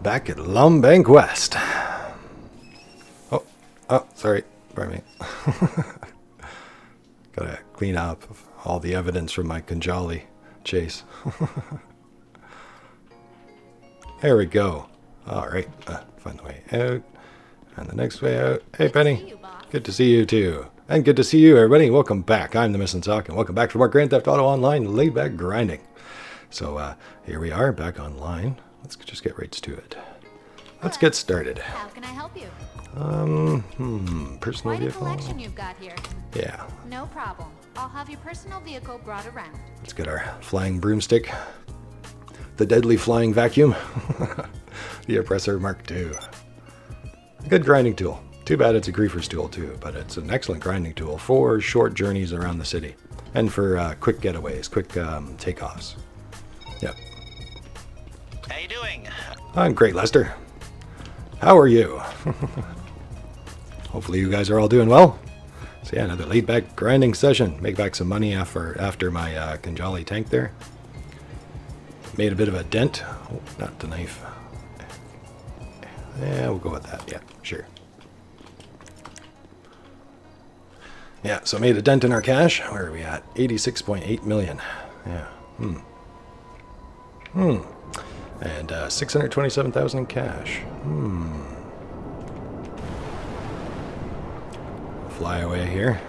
Back at Lumbank West. Oh, sorry. Pardon me. Gotta clean up all the evidence from my Kanjali chase. There we go. Alright, find the way out. And the next way out. Hey, Penny. Good to see you, too. And good to see you, everybody. Welcome back. I'm the Missing Sock, and welcome back for more Grand Theft Auto Online laid back grinding. So, here we are, back online. Let's just get right to it. Let's get started. How can I help you? Personal Quite vehicle. a collection you've got here. Yeah. No problem. I'll have your personal vehicle brought around. Let's get our flying broomstick. The deadly flying vacuum. The Oppressor Mark II. A good grinding tool. Too bad it's a griefer's tool too, but it's an excellent grinding tool for short journeys around the city. And for quick getaways, quick takeoffs. Yep. How you doing? I'm great, Lester. How are you? Hopefully you guys are all doing well. So yeah, another laid back grinding session. Make back some money after my Kanjali tank there. Made a bit of a dent. Oh, not the knife. Yeah, we'll go with that. Yeah, sure. Yeah, so made a dent in our cash. Where are we at? 86.8 million. Yeah. And 627,000 in cash. Fly away here.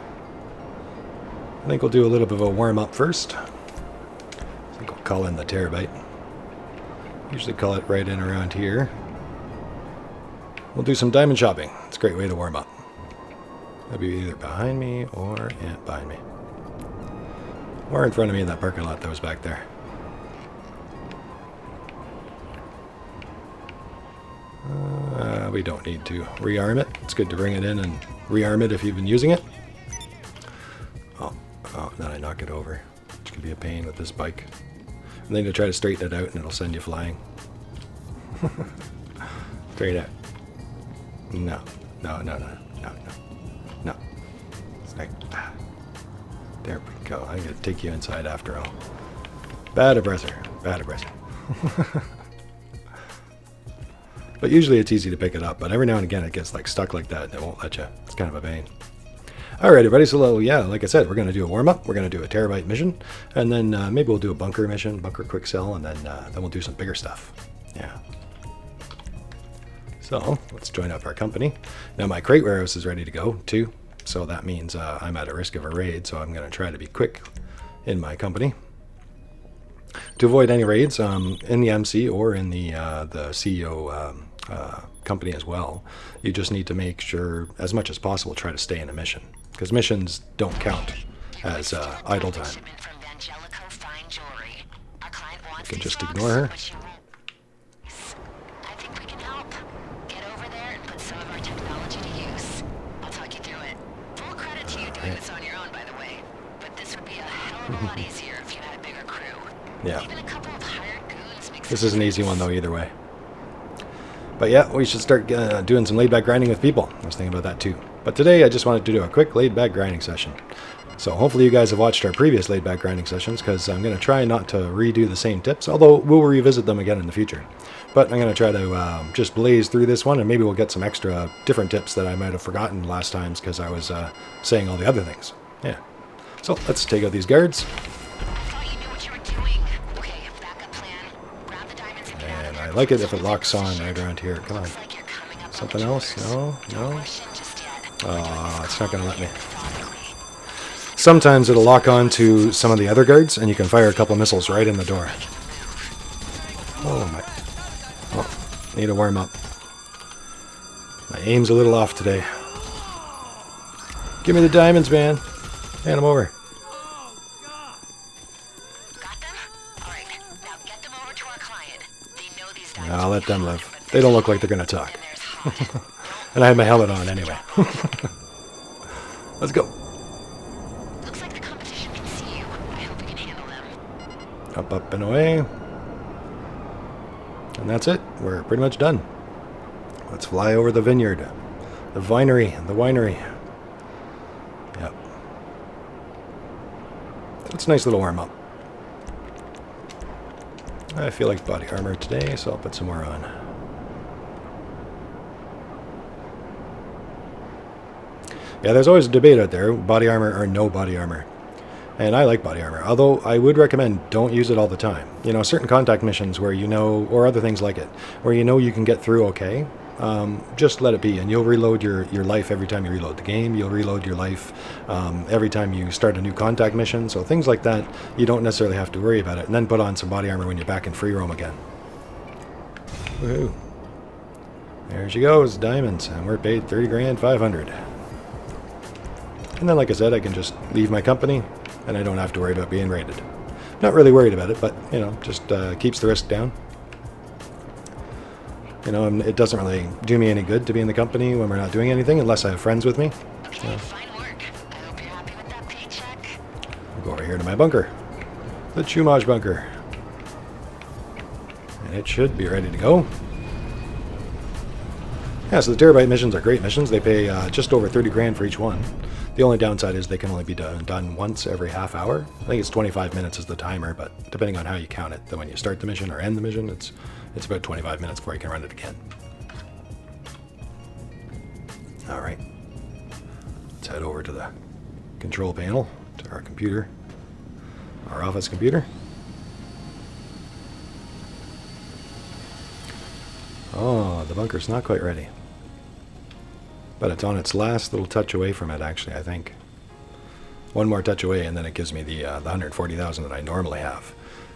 I think we'll do a little bit of a warm-up first. I think I'll call in the terabyte. Usually call it right in around here. We'll do some diamond shopping. It's a great way to warm up. That'll be either behind me or behind me. Or in front of me in that parking lot that was back there. We don't need to rearm it. It's good to bring it in and rearm it if you've been using it. Oh, then I knock it over, which can be a pain with this bike. And then you try to straighten it out and it'll send you flying. Straight out. No. It's like, there we go. I'm going to take you inside after all. Bad oppressor. But usually it's easy to pick it up, but every now and again it gets like stuck like that and it won't let you. It's kind of a pain. Alright, everybody, so yeah, like I said, we're going to do a warm-up, we're going to do a terabyte mission, and then maybe we'll do a bunker mission, bunker quick sell, and then we'll do some bigger stuff. Yeah. So, let's join up our company. Now my crate warehouse is ready to go, too, so that means I'm at a risk of a raid, so I'm going to try to be quick in my company. To avoid any raids in the MC or in the CEO company as well, you just need to make sure, as much as possible, try to stay in a mission. Because missions don't count as idle time. You can just ignore her. I think we can help. Get over there and put some of our technology to use. I'll talk you through it. Full credit to you doing this on your own, by the way. But this would be a hell of a lot easier if you had a bigger crew. Yeah. Even a couple of hired goons makes This is an easy one, though, either way. But yeah, we should start doing some laid-back grinding with people. I was thinking about that, too. But today, I just wanted to do a quick laid-back grinding session. So hopefully you guys have watched our previous laid-back grinding sessions, because I'm going to try not to redo the same tips, although we'll revisit them again in the future. But I'm going to try to just blaze through this one, and maybe we'll get some extra different tips that I might have forgotten last times, because I was saying all the other things. Yeah. So let's take out these guards. And I like it if it locks on right around here. Come on. Something else? No? Oh, it's not going to let me. Sometimes it'll lock on to some of the other guards, and you can fire a couple missiles right in the door. Oh, my. Oh, need to warm up. My aim's a little off today. Give me the diamonds, man. Hand them over. I'll let them live. They don't look like they're going to talk. And I have my helmet on anyway. Let's go. Looks like the competition can see you. I hope we can handle them. Up, and away. And that's it. We're pretty much done. Let's fly over the vineyard. The winery. Yep. It's a nice little warm-up. I feel like body armor today, so I'll put some more on. Yeah, there's always a debate out there, body armor or no body armor. And I like body armor, although I would recommend don't use it all the time. You know, certain contact missions where you know, or other things like it, where you know you can get through okay, just let it be. And you'll reload your life every time you reload the game. You'll reload your life every time you start a new contact mission. So things like that, you don't necessarily have to worry about it. And then put on some body armor when you're back in free roam again. Woohoo. There she goes, diamonds. And we're paid 30 grand 500. And then, like I said, I can just leave my company. And I don't have to worry about being raided. Not really worried about it, but, you know, just keeps the risk down. You know, it doesn't really do me any good to be in the company when we're not doing anything, unless I have friends with me. Okay, fine work. I hope you're happy with that paycheck. I'll go over here to my bunker. The Chumage bunker. And it should be ready to go. Yeah, so the Terabyte missions are great missions. They pay just over 30 grand for each one. The only downside is they can only be done once every half hour. I think it's 25 minutes is the timer, but depending on how you count it, then when you start the mission or end the mission, it's about 25 minutes before you can run it again. All right. Let's head over to the control panel, to our computer, our office computer. Oh, the bunker's not quite ready. But it's on its last little touch away from it, actually, I think. One more touch away, and then it gives me the 140,000 that I normally have.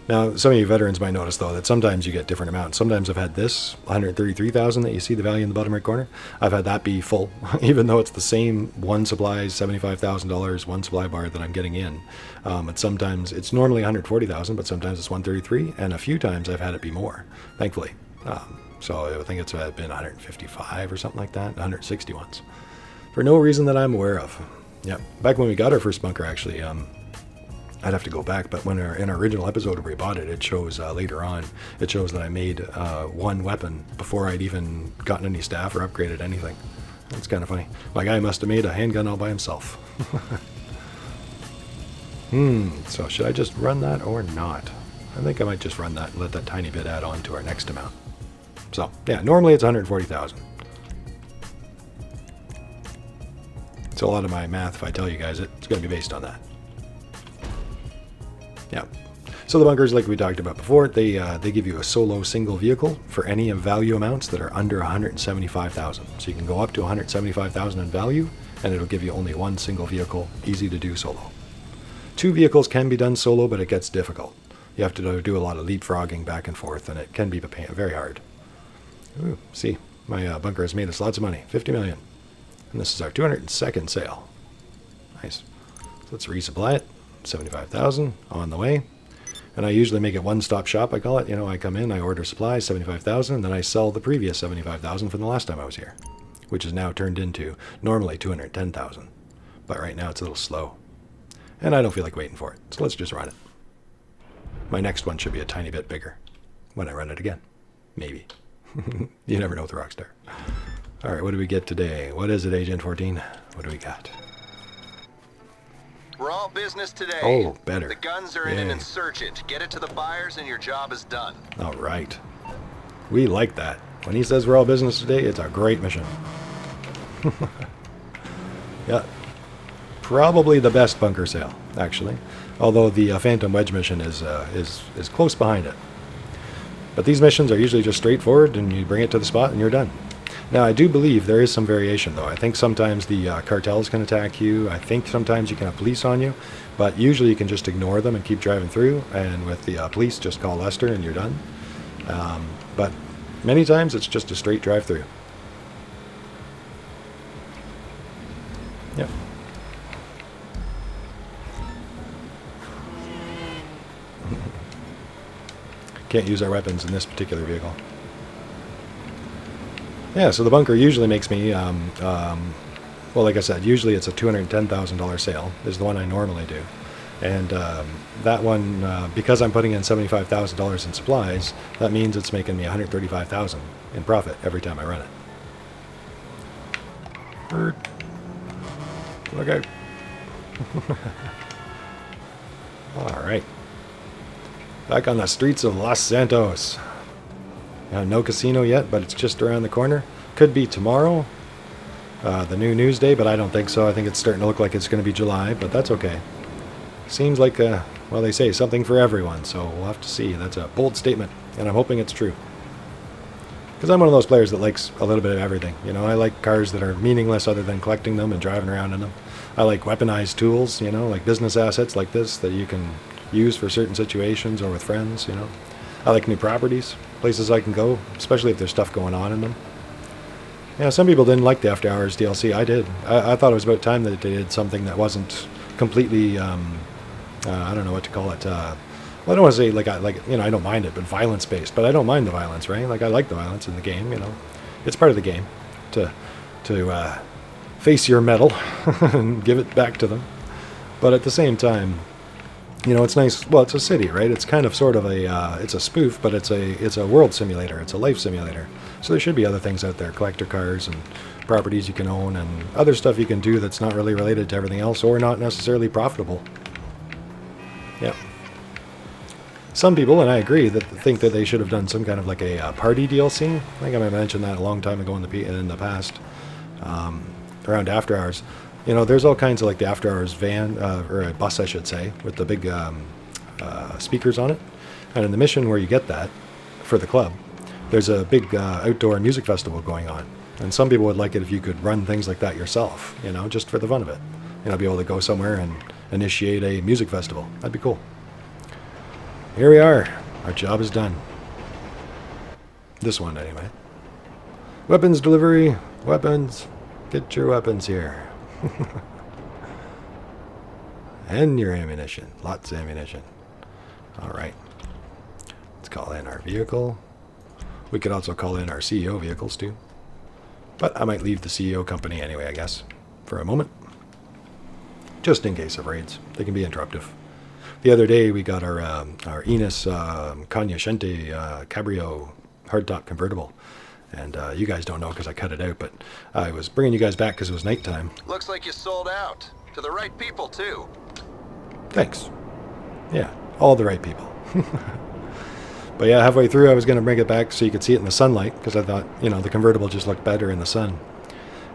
Now, some of you veterans might notice, though, that sometimes you get different amounts. Sometimes I've had this, 133,000 that you see the value in the bottom right corner. I've had that be full, even though it's the same one supply, $75,000, one supply bar that I'm getting in. But sometimes it's normally 140,000, but sometimes it's 133, and a few times I've had it be more, thankfully. So I think it's been 155 or something like that, 160 once. For no reason that I'm aware of. Yeah, back when we got our first bunker, actually, I'd have to go back, but when in our original episode where we bought it, it shows later on, it shows that I made one weapon before I'd even gotten any staff or upgraded anything. It's kind of funny. My guy must have made a handgun all by himself. So should I just run that or not? I think I might just run that and let that tiny bit add on to our next amount. So, yeah, normally it's 140,000. So a lot of my math, if I tell you guys it, it's going to be based on that. Yeah. So the bunkers, like we talked about before, they give you a solo single vehicle for any value amounts that are under 175,000. So you can go up to 175,000 in value, and it'll give you only one single vehicle, easy to do solo. 2 vehicles can be done solo, but it gets difficult. You have to do a lot of leapfrogging back and forth, and it can be very hard. Ooh, see, my bunker has made us lots of money, 50 million. And this is our 202nd sale. Nice. So let's resupply it, 75,000 on the way. And I usually make it one-stop shop, I call it. You know, I come in, I order supplies, 75,000, and then I sell the previous 75,000 from the last time I was here, which is now turned into normally 210,000. But right now it's a little slow. And I don't feel like waiting for it, so let's just run it. My next one should be a tiny bit bigger when I run it again. Maybe. You never know with Rockstar. All right, what do we get today? What is it, Agent 14? What do we got? We're all business today. Oh, better. The guns are in an insurgent. Get it to the buyers and your job is done. All right. We like that. When he says we're all business today, it's a great mission. Yeah. Probably the best bunker sale, actually. Although the Phantom Wedge mission is close behind it. But these missions are usually just straightforward, and you bring it to the spot and you're done. Now, I do believe there is some variation, though. I think sometimes the cartels can attack you. I think sometimes you can have police on you. But usually you can just ignore them and keep driving through. And with the police, just call Lester and you're done. But many times it's just a straight drive-through. Yep. Can't use our weapons in this particular vehicle. Yeah, so the bunker usually makes me, well, like I said, usually it's a $210,000 sale, is the one I normally do. And that one, because I'm putting in $75,000 in supplies, that means it's making me $135,000 in profit every time I run it. Bird. Look out. All right. Back on the streets of Los Santos. No casino yet, but it's just around the corner. Could be tomorrow. the new news day, but I don't think so. I think it's starting to look like it's going to be July, but that's okay. Seems like, well, they say something for everyone, so we'll have to see. That's a bold statement, and I'm hoping it's true. Because I'm one of those players that likes a little bit of everything. You know, I like cars that are meaningless other than collecting them and driving around in them. I like weaponized tools, you know, like business assets like this that you can use for certain situations or with friends, you know. I like new properties, places I can go, especially if there's stuff going on in them. Yeah, some people didn't like the After Hours DLC. I did. I thought it was about time that they did something that wasn't completely, I don't know what to call it. Well, I don't want to say I don't mind it, but violence-based. But I don't mind the violence, right? Like, I like the violence in the game, you know. It's part of the game to face your metal and give it back to them. But at the same time, you know, it's nice. Well, it's a city, right? It's kind of sort of a, it's a spoof, but it's a world simulator. It's a life simulator. So there should be other things out there, collector cars and properties you can own and other stuff you can do that's not really related to everything else or not necessarily profitable. Yep. Some people, and I agree, that think that they should have done some kind of like a party DLC. I think I might mention that a long time ago in the past, around After Hours. You know, there's all kinds of like the After Hours van, or a bus I should say, with the big speakers on it. And in the mission where you get that, for the club, there's a big outdoor music festival going on. And some people would like it if you could run things like that yourself, you know, just for the fun of it. You know, be able to go somewhere and initiate a music festival. That'd be cool. Here we are. Our job is done. This one, anyway. Weapons delivery. Weapons. Get your weapons here. And your ammunition. Lots of ammunition. Alright. Let's call in our vehicle. We could also call in our CEO vehicles, too. But I might leave the CEO company anyway, I guess, for a moment. Just in case of raids. They can be interruptive. The other day, we got our Enos Cognoscente Cabrio hardtop convertible. And you guys don't know because I cut it out, but I was bringing you guys back because it was nighttime. Looks like you sold out. To the right people, too. Thanks. Yeah, all the right people. But yeah, halfway through I was going to bring it back so you could see it in the sunlight, because I thought, you know, the convertible just looked better in the sun.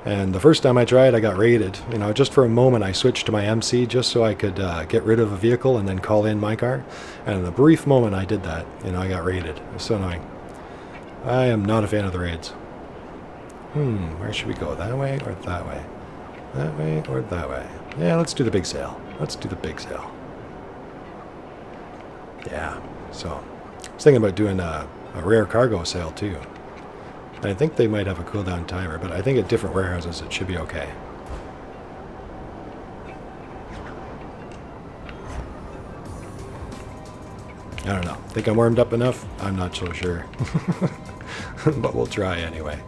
And the first time I tried, I got raided. You know, just for a moment I switched to my MC just so I could get rid of a vehicle and then call in my car. And in the brief moment I did that, you know, I got raided. It was so annoying. I am not a fan of the raids. Where should we go? That way or that way? That way or that way? Yeah, let's do the big sale. Let's do the big sale. Yeah, so I was thinking about doing a rare cargo sale too. And I think they might have a cooldown timer, but I think at different warehouses it should be okay. I don't know. Think I'm warmed up enough? I'm not so sure. But we'll try anyway.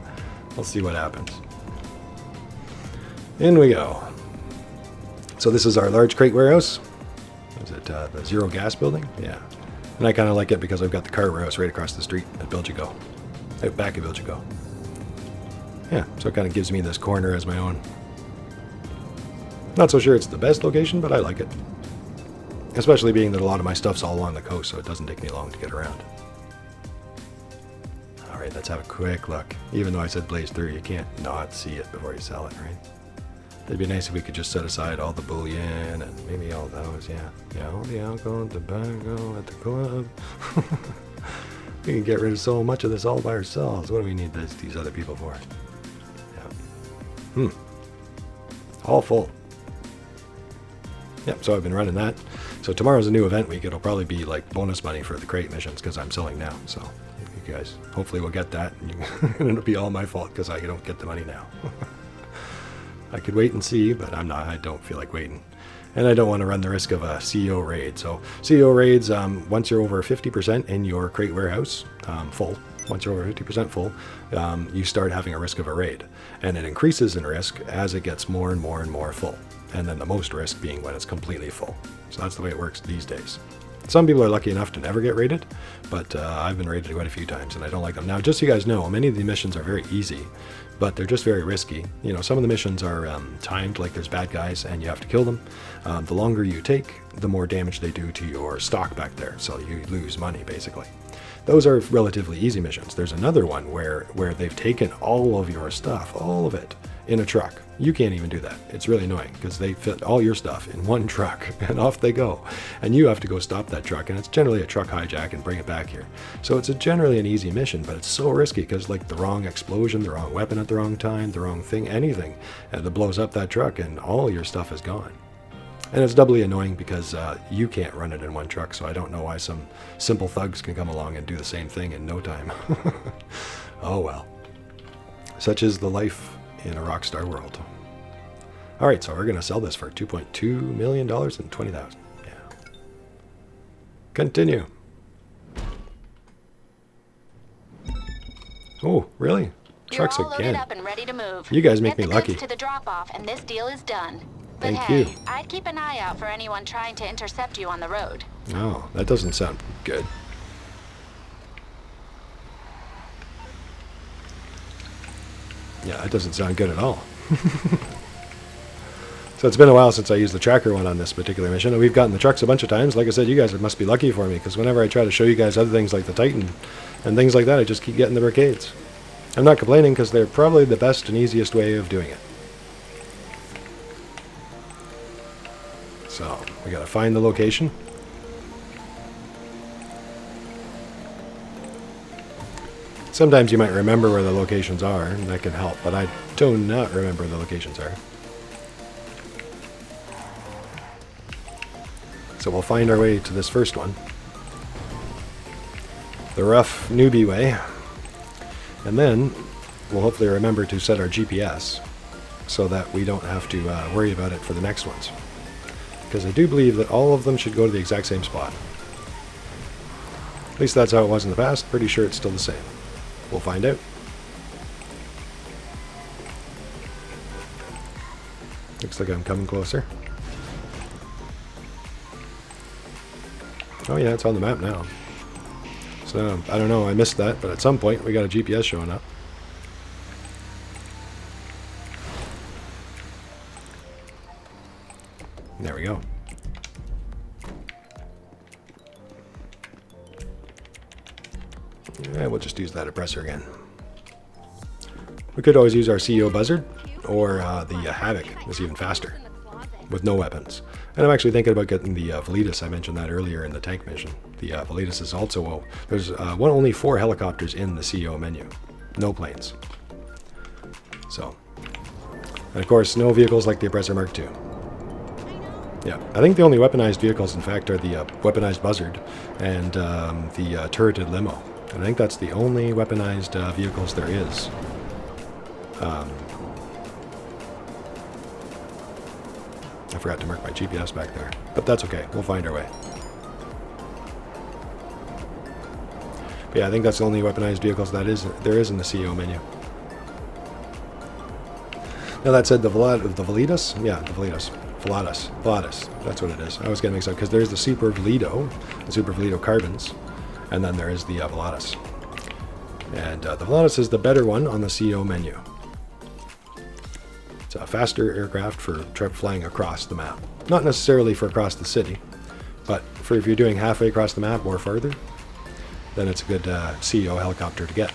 We'll see what happens. In we go. So this is our large crate warehouse. Is it the Zero Gas building? Yeah. And I kind of like it because I've got the car warehouse right across the street at Bilge-Go. Out back of Bilge-Go. Yeah, so it kind of gives me this corner as my own. Not so sure it's the best location, but I like it. Especially being that a lot of my stuff's all along the coast, so it doesn't take me long to get around. Alright, let's have a quick look. Even though I said blaze through, you can't not see it before you sell it, right? It'd be nice if we could just set aside all the bullion and maybe all those, yeah. Yeah, all the alcohol and tobacco at the club. We can get rid of so much of this all by ourselves. What do we need these other people for? Yeah. All full. Yep, so I've been running that. So tomorrow's a new event week. It'll probably be like bonus money for the crate missions because I'm selling now. So you guys hopefully will get that. And it'll be all my fault because I don't get the money now. I could wait and see, but I don't feel like waiting. And I don't want to run the risk of a CEO raid. So CEO raids, once you're over 50% in your crate warehouse, full, once you're over 50% full, you start having a risk of a raid. And it increases in risk as it gets more and more and more full. And then the most risk being when it's completely full. So that's the way it works these days. Some people are lucky enough to never get raided, but I've been raided quite a few times and I don't like them. Now, just so you guys know, many of the missions are very easy, but they're just very risky. You know, some of the missions are timed, like there's bad guys and you have to kill them. The longer you take, the more damage they do to your stock back there, so you lose money, basically. Those are relatively easy missions. There's another one where they've taken all of your stuff, all of it, in a truck. You can't even do that. It's really annoying because they fit all your stuff in one truck and off they go. And you have to go stop that truck, and it's generally a truck hijack and bring it back here. So it's generally an easy mission, but it's so risky because like the wrong explosion, the wrong weapon at the wrong time, the wrong thing, anything that blows up that truck and all your stuff is gone. And it's doubly annoying because you can't run it in one truck, so I don't know why some simple thugs can come along and do the same thing in no time. Oh well. Such is the life in a Rockstar world. Alright, so we're going to sell this for $2.2 million and 20,000. Yeah. Continue. Oh, really? Trucks You're all again. loaded up and ready to move. You guys make me Get the lucky. goods to the drop-off, and this deal is done. But Thank hey, you. I'd keep an eye out for anyone trying to intercept you on the road. Oh, that doesn't sound good. Yeah, that doesn't sound good at all. So it's been a while since I used the tracker one on this particular mission. We've gotten the trucks a bunch of times. Like I said, you guys must be lucky for me, because whenever I try to show you guys other things like the Titan and things like that, I just keep getting the brigades. I'm not complaining because they're probably the best and easiest way of doing it. So, we gotta find the location. Sometimes you might remember where the locations are, and that can help, but I do not remember where the locations are. So we'll find our way to this first one. The rough newbie way. And then we'll hopefully remember to set our GPS so that we don't have to worry about it for the next ones. Because I do believe that all of them should go to the exact same spot. At least that's how it was in the past. Pretty sure it's still the same. We'll find out. Looks like I'm coming closer. Oh yeah, it's on the map now. So, I don't know, I missed that, but at some point we got a GPS showing up. There we go. Yeah, we'll just use that oppressor again. We could always use our CEO Buzzard, or the Havoc. It's even faster, with no weapons. And I'm actually thinking about getting the Volatus. I mentioned that earlier in the tank mission. The Volatus is also, there's only 4 helicopters in the CEO menu. No planes. So, and of course, no vehicles like the Oppressor Mark II. Yeah, I think the only weaponized vehicles, in fact, are the weaponized Buzzard and the turreted limo. And I think that's the only weaponized vehicles there is. I forgot to mark my GPS back there, but that's okay. We'll find our way. But yeah, I think that's the only weaponized vehicles there is in the CEO menu. Now that said, the Volatus, yeah, the Volatus. Volatus, that's what it is. I was getting mixed up because there's the Super Volato Carbons, and then there is the Volatus. And the Volatus is the better one on the CEO menu. It's a faster aircraft for flying across the map. Not necessarily for across the city, but for if you're doing halfway across the map or farther, then it's a good CEO helicopter to get.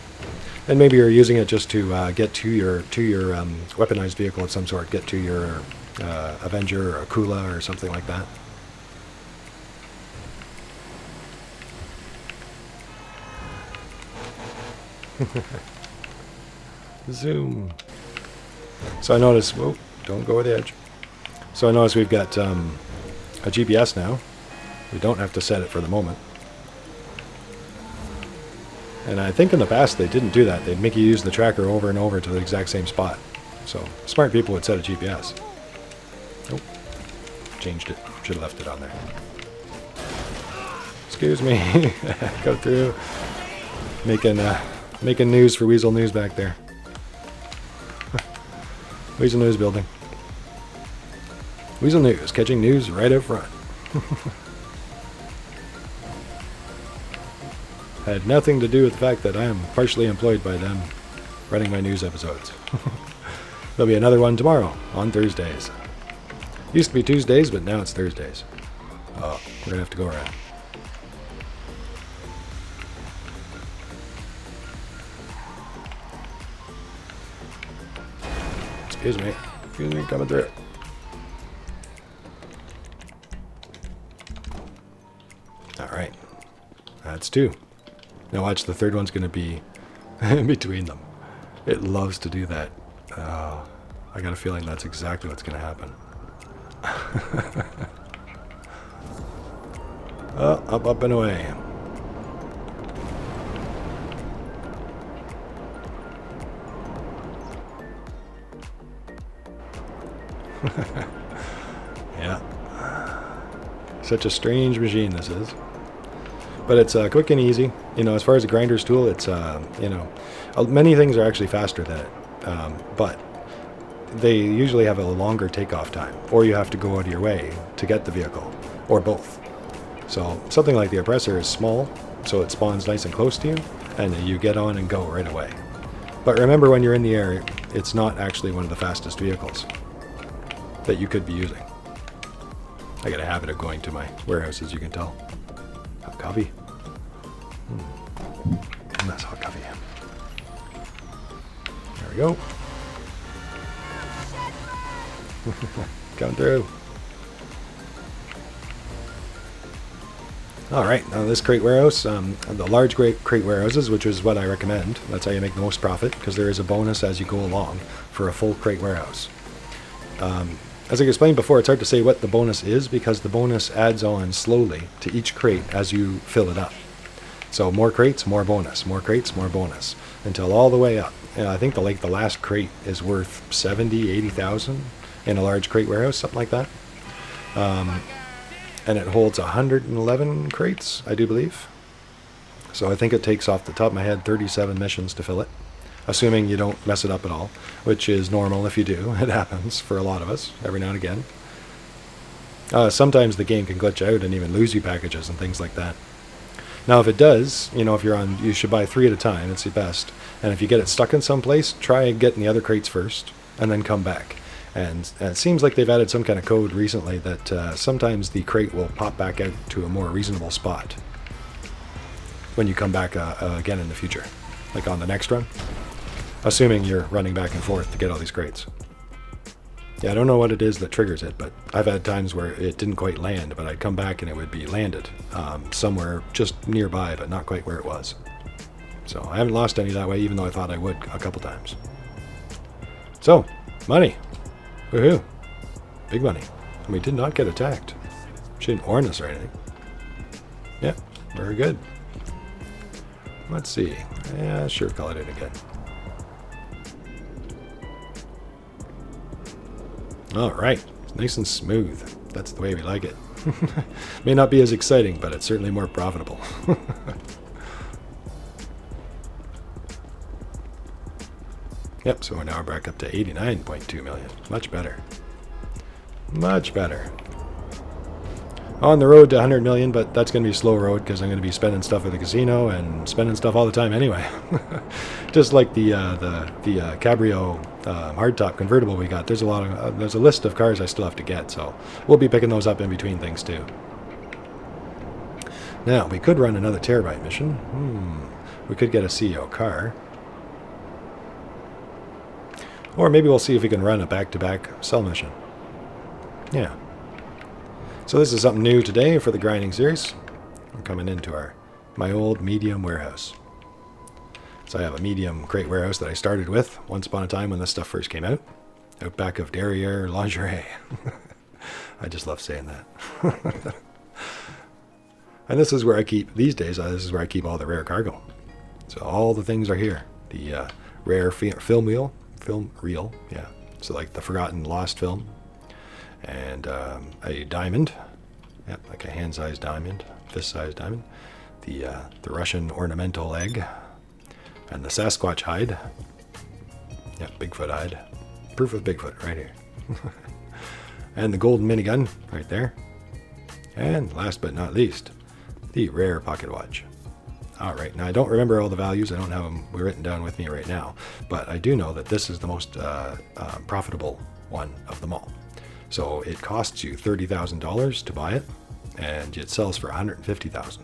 And maybe you're using it just to get to your weaponized vehicle of some sort, get to your Avenger or Akula or something like that. Zoom. So I notice, whoa, don't go with the edge. So I notice we've got a GPS now. We don't have to set it for the moment. And I think in the past they didn't do that. They'd make you use the tracker over and over to the exact same spot. So smart people would set a GPS. Nope. Changed it. Should have left it on there. Excuse me. Go through. Making news for Weasel News back there. Weasel News building. Weasel News, catching news right up front. Had nothing to do with the fact that I am partially employed by them running my news episodes. There'll be another one tomorrow on Thursdays. Used to be Tuesdays, but now it's Thursdays. Oh, we're gonna have to go around. Excuse me, coming through. All right, that's 2. Now watch, the third one's going to be in between them. It loves to do that. I got a feeling that's exactly what's going to happen. Oh, up and away. Yeah. Such a strange machine this is. But it's quick and easy. You know, as far as a grinder's tool, it's, you know, many things are actually faster than it. But they usually have a longer takeoff time, or you have to go out of your way to get the vehicle, or both. So something like the oppressor is small, so it spawns nice and close to you, and you get on and go right away. But remember, when you're in the air, it's not actually one of the fastest vehicles that you could be using. I got a habit of going to my warehouse, as you can tell. Hot coffee. That's hot coffee. There we go. Coming through. Alright, now this crate warehouse, the large crate warehouses, which is what I recommend. That's how you make the most profit, because there is a bonus as you go along for a full crate warehouse. As I explained before, it's hard to say what the bonus is, because the bonus adds on slowly to each crate as you fill it up. So more crates, more bonus, more crates, more bonus, until all the way up. And I think the last crate is worth 70, 80,000 in a large crate warehouse, something like that. And it holds 111 crates, I do believe. So I think it takes, off the top of my head, 37 missions to fill it, assuming you don't mess it up at all, which is normal if you do. It happens for a lot of us every now and again. Sometimes the game can glitch out and even lose you packages and things like that. Now if it does, you know, if you're on, you should buy 3 at a time. It's the best. And if you get it stuck in some place, try getting the other crates first and then come back. And it seems like they've added some kind of code recently that sometimes the crate will pop back out to a more reasonable spot when you come back again in the future, like on the next run, assuming you're running back and forth to get all these crates. Yeah, I don't know what it is that triggers it, but I've had times where it didn't quite land, but I'd come back and it would be landed somewhere just nearby, but not quite where it was. So I haven't lost any that way, even though I thought I would a couple times. So, money. Woohoo. Big money. And we did not get attacked. She didn't warn us or anything. Yeah, very good. Let's see. Yeah, sure, call it in again. All right, nice and smooth. That's the way we like it. May not be as exciting, but it's certainly more profitable. Yep, so we're now back up to 89.2 million. Much better. Much better. On the road to 100 million, but that's going to be a slow road because I'm going to be spending stuff at the casino and spending stuff all the time anyway. Just like the Cabrio hardtop convertible we got. There's a list of cars I still have to get, so we'll be picking those up in between things too. Now we could run another terabyte mission. We could get a CEO car, or maybe we'll see if we can run a back-to-back sell mission. Yeah. So this is something new today for the grinding series. I'm coming into my old medium warehouse. So I have a medium crate warehouse that I started with once upon a time when this stuff first came out back of Derriere Lingerie. I just love saying that. And this is where I keep, these days, this is where I keep all the rare cargo. So all the things are here. The rare film reel, yeah. So like the forgotten lost film. And a diamond, yep, like a hand-sized diamond, fist-sized diamond, the Russian ornamental egg, and the Sasquatch hide, yep, Bigfoot hide, proof of Bigfoot right here, and the golden minigun right there, and last but not least, the rare pocket watch. All right, now I don't remember all the values, I don't have them written down with me right now, but I do know that this is the most profitable one of them all. So it costs you $30,000 to buy it, and it sells for $150,000.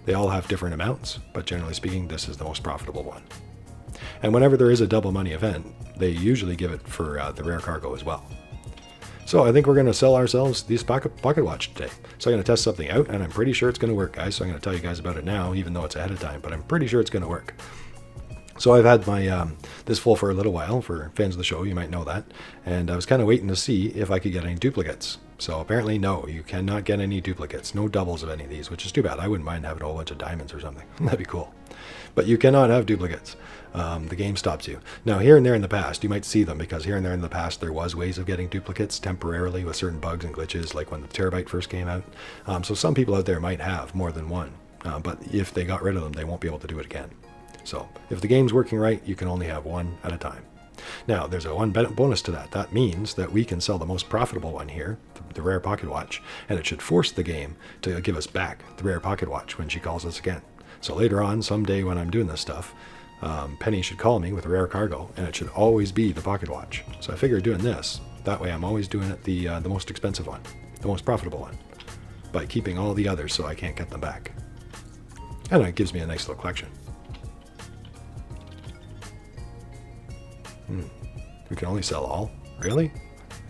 They all have different amounts, but generally speaking, this is the most profitable one. And whenever there is a double money event, they usually give it for the rare cargo as well. So I think we're going to sell ourselves this pocket watch today. So I'm going to test something out, and I'm pretty sure it's going to work, guys. So I'm going to tell you guys about it now, even though it's ahead of time, but I'm pretty sure it's going to work. So I've had my this full for a little while. For fans of the show, you might know that. And I was kind of waiting to see if I could get any duplicates. So apparently, no, you cannot get any duplicates. No doubles of any of these, which is too bad. I wouldn't mind having a whole bunch of diamonds or something. That'd be cool. But you cannot have duplicates. The game stops you. Now, here and there in the past, you might see them, because here and there in the past, there was ways of getting duplicates temporarily with certain bugs and glitches, like when the Terabyte first came out. So some people out there might have more than one. But if they got rid of them, they won't be able to do it again. So if the game's working right, you can only have one at a time. Now, there's a one bonus to that. That means that we can sell the most profitable one here, the rare pocket watch, and it should force the game to give us back the rare pocket watch when she calls us again. So later on, someday when I'm doing this stuff, Penny should call me with a rare cargo, and it should always be the pocket watch. So I figured doing this, that way I'm always doing it the most expensive one, the most profitable one, by keeping all the others so I can't get them back. And it gives me a nice little collection. We can only sell all? Really?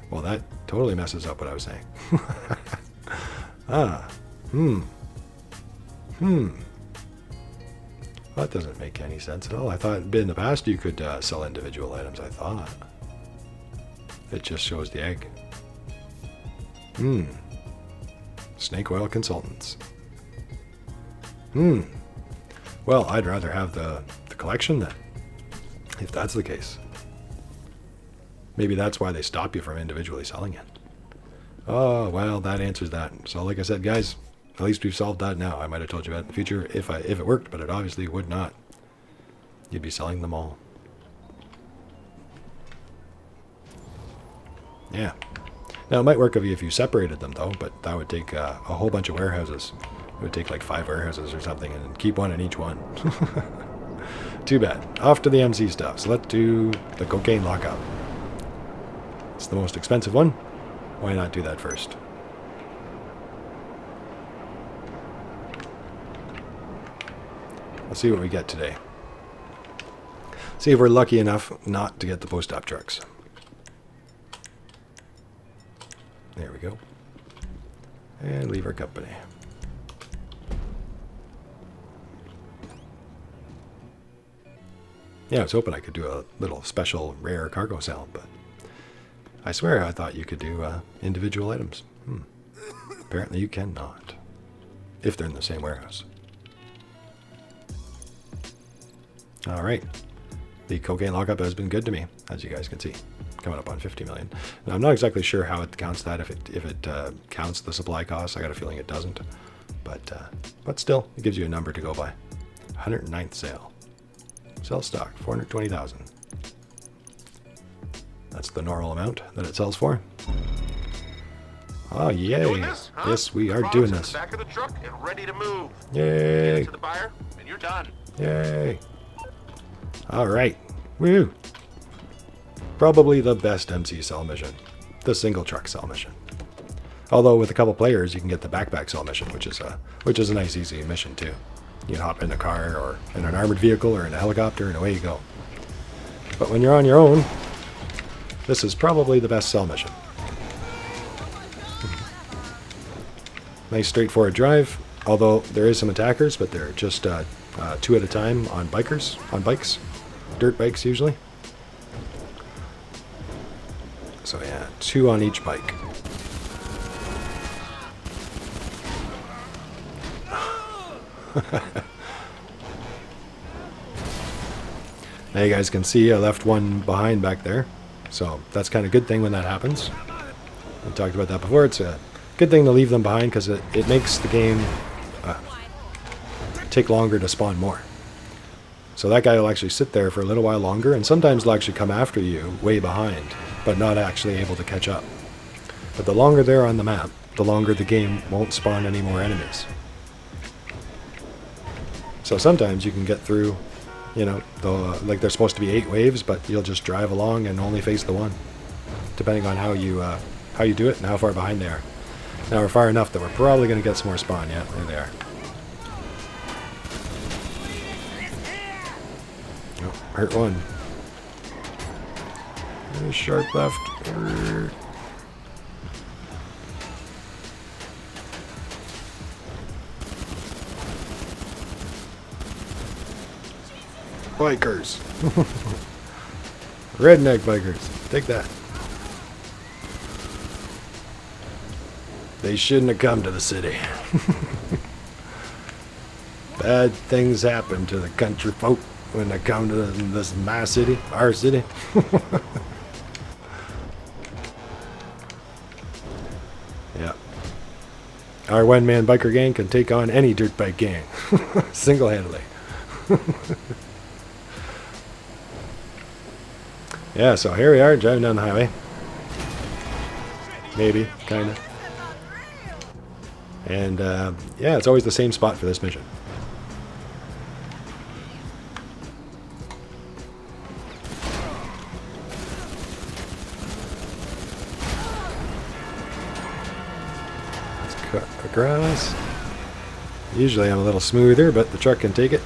Well, that totally messes up what I was saying. That doesn't make any sense at all. I thought in the past you could sell individual items, I thought. It just shows the egg. Snake oil consultants. Well, I'd rather have the collection then, if that's the case. Maybe that's why they stop you from individually selling it. Oh, well, that answers that. So like I said, guys, at least we've solved that now. I might have told you about it in the future if it worked, but it obviously would not. You'd be selling them all. Yeah. Now, it might work if you separated them, though, but that would take a whole bunch of warehouses. It would take like 5 warehouses or something, and keep one in each one. Too bad. Off to the MC stuff. So let's do the cocaine lockup. It's the most expensive one. Why not do that first? Let's see what we get today. See if we're lucky enough not to get the post-op trucks. There we go. And leave our company. Yeah, I was hoping I could do a little special rare cargo sale, but I swear I thought you could do individual items. Apparently you cannot, if they're in the same warehouse. All right. The cocaine lockup has been good to me, as you guys can see. Coming up on 50 million. Now, I'm not exactly sure how it counts that, if it counts the supply costs. I got a feeling it doesn't. But still, it gives you a number to go by. 109th sale. Sell stock, 420,000. That's the normal amount that it sells for. Oh, yay. Doing this, huh? Yes, we are Box doing in this. the back of the truck and ready to move. Get Yay. it to the buyer, and you're done. Yay. All right. Woo. Probably the best MC cell mission. The single truck cell mission. Although with a couple players, you can get the backpack cell mission, which is a nice, easy mission too. You can hop in a car or in an armored vehicle or in a helicopter and away you go. But when you're on your own, this is probably the best cell mission. Nice straightforward drive, although there is some attackers, but they're just 2 at a time on bikes, dirt bikes usually. So yeah, 2 on each bike. Now you guys can see I left one behind back there, so that's kind of a good thing when that happens. We talked about that before. It's a good thing to leave them behind because it makes the game take longer to spawn more. So that guy will actually sit there for a little while longer, and sometimes they'll actually come after you way behind, but not actually able to catch up. But the longer they're on the map, the longer the game won't spawn any more enemies. So sometimes you can get through, you know, like there's supposed to be 8 waves, but you'll just drive along and only face the one, depending on how you do it and how far behind they are. Now we're far enough that we're probably going to get some more spawn. Yeah, there they are. Oh, hurt one. Sharp left. Bikers. Redneck bikers. Take that. They shouldn't have come to the city. Bad things happen to the country folk when they come to this my city, our city. Yeah. Our one-man biker gang can take on any dirt bike gang. Single-handedly. Yeah, so here we are, driving down the highway. Maybe, kind of. And, yeah, it's always the same spot for this mission. Let's cut across. Usually I'm a little smoother, but the truck can take it.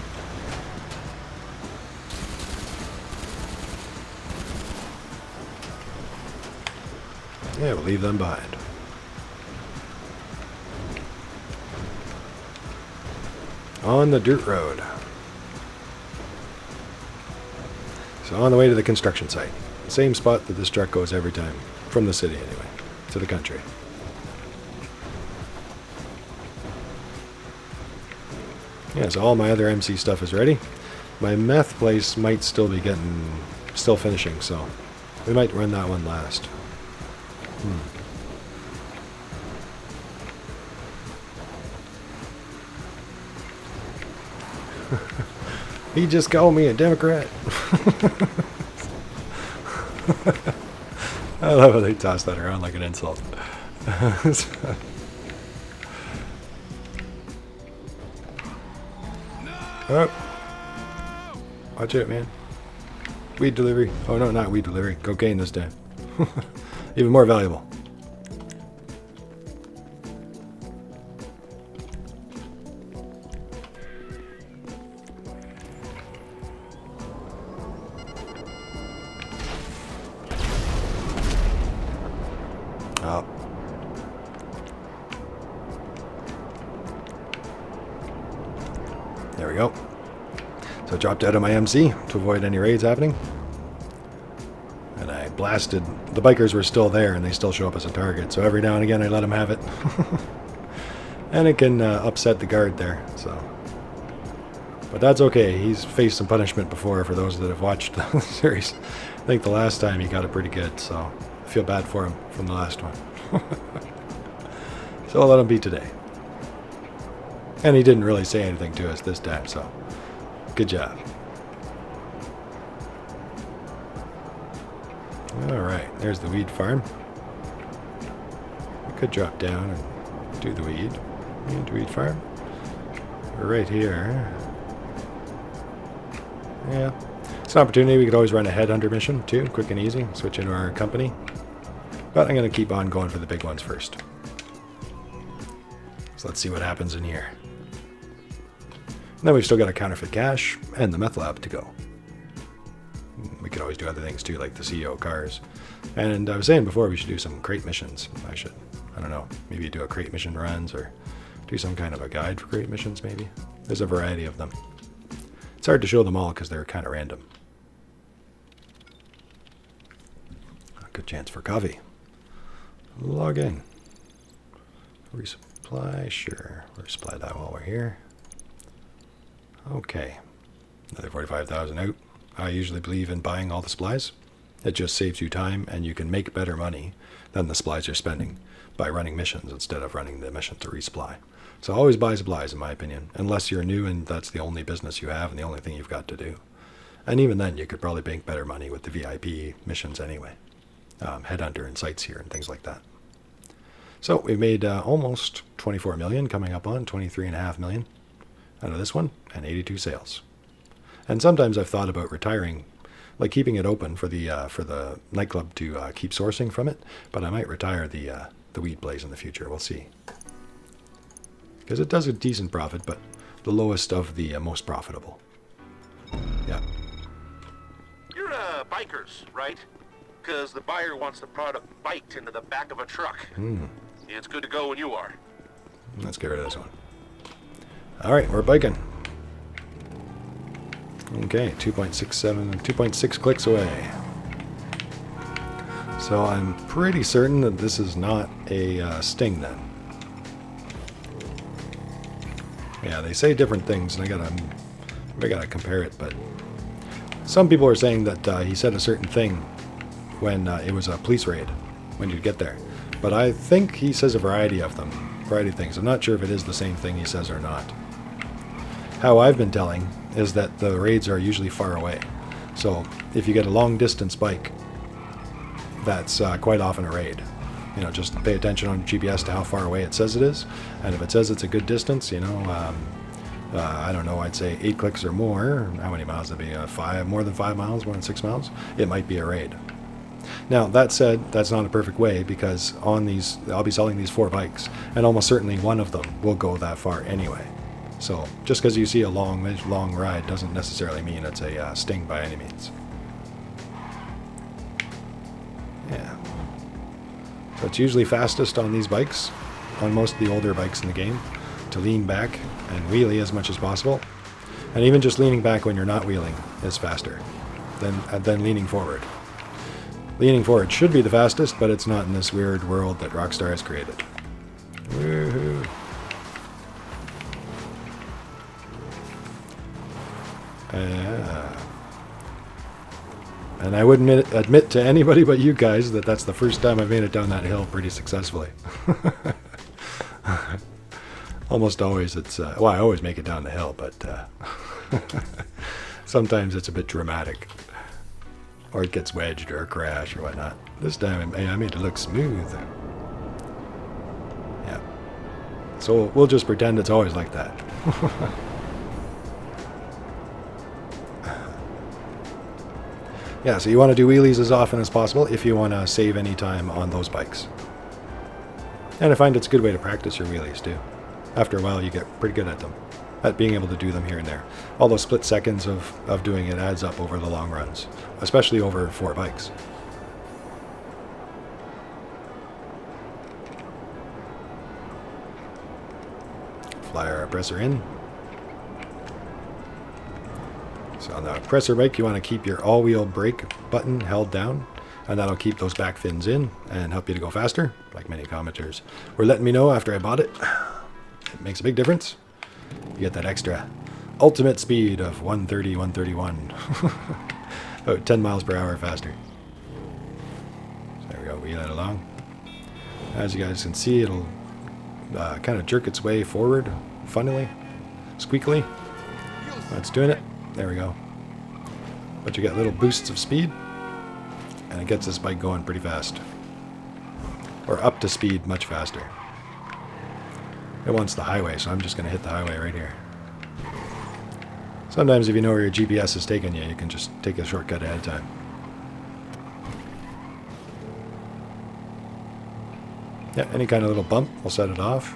Yeah, we'll leave them behind. On the dirt road. So on the way to the construction site. Same spot that this truck goes every time. From the city anyway. To the country. Yeah, so all my other MC stuff is ready. My meth place might still be still finishing, so we might run that one last. He just called me a Democrat. I love how they toss that around like an insult. Oh. Watch out, man. Weed delivery. Oh, no, not weed delivery. Cocaine this time. Even more valuable. Oh. There we go. So I dropped out of my MC to avoid any raids happening. And I blasted. The bikers were still there and they still show up as a target. So every now and again I let them have it. And it can upset the guard there. So, but that's okay. He's faced some punishment before for those that have watched the series. I think the last time he got it pretty good. So I feel bad for him from the last one. So I'll let him be today. And he didn't really say anything to us this time, so good job. Alright, there's the weed farm. We could drop down and do the weed. Weed farm. We're right here. Yeah. It's an opportunity. We could always run a headhunter mission too, quick and easy. Switch into our company. But I'm going to keep on going for the big ones first. So let's see what happens in here. And then we've still got a counterfeit cache and the meth lab to go. We could always do other things too, like the CEO cars. And I was saying before we should do some crate missions. I don't know, maybe do a crate mission runs or do some kind of a guide for crate missions maybe. There's a variety of them. It's hard to show them all because they're kind of random. A good chance for coffee. Log in. Resupply, sure. We'll resupply that while we're here. Okay. Another 45,000 out. I usually believe in buying all the supplies. It just saves you time and you can make better money than the supplies you're spending by running missions instead of running the mission to resupply. So always buy supplies in my opinion, unless you're new and that's the only business you have and the only thing you've got to do. And even then you could probably make better money with the VIP missions anyway. Headhunter and sites here and things like that. So we made almost 24 million, coming up on 23.5 million out of this one, and 82 sales. And sometimes I've thought about retiring, like keeping it open for the nightclub to keep sourcing from it, but I might retire the weed blaze in the future. We'll see, because it does a decent profit, but the lowest of the most profitable. Yeah. bikers, right? Because the buyer wants the product biked into the back of a truck. It's good to go when you are. Let's get rid of this one. Alright, we're biking. Okay, 2.6 clicks away. So I'm pretty certain that this is not a Sting then. Yeah, they say different things, and I gotta compare it, but some people are saying that he said a certain thing when it was a police raid, when you'd get there. But I think he says a variety of things. I'm not sure if it is the same thing he says or not. How I've been telling is that the raids are usually far away. So if you get a long distance bike, that's quite often a raid. You know, just pay attention on GPS to how far away it says it is. And if it says it's a good distance, you know, I don't know, I'd say 8 clicks or more. How many miles would it be? More than 5 miles, more than 6 miles? It might be a raid. Now, that said, that's not a perfect way, because on these, I'll be selling these 4 bikes, and almost certainly one of them will go that far anyway. So, just because you see a long ride doesn't necessarily mean it's a Sting by any means. Yeah. So it's usually fastest on these bikes, on most of the older bikes in the game, to lean back and wheelie as much as possible. And even just leaning back when you're not wheeling is faster than leaning forward. Leaning forward should be the fastest, but it's not in this weird world that Rockstar has created. Woohoo! And I wouldn't admit to anybody but you guys that that's the first time I've made it down that hill pretty successfully. Almost always it's, well, I always make it down the hill, but sometimes it's a bit dramatic. Or it gets wedged or a crash or whatnot. This time I made it look smooth. Yeah. So we'll just pretend it's always like that. Yeah, so you want to do wheelies as often as possible if you want to save any time on those bikes. And I find it's a good way to practice your wheelies too. After a while you get pretty good at them, at being able to do them here and there. All those split seconds of doing it adds up over the long runs, especially over 4 bikes. Fly our oppressor in. So on the oppressor bike, you want to keep your all-wheel brake button held down, and that'll keep those back fins in and help you to go faster, like many commenters were letting me know after I bought it. It makes a big difference. You get that extra ultimate speed of 130, 131. About 10 miles per hour faster. So there we go, wheel it along. As you guys can see, it'll kind of jerk its way forward, funnily, squeakily. That's doing it. There we go. But you get little boosts of speed, and it gets this bike going pretty fast. Or up to speed much faster. It wants the highway, so I'm just going to hit the highway right here. Sometimes if you know where your GPS is taking you, you can just take a shortcut ahead of time. Yeah, any kind of little bump will set it off.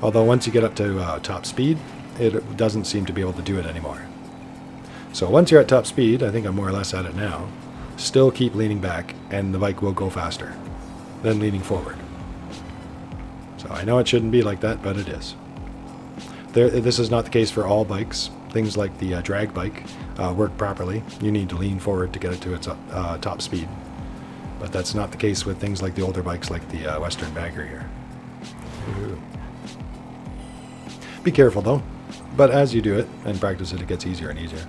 Although once you get up to top speed, it doesn't seem to be able to do it anymore. So once you're at top speed, I think I'm more or less at it now, still keep leaning back and the bike will go faster than leaning forward. So I know it shouldn't be like that, but it is. This is not the case for all bikes. Things like the drag bike work properly. You need to lean forward to get it to its top speed. But that's not the case with things like the older bikes like the Western Bagger here. Ooh. Be careful though. But as you do it and practice it, it gets easier and easier.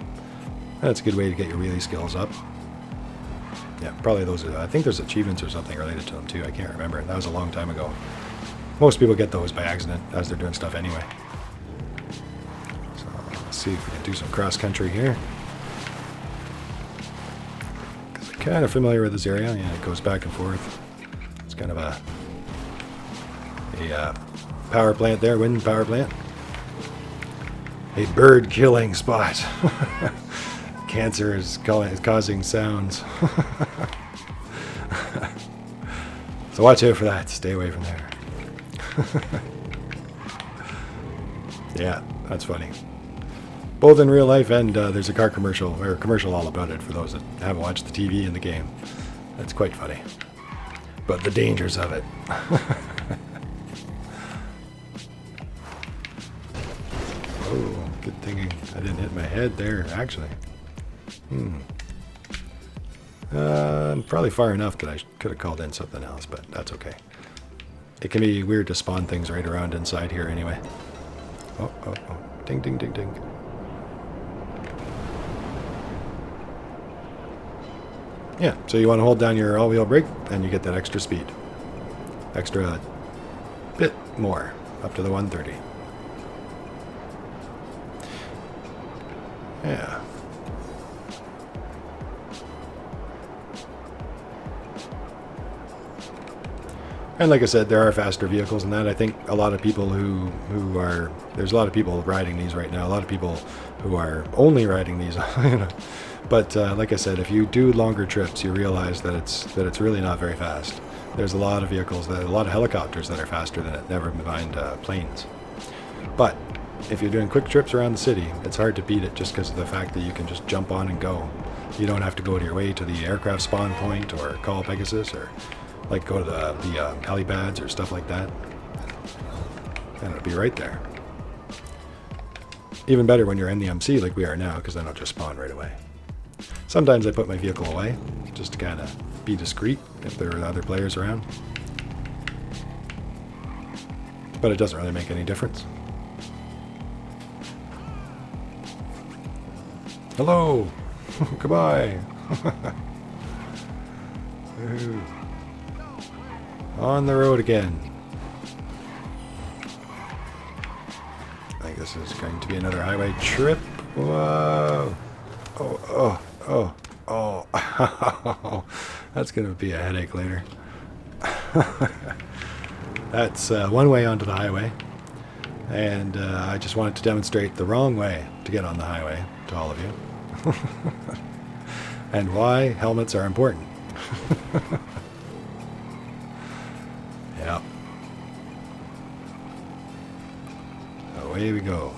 That's a good way to get your wheelie skills up. Yeah, probably those, I think there's achievements or something related to them too. I can't remember. That was a long time ago. Most people get those by accident as they're doing stuff anyway. So let's see if we can do some cross country here. Because I'm kind of familiar with this area. Yeah, it goes back and forth. It's kind of a power plant there, wind power plant. A bird killing spot. Cancer is causing sounds. So watch out for that. Stay away from there. Yeah, that's funny. Both in real life and there's a car commercial, or a commercial all about it for those that haven't watched the TV in the game. That's quite funny. But the dangers of it. Oh, good thing I didn't hit my head there, actually. Probably far enough that I could have called in something else, but that's okay. It can be weird to spawn things right around inside here anyway. Oh, oh, oh. Ding, ding, ding, ding. Yeah, so you want to hold down your all-wheel brake, and you get that extra speed. Extra bit more, up to the 130. Yeah. And like I said, there are faster vehicles than that. I think a lot of people who are, there's a lot of people riding these right now. A lot of people who are only riding these, you know. But like I said, if you do longer trips, you realize that it's really not very fast. There's a lot of vehicles, a lot of helicopters that are faster than it, never mind planes. But if you're doing quick trips around the city, it's hard to beat it just because of the fact that you can just jump on and go. You don't have to go to your way to the aircraft spawn point or call Pegasus or like go to the helipads or stuff like that. And it'll be right there. Even better when you're in the MC like we are now, because then it'll just spawn right away. Sometimes I put my vehicle away just to kind of be discreet if there are other players around. But it doesn't really make any difference. Hello! Goodbye! Ooh. On the road again. I think this is going to be another highway trip. Whoa! Oh, oh, oh, oh. That's going to be a headache later. That's one way onto the highway. And I just wanted to demonstrate the wrong way to get on the highway to all of you. And why helmets are important. Yeah. Away we go.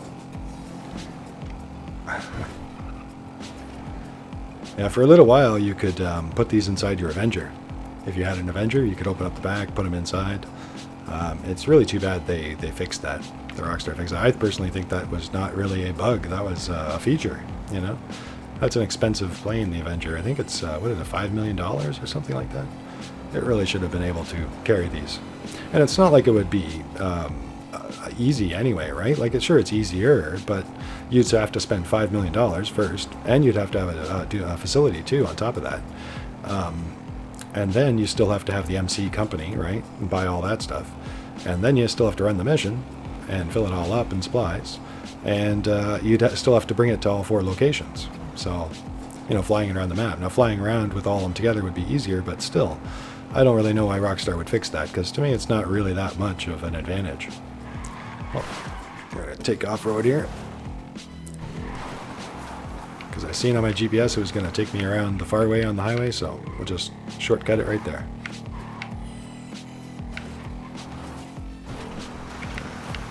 Yeah, for a little while you could put these inside your Avenger. If you had an Avenger, you could open up the back, put them inside. It's really too bad they fixed that. The Rockstar fixed that. I personally think that was not really a bug. That was a feature, you know? That's an expensive plane, the Avenger. I think it's, what is it, $5 million or something like that? It really should have been able to carry these. And it's not like it would be easy anyway, right? Like, sure, it's easier, but you'd have to spend $5 million first, and you'd have to have a facility, too, on top of that. And then you still have to have the MC company, right, and buy all that stuff. And then you still have to run the mission and fill it all up in supplies. And you'd still have to bring it to all 4 locations. So, you know, flying around the map. Now, flying around with all of them together would be easier, but still, I don't really know why Rockstar would fix that, because to me it's not really that much of an advantage. Well, we're going to take off-road here. Because I seen on my GPS it was going to take me around the far way on the highway, so we'll just shortcut it right there.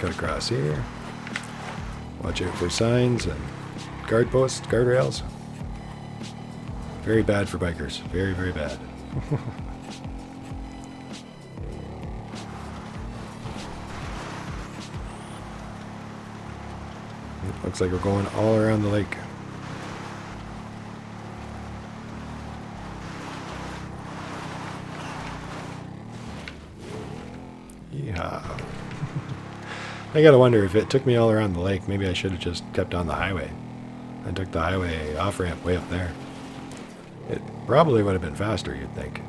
Cut across here. Watch out for signs and guard posts, guardrails. Very bad for bikers. Very, very bad. Looks like we're going all around the lake. Yeah. I gotta wonder if it took me all around the lake, maybe I should have just kept on the highway. I took the highway off-ramp way up there. It probably would have been faster, you'd think.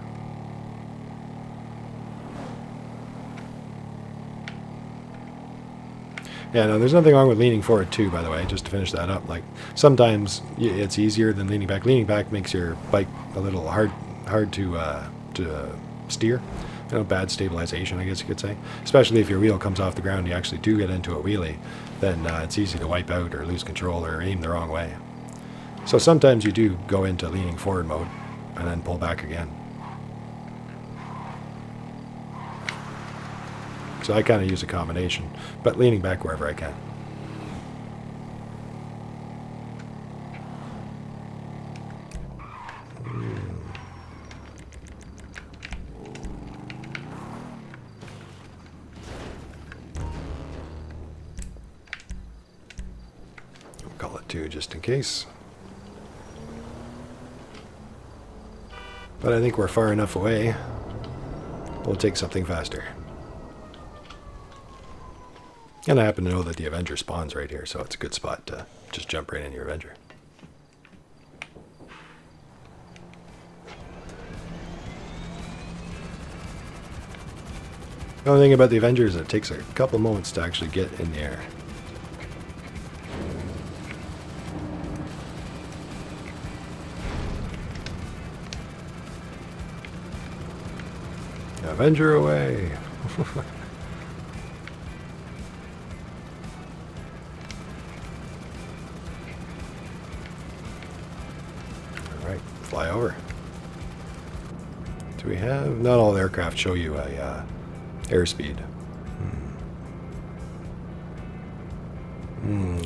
Yeah, no, there's nothing wrong with leaning forward too, by the way, just to finish that up. Like, sometimes it's easier than leaning back. Leaning back makes your bike a little hard to steer. You know, bad stabilization, I guess you could say. Especially if your wheel comes off the ground, you actually do get into a wheelie, then it's easy to wipe out or lose control or aim the wrong way. So sometimes you do go into leaning forward mode and then pull back again. So I kind of use a combination, but leaning back wherever I can. too, just in case. But I think we're far enough away. We'll take something faster. And I happen to know that the Avenger spawns right here, so it's a good spot to just jump right in your Avenger. The only thing about the Avenger is it takes a couple moments to actually get in the air. Avenger away! Alright, fly over. Do we have... Not all aircraft show you a airspeed.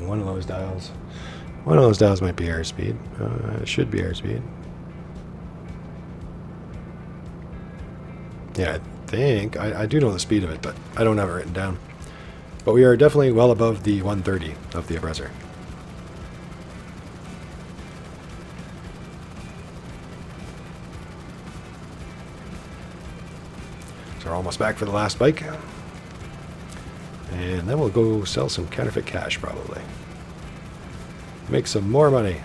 One of those dials. One of those dials might be airspeed. It should be airspeed. Yeah, I think. I do know the speed of it, but I don't have it written down. But we are definitely well above the 130 of the oppressor. So we're almost back for the last bike. And then we'll go sell some counterfeit cash, probably. Make some more money.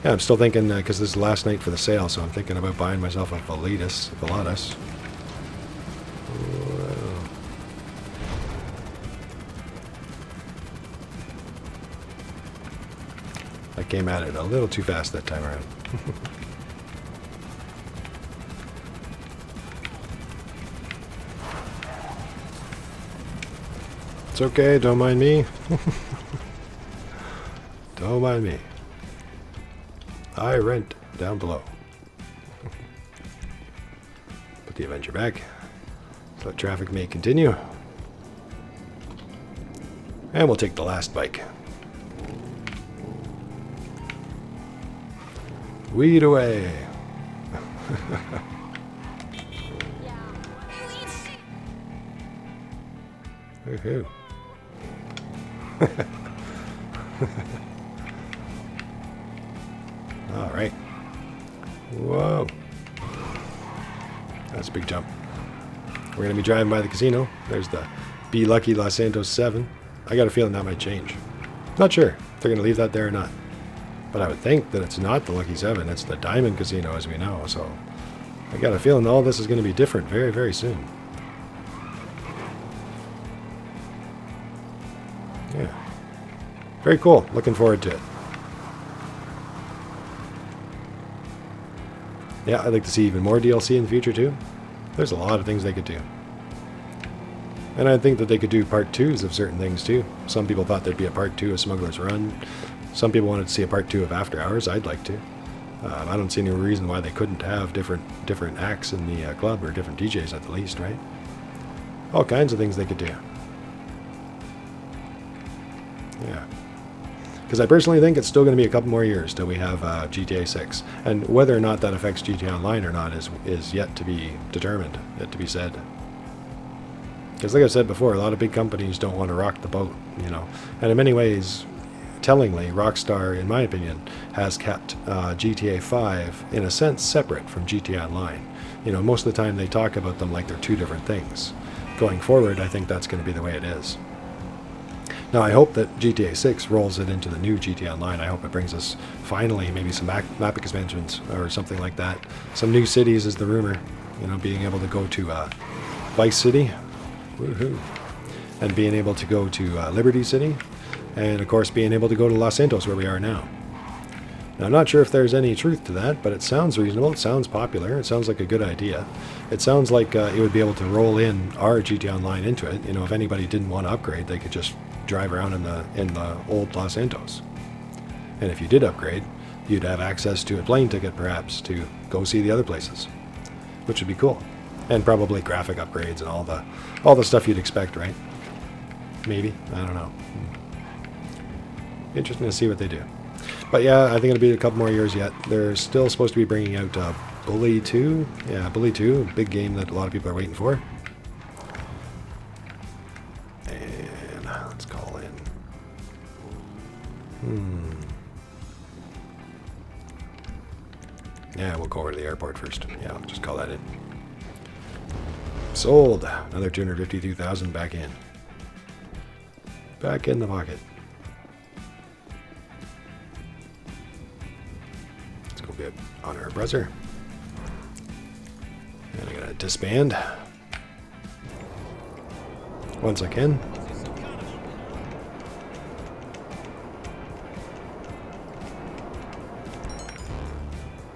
Yeah, I'm still thinking, because this is the last night for the sale, so I'm thinking about buying myself a Volatus. Whoa. I came at it a little too fast that time around. It's okay, don't mind me. Don't mind me. I rent down below. Put the Avenger back so traffic may continue. And we'll take the last bike. Weed away. Woohoo. All right. Whoa. That's a big jump. We're going to be driving by the casino. There's the Be Lucky Los Santos 7. I got a feeling that might change. Not sure if they're going to leave that there or not. But I would think that it's not the Lucky 7. It's the Diamond Casino, as we know. So I got a feeling all this is going to be different very, very soon. Yeah. Very cool. Looking forward to it. Yeah, I'd like to see even more DLC in the future too. There's a lot of things they could do. And I think that they could do part 2s of certain things too. Some people thought there'd be a part 2 of Smuggler's Run. Some people wanted to see a part 2 of After Hours. I'd like to. I don't see any reason why they couldn't have different acts in the club, or different DJs at the least, right? All kinds of things they could do. Yeah. Because I personally think it's still going to be a couple more years till we have GTA 6. And whether or not that affects GTA Online or not is yet to be determined, yet to be said. Because like I said before, a lot of big companies don't want to rock the boat, you know. And in many ways, tellingly, Rockstar, in my opinion, has kept GTA5, in a sense, separate from GTA Online. You know, most of the time they talk about them like they're two different things. Going forward, I think that's going to be the way it is. Now, I hope that GTA 6 rolls it into the new GTA Online. I hope it brings us, finally, maybe some map expansions or something like that. Some new cities is the rumor. You know, being able to go to Vice City. Woohoo. And being able to go to Liberty City. And, of course, being able to go to Los Santos, where we are now. Now, I'm not sure if there's any truth to that, but it sounds reasonable. It sounds popular. It sounds like a good idea. It sounds like it would be able to roll in our GTA Online into it. You know, if anybody didn't want to upgrade, they could just drive around in the old Los Santos. And if you did upgrade, you'd have access to a plane ticket, perhaps, to go see the other places, which would be cool. And probably graphic upgrades and all the stuff you'd expect, right? Maybe. I don't know. Interesting to see what they do. But yeah, I think it'll be a couple more years yet. They're still supposed to be bringing out Bully 2. Yeah, Bully 2, a big game that a lot of people are waiting for. And let's call in. Yeah, we'll go over to the airport first. Yeah, I'll just call that in. Sold. Another 252,000 back in. Back in the pocket. Let's go get on our browser. And I'm going to disband. Once I can.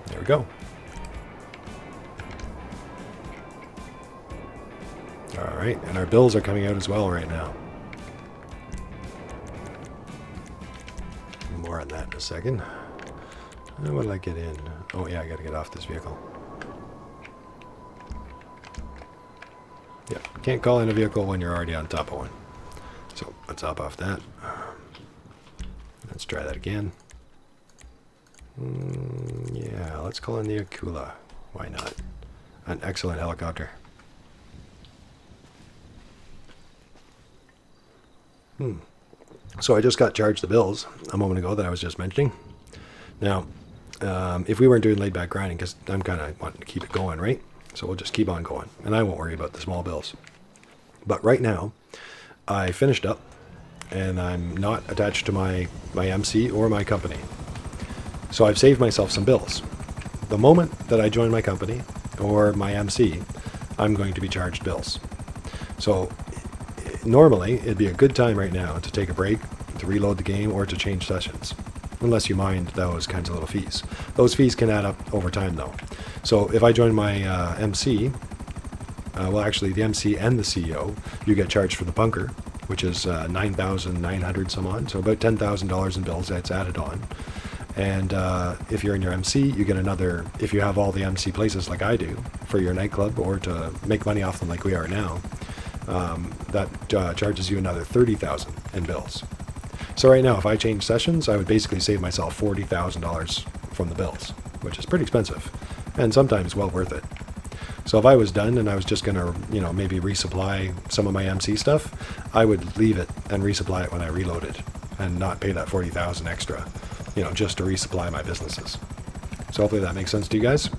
There we go. Alright, and our bills are coming out as well right now. More on that in a second. What did I get in? Oh yeah, I gotta get off this vehicle. Yeah, can't call in a vehicle when you're already on top of one. So let's hop off that. Let's try that again. Yeah, let's call in the Akula. Why not? An excellent helicopter. So I just got charged the bills a moment ago that I was just mentioning. Now, if we weren't doing laid back grinding, because I'm kind of wanting to keep it going, right? So we'll just keep on going, and I won't worry about the small bills. But right now, I finished up, and I'm not attached to my MC or my company. So I've saved myself some bills. The moment that I join my company or my MC, I'm going to be charged bills. So normally, it'd be a good time right now to take a break, to reload the game, or to change sessions. Unless you mind those kinds of little fees. Those fees can add up over time though. So if I join my MC, well actually the MC and the CEO, you get charged for the bunker, which is 9,900 some odd, so about $10,000 in bills that's added on. And if you're in your MC, you get another, if you have all the MC places like I do, for your nightclub, or to make money off them like we are now, that charges you another $30,000 in bills. So right now, if I change sessions, I would basically save myself $40,000 from the bills, which is pretty expensive, and sometimes well worth it. So if I was done and I was just going to, maybe resupply some of my MC stuff, I would leave it and resupply it when I reloaded, and not pay that $40,000 extra, just to resupply my businesses. So hopefully that makes sense to you guys.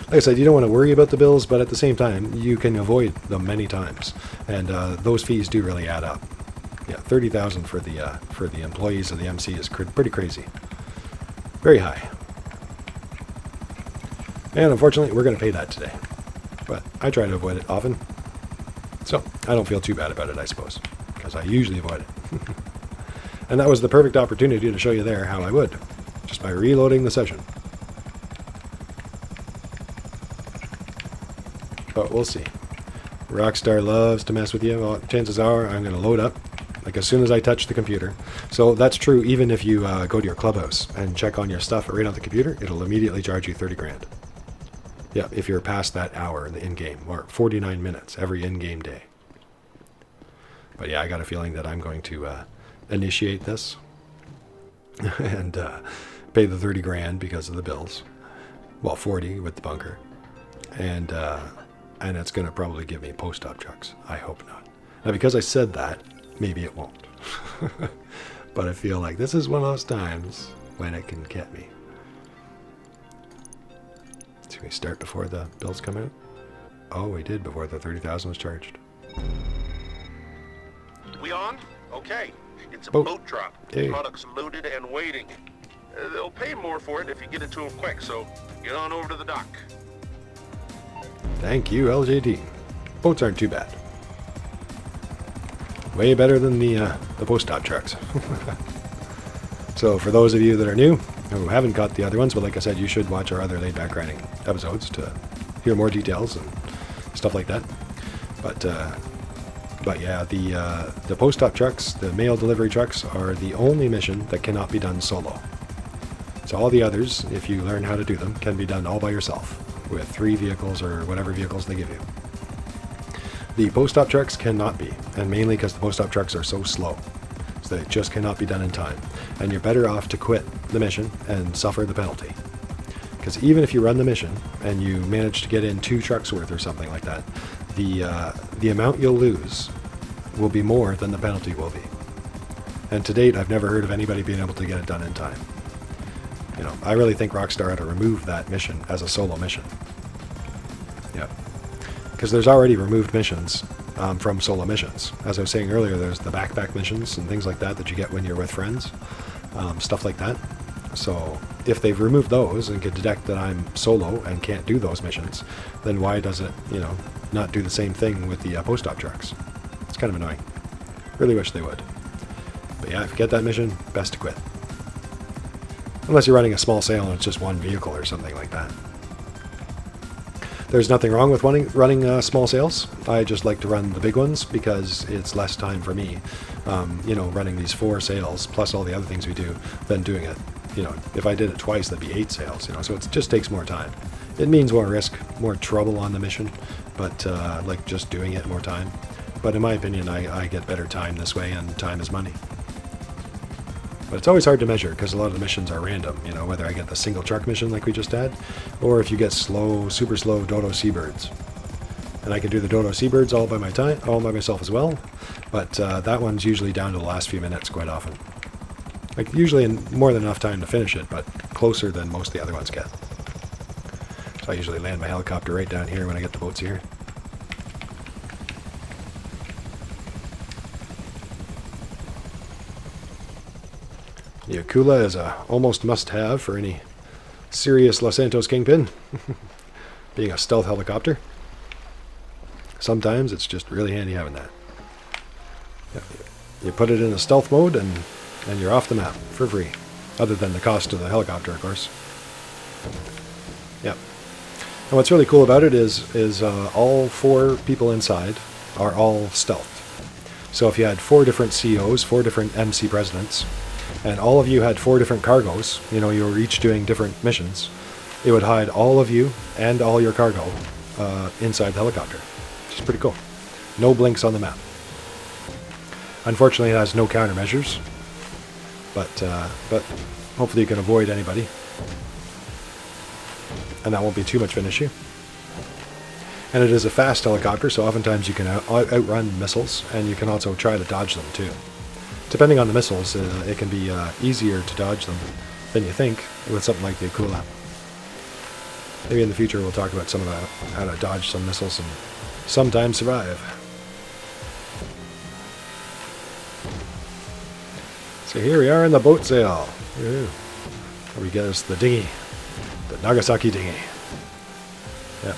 Like I said, you don't want to worry about the bills, but at the same time, you can avoid them many times, and those fees do really add up. Yeah, $30,000 for the employees of the MC is pretty crazy, very high. And unfortunately, we're going to pay that today, but I try to avoid it often, so I don't feel too bad about it, I suppose, because I usually avoid it. And that was the perfect opportunity to show you there how I would, just by reloading the session. But we'll see. Rockstar loves to mess with you. Well, chances are I'm going to load up like as soon as I touch the computer. So that's true even if you go to your clubhouse and check on your stuff right on the computer, it'll immediately charge you 30 grand. Yeah, if you're past that hour in the in-game, or 49 minutes every in-game day. But yeah, I got a feeling that I'm going to initiate this and pay the 30 grand because of the bills. Well, 40 with the bunker. And it's going to probably give me post-op trucks. I hope not. Now, because I said that, maybe it won't. But I feel like this is one of those times when it can get me. So we start before the bills come out? Oh, we did before the 30,000 was charged. We on? Okay. It's a Boat. boat drop. Hey. Products loaded and waiting. They'll pay more for it if you get it to them quick, so get on over to the dock. Thank you, LJD. Boats aren't too bad. Way better than the post-op trucks. So for those of you that are new, who haven't caught the other ones, but like I said, you should watch our other laid-back grinding episodes to hear more details and stuff like that. But yeah, the post-op trucks, the mail delivery trucks, are the only mission that cannot be done solo. So all the others, if you learn how to do them, can be done all by yourself with 3 vehicles or whatever vehicles they give you. The post-op trucks cannot be, and mainly because the post-op trucks are so slow, so they just cannot be done in time. And you're better off to quit the mission and suffer the penalty. Because even if you run the mission and you manage to get in 2 trucks worth or something like that, the amount you'll lose will be more than the penalty will be. And to date, I've never heard of anybody being able to get it done in time. You know, I really think Rockstar ought to remove that mission as a solo mission. Yeah. Because there's already removed missions from solo missions. As I was saying earlier, there's the backpack missions and things like that that you get when you're with friends. Stuff like that. So if they've removed those and can detect that I'm solo and can't do those missions, then why does it, you know, not do the same thing with the post-op trucks? It's kind of annoying. Really wish they would. But yeah, if you get that mission, best to quit. Unless you're running a small sale and it's just one vehicle or something like that. There's nothing wrong with running small sales. I just like to run the big ones because it's less time for me, you know, running these 4 sales plus all the other things we do than doing it. You know, if I did it twice, that'd be 8 sales, you know, so it just takes more time. It means more risk, more trouble on the mission, but like just doing it more time. But in my opinion, I get better time this way, and time is money. But it's always hard to measure because a lot of the missions are random, you know, whether I get the single truck mission like we just had, or if you get slow, super slow Dodo Seabirds. And I can do the Dodo Seabirds all by myself as well, but that one's usually down to the last few minutes quite often. Like usually in more than enough time to finish it, but closer than most of the other ones get. So I usually land my helicopter right down here when I get the boats here. The Akula is a almost must-have for any serious Los Santos kingpin, being a stealth helicopter. Sometimes it's just really handy having that. Yeah, you put it in a stealth mode and you're off the map for free, other than the cost of the helicopter, of course. Yep. And what's really cool about it is all 4 people inside are all stealthed. So if you had 4 different CEOs, 4 different MC presidents, and all of you had 4 different cargoes, you know, you were each doing different missions, it would hide all of you and all your cargo inside the helicopter, which is pretty cool. No blinks on the map. Unfortunately, it has no countermeasures, but hopefully you can avoid anybody, and that won't be too much of an issue. And it is a fast helicopter, so oftentimes you can outrun missiles, and you can also try to dodge them too. Depending on the missiles, it can be easier to dodge them than you think with something like the Akula. Maybe in the future we'll talk about some of how to dodge some missiles and sometimes survive. So here we are in the boat sale. Where we get us the dinghy, the Nagasaki dinghy. Yep.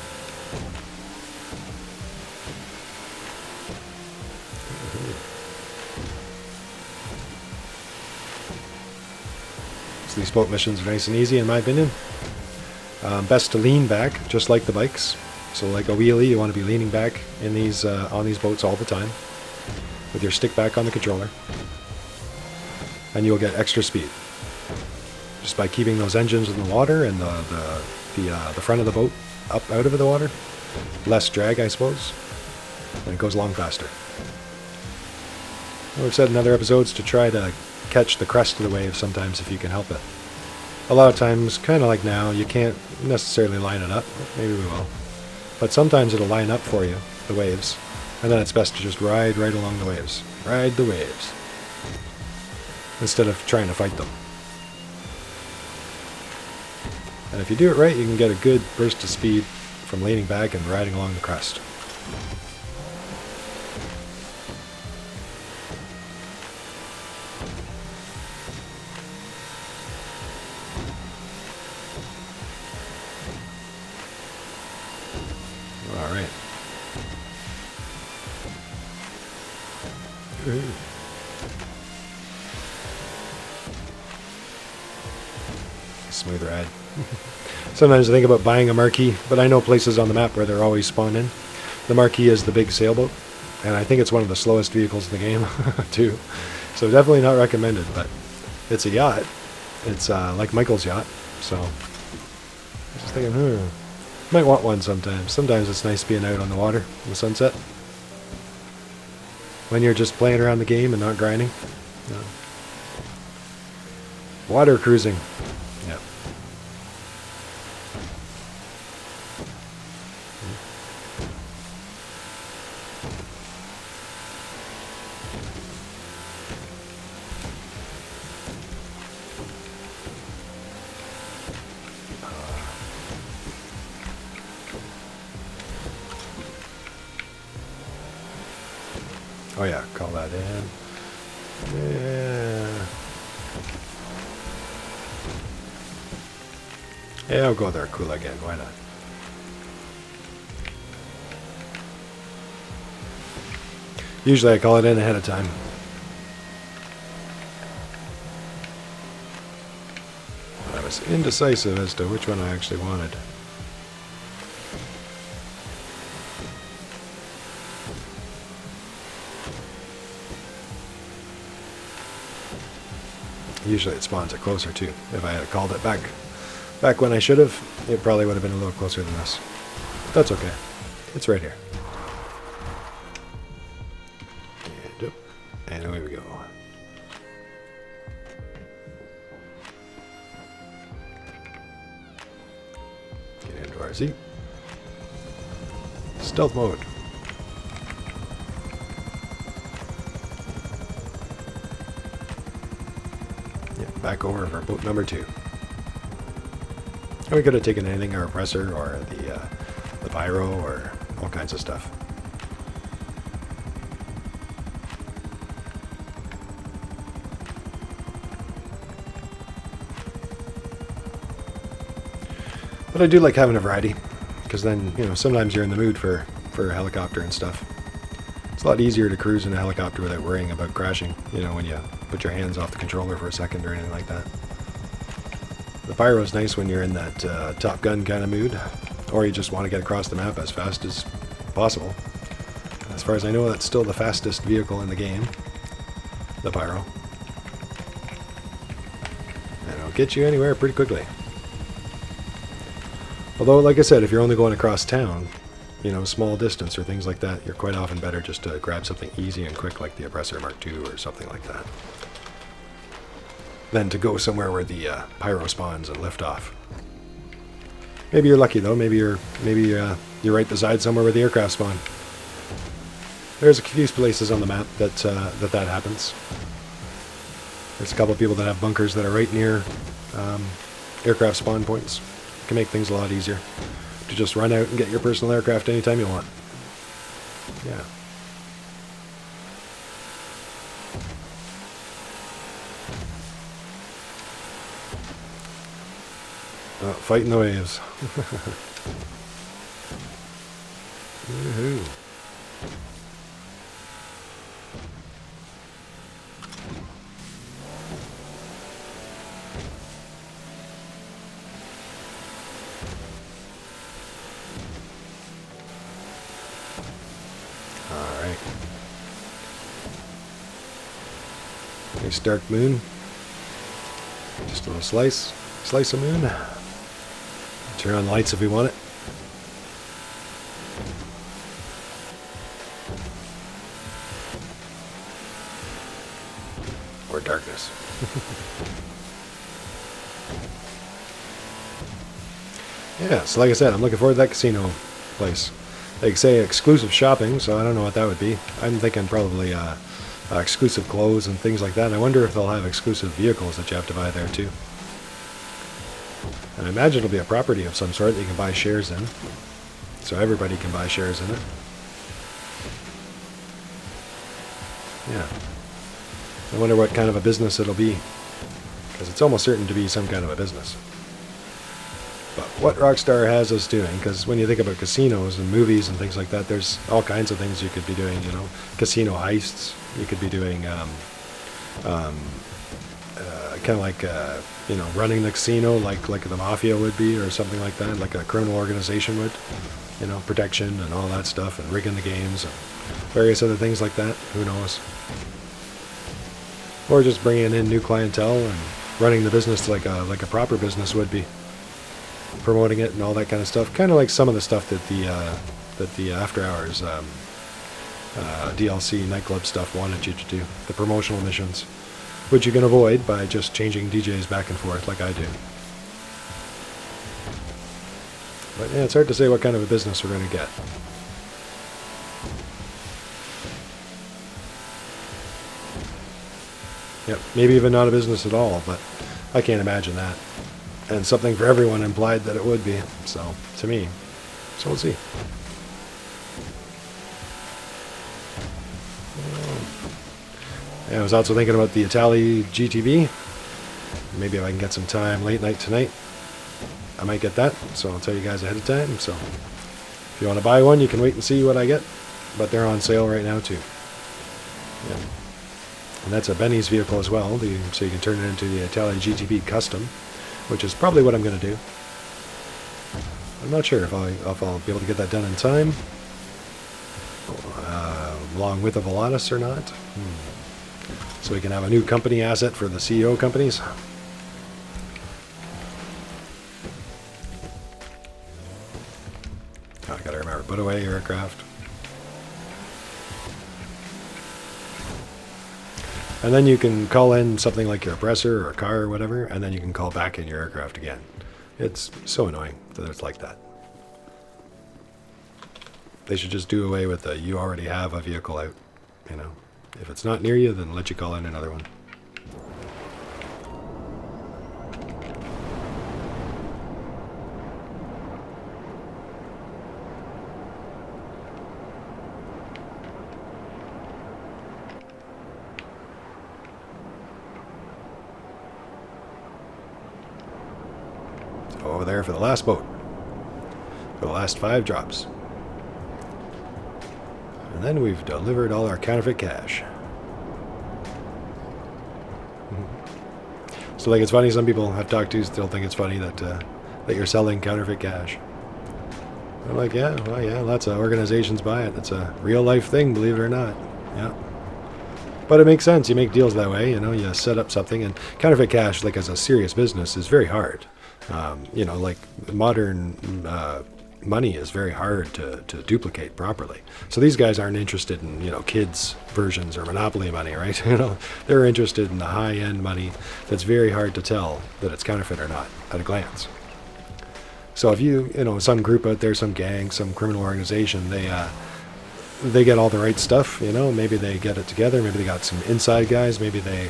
So these boat missions are nice and easy in my opinion. Best to lean back, just like the bikes. So like a wheelie, you want to be leaning back in these on these boats all the time, with your stick back on the controller, and you'll get extra speed just by keeping those engines in the water and the front of the boat up out of the water. Less drag, I suppose, and it goes along faster. And we've said in other episodes to try to catch the crest of the wave sometimes if you can help it. A lot of times, kind of like now, you can't necessarily line it up. Maybe we will. But sometimes it'll line up for you, the waves, and then it's best to just ride right along the waves. Ride the waves, instead of trying to fight them. And if you do it right, you can get a good burst of speed from leaning back and riding along the crest. Alright. Smooth ride. Sometimes I think about buying a marquee, but I know places on the map where they're always spawned in. The marquee is the big sailboat, and I think it's one of the slowest vehicles in the game, too. So definitely not recommended, but it's a yacht. It's like Michael's yacht, so I was just thinking, might want one sometimes. Sometimes it's nice being out on the water in the sunset, when you're just playing around the game and not grinding. Water cruising. Yep. Oh yeah, call that in. Yeah. Yeah, I'll go there. Cool again. Why not? Usually I call it in ahead of time. I was indecisive as to which one I actually wanted. Usually it spawns it closer too. If I had called it back when I should have, it probably would have been a little closer than this. But that's okay. It's right here. And away we go. Get into RC. Stealth mode. Back over for boat number 2. And we could have taken anything, our oppressor or the pyro or all kinds of stuff. But I do like having a variety, because then, you know, sometimes you're in the mood for a helicopter and stuff. It's a lot easier to cruise in a helicopter without worrying about crashing, you know, when you put your hands off the controller for a second or anything like that. The pyro is nice when you're in that Top Gun kind of mood, or you just want to get across the map as fast as possible. As far as I know, that's still the fastest vehicle in the game, the pyro. And it'll get you anywhere pretty quickly. Although, like I said, if you're only going across town, you know, small distance or things like that, you're quite often better just to grab something easy and quick like the Oppressor Mark II or something like that, than to go somewhere where the pyro spawns and lift off. Maybe you're lucky though. Maybe you're right beside somewhere where the aircraft spawn. There's a few places on the map that that happens. There's a couple of people that have bunkers that are right near aircraft spawn points. It can make things a lot easier to just run out and get your personal aircraft anytime you want. Yeah. Oh, fighting the waves. Woohoo. Nice dark moon. Just a little slice of moon. Turn on the lights if we want it. Or darkness. Yeah, so like I said, I'm looking forward to that casino place. They say exclusive shopping, so I don't know what that would be. I'm thinking probably exclusive clothes and things like that. And I wonder if they'll have exclusive vehicles that you have to buy there too. And I imagine it'll be a property of some sort that you can buy shares in. So everybody can buy shares in it. Yeah. I wonder what kind of a business it'll be. Because it's almost certain to be some kind of a business. But what Rockstar has us doing, because when you think about casinos and movies and things like that, there's all kinds of things you could be doing, you know. Casino heists. You could be doing kind of like you know, running the casino like the mafia would be, or something like that, like a criminal organization would, you know, protection and all that stuff, and rigging the games and various other things like that. Who knows? Or just bringing in new clientele and running the business like a proper business would be, promoting it and all that kind of stuff. Kind of like some of the stuff that the After Hours DLC Nightclub stuff wanted you to do, the promotional missions, which you can avoid by just changing DJs back and forth like I do. But yeah, it's hard to say what kind of a business we're going to get. Yep, maybe even not a business at all, but I can't imagine that. And something for everyone implied that it would be, so, to me. So we'll see. And I was also thinking about the Itali GTB. Maybe if I can get some time late night tonight, I might get that. So I'll tell you guys ahead of time. So if you want to buy one, you can wait and see what I get. But they're on sale right now too. Yeah. And that's a Benny's vehicle as well, so you can turn it into the Itali GTB Custom, which is probably what I'm going to do. I'm not sure if I'll be able to get that done in time, along with a Volatus or not. So we can have a new company asset for the CEO companies. Oh, I gotta remember, put away your aircraft. And then you can call in something like your oppressor or a car or whatever, and then you can call back in your aircraft again. It's so annoying that it's like that. They should just do away with the you already have a vehicle out, you know. If it's not near you, then let you call in another one. Over there for the last boat. For the last 5 drops. And then we've delivered all our counterfeit cash. So like, it's funny, some people I've talked to still think it's funny that that you're selling counterfeit cash. I'm like, yeah, well, yeah, lots of organizations buy it. It's a real life thing, believe it or not. Yeah. But it makes sense. You make deals that way, you know, you set up something, and counterfeit cash, like as a serious business, is very hard. You know, like modern money is very hard to duplicate properly. So these guys aren't interested in, you know, kids versions or Monopoly money, right? You know, they're interested in the high-end money that's very hard to tell that it's counterfeit or not at a glance. So if you know, some group out there, some gang, some criminal organization, they get all the right stuff, you know, maybe they get it together, maybe they got some inside guys, maybe they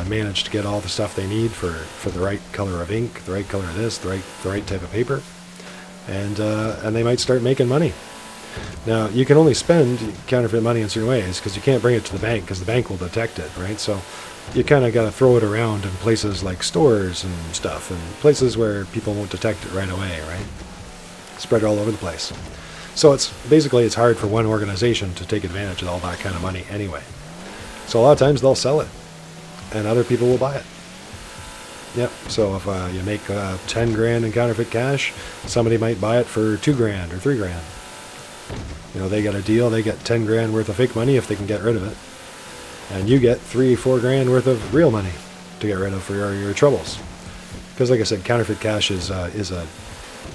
manage to get all the stuff they need for the right color of ink, the right color of this, the right type of paper, and they might start making money. Now, you can only spend counterfeit money in certain ways because you can't bring it to the bank because the bank will detect it, right? So you kind of got to throw it around in places like stores and stuff, and places where people won't detect it right away, right? Spread it all over the place. So it's hard for one organization to take advantage of all that kind of money anyway. So a lot of times they'll sell it, and other people will buy it. Yep. So if you make 10 grand in counterfeit cash, somebody might buy it for 2 grand or 3 grand. You know, they get a deal. They get 10 grand worth of fake money if they can get rid of it, and you get 3-4 grand worth of real money to get rid of for your troubles. Because, like I said, counterfeit cash is a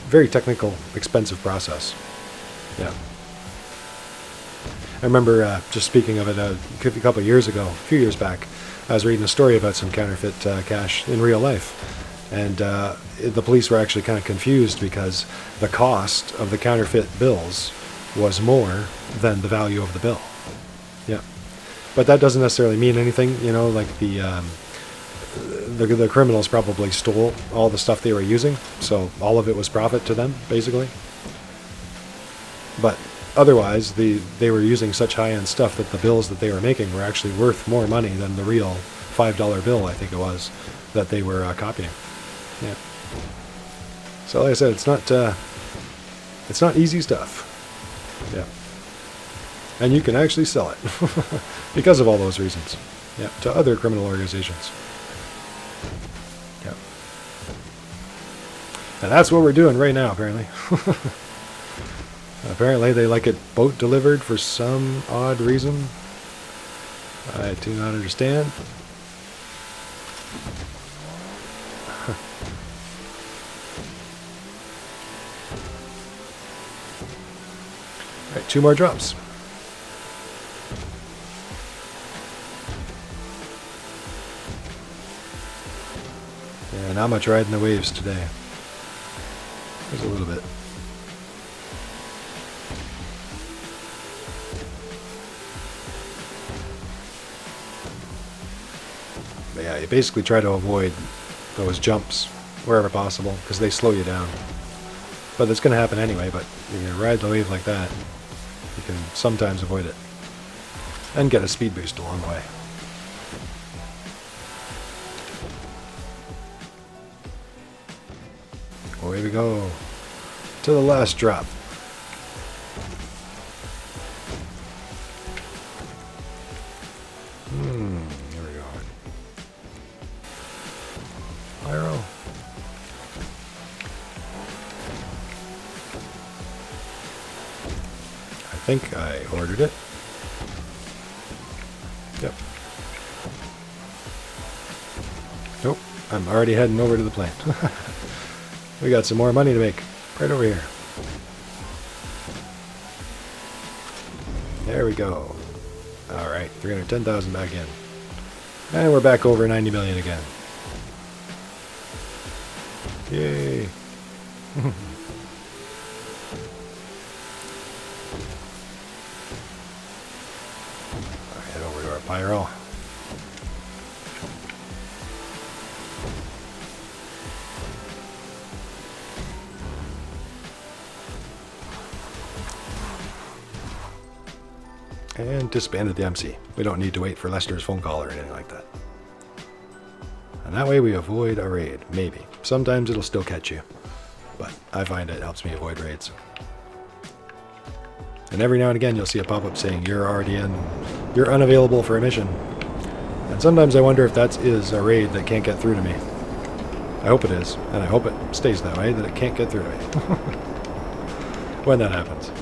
very technical, expensive process. Yeah. I remember just speaking of it a couple of years ago, a few years back, I was reading a story about some counterfeit cash in real life. And the police were actually kind of confused because the cost of the counterfeit bills was more than the value of the bill. Yeah. But that doesn't necessarily mean anything, you know, like the criminals probably stole all the stuff they were using, so all of it was profit to them, basically. But otherwise, they were using such high-end stuff that the bills that they were making were actually worth more money than the real $5 bill, I think it was, that they were copying. Yeah. So like I said, it's not easy stuff. Yeah. And you can actually sell it because of all those reasons. Yeah. To other criminal organizations. Yeah. And that's what we're doing right now, apparently. Apparently they like it boat delivered for some odd reason. I do not understand. Alright, 2 more drops. Yeah, not much riding the waves today. There's a little bit. But yeah, you basically try to avoid those jumps wherever possible because they slow you down. But it's going to happen anyway, but if you ride the wave like that, you can sometimes avoid it. and get a speed boost along the way. Away we go to the last drop. Here we go. Pyro. I think I ordered it. Yep. Nope. I'm already heading over to the plant. We got some more money to make. Right over here. There we go. Alright, 310,000 back in. And we're back over 90 million again. Yay. Head over to our pyro. And disbanded the MC. We don't need to wait for Lester's phone call or anything like that. And that way we avoid a raid. Maybe. Sometimes it'll still catch you. But I find it helps me avoid raids. And every now and again you'll see a pop-up saying you're already in, you're unavailable for a mission. And sometimes I wonder if that is a raid that can't get through to me. I hope it is. And I hope it stays that way, that it can't get through to me. When that happens.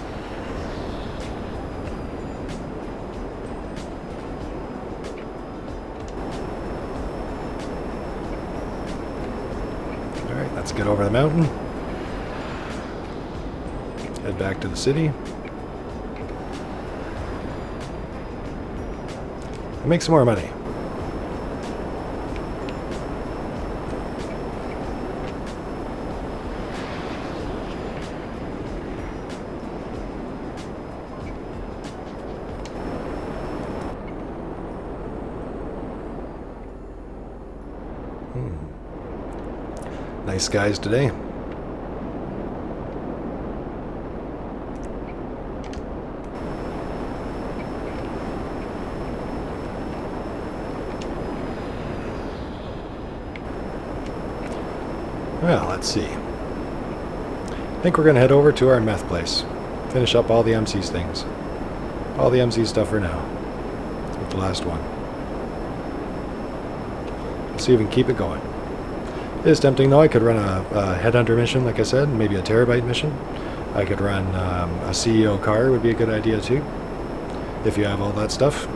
Let's get over the mountain. Head back to the city. And make some more money. Nice skies today. Well, let's see. I think we're going to head over to our meth place. Finish up all the MC's things. All the MC stuff for now. With the last one. See if we can keep it going. It is tempting though. I could run a headhunter mission, like I said, maybe a terabyte mission. I could run a CEO car, would be a good idea too, if you have all that stuff.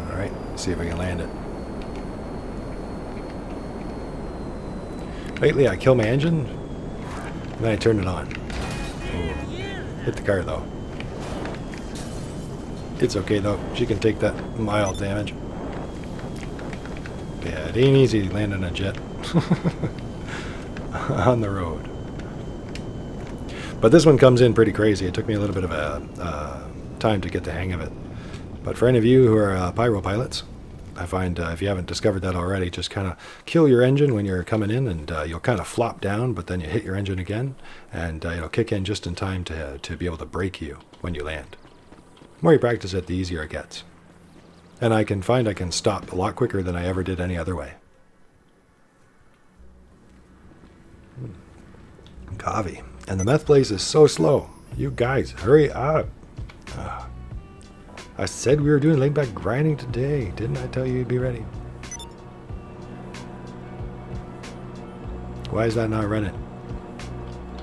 Alright, see if we can land it. Lately I kill my engine, and then I turn it on. Ooh. Hit the car though. It's okay though, she can take that mild damage. Yeah, it ain't easy landing a jet on the road. But this one comes in pretty crazy. It took me a little bit of a time to get the hang of it. But for any of you who are pyro pilots, I find if you haven't discovered that already, just kind of kill your engine when you're coming in, and you'll kind of flop down, but then you hit your engine again, and it'll kick in just in time to be able to brake you when you land. The more you practice it, the easier it gets. And I can find I can stop a lot quicker than I ever did any other way. Coffee. And the meth place is so slow. You guys, hurry up. I said we were doing laid back grinding today. Didn't I tell you you'd be ready? Why is that not running?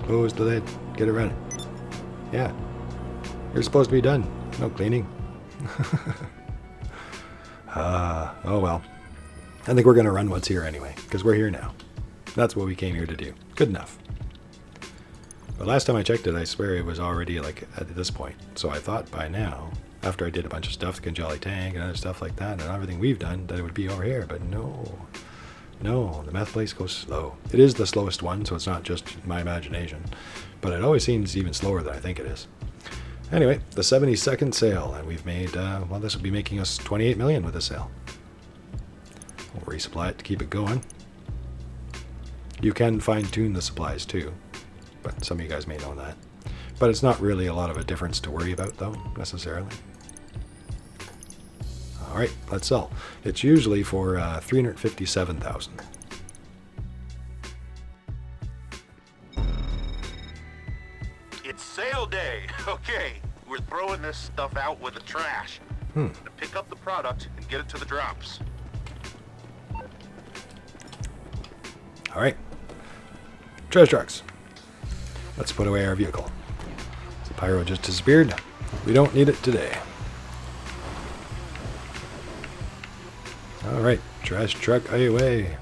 Close the lid. Get it running. Yeah. You're supposed to be done. No cleaning. Oh well. I think we're going to run what's here anyway, because we're here now. That's what we came here to do. Good enough. But last time I checked it, I swear it was already like at this point. So I thought by now, after I did a bunch of stuff, the Conjali tank and other stuff like that, and everything we've done, that it would be over here. But no. No, the meth place goes slow. It is the slowest one, so it's not just my imagination. But it always seems even slower than I think it is. Anyway, the 72nd sale, and we've made, well, this will be making us 28 million with this sale. We'll resupply it to keep it going. You can fine-tune the supplies too, but some of you guys may know that. But it's not really a lot of a difference to worry about, though, necessarily. All right, let's sell. It's usually for 357,000. It's sale day. Okay, we're throwing this stuff out with the trash. To pick up the product and get it to the drops. All right, trash trucks. Let's put away our vehicle. The pyro just disappeared. We don't need it today. All right, trash truck away.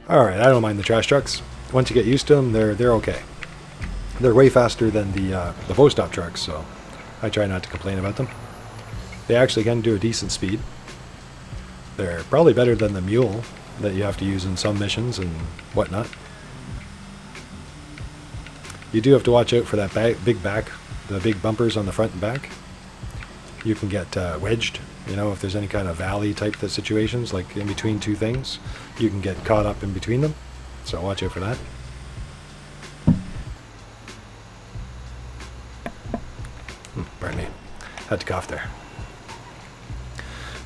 All right, I don't mind the trash trucks. Once you get used to them, they're okay. They're way faster than the post-op trucks, so I try not to complain about them. They actually can do a decent speed. They're probably better than the mule that you have to use in some missions and whatnot. You do have to watch out for that big back, the big bumpers on the front and back. You can get wedged, you know, if there's any kind of valley type situations, like in between two things, you can get caught up in between them. So watch out for that. Pardon me. Had to cough there.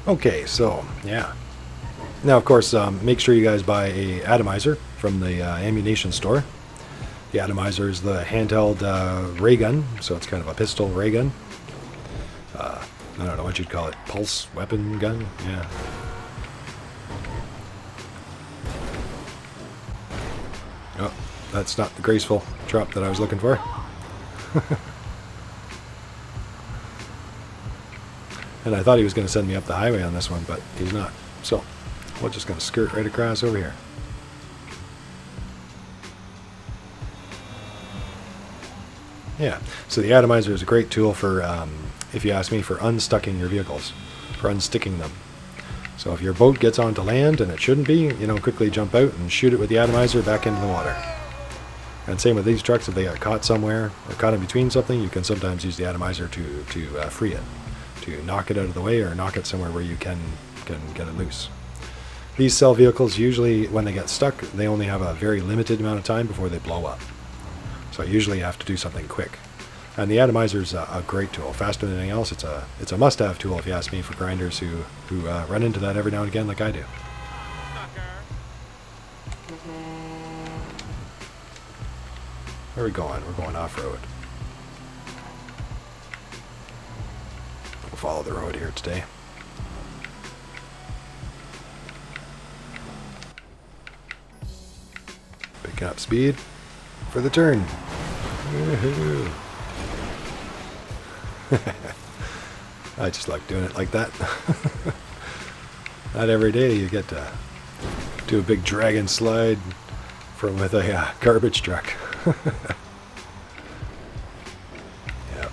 Okay, so, yeah. Now, of course, make sure you guys buy a atomizer from the ammunition store. The atomizer is the handheld ray gun, so it's kind of a pistol ray gun. I don't know what you'd call it. Pulse weapon gun? Yeah. Oh, that's not the graceful drop that I was looking for. And I thought he was going to send me up the highway on this one, but he's not. So, we're just going to skirt right across over here. Yeah, so the atomizer is a great tool for, if you ask me, for unstucking your vehicles, for unsticking them. So if your boat gets onto land and it shouldn't be, you know, quickly jump out and shoot it with the atomizer back into the water. And same with these trucks, if they got caught somewhere or caught in between something, you can sometimes use the atomizer to free it, to knock it out of the way or knock it somewhere where you can get it loose. These cell vehicles, usually when they get stuck, they only have a very limited amount of time before they blow up. So usually you have to do something quick. And the atomizer is a great tool. Faster than anything else, it's a must-have tool if you ask me, for grinders who run into that every now and again like I do. Where are we going? We're going off-road. We'll follow the road here today. Picking up speed for the turn. Woohoo! I just like doing it like that. Not every day you get to do a big dragon slide with a garbage truck. Yeah.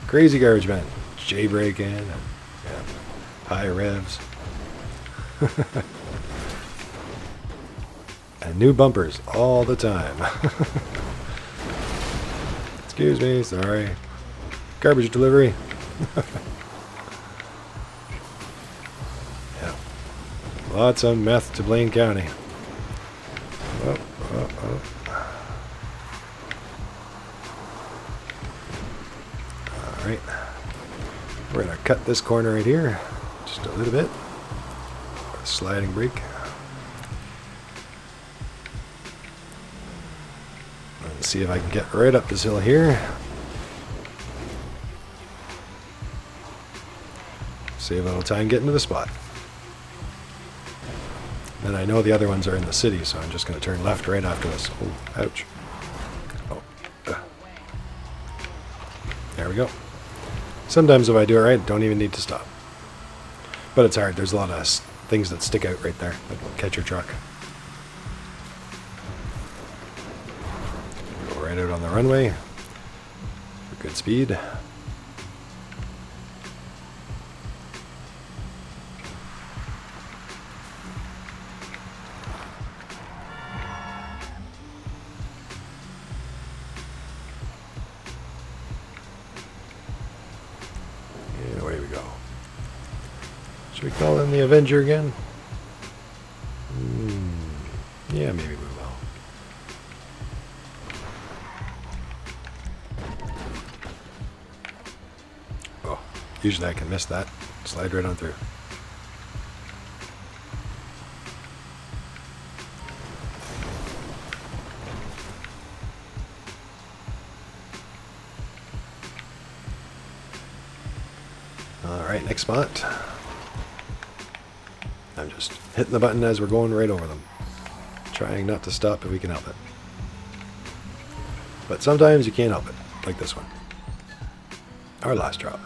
Crazy garbage man. J-braking and high revs. And new bumpers all the time. Excuse me, sorry. Garbage delivery. Yeah. Lots of meth to Blaine County. Oh. Alright. We're going to cut this corner right here. Just a little bit. Sliding brake. Let's see if I can get right up this hill here. Save a little time getting to the spot. Then I know the other ones are in the city, so I'm just going to turn left right after this. Oh, ouch. Oh. There we go. Sometimes if I do it right, don't even need to stop. But it's hard. There's a lot of things that stick out right there that will catch your truck. Go right out on the runway for good speed. Should we call in the Avenger again? Yeah, maybe we will. Oh, usually I can miss that. Slide right on through. Alright, next spot. I'm just hitting the button as we're going right over them. Trying not to stop if we can help it. But sometimes you can't help it, like this one. Our last drop.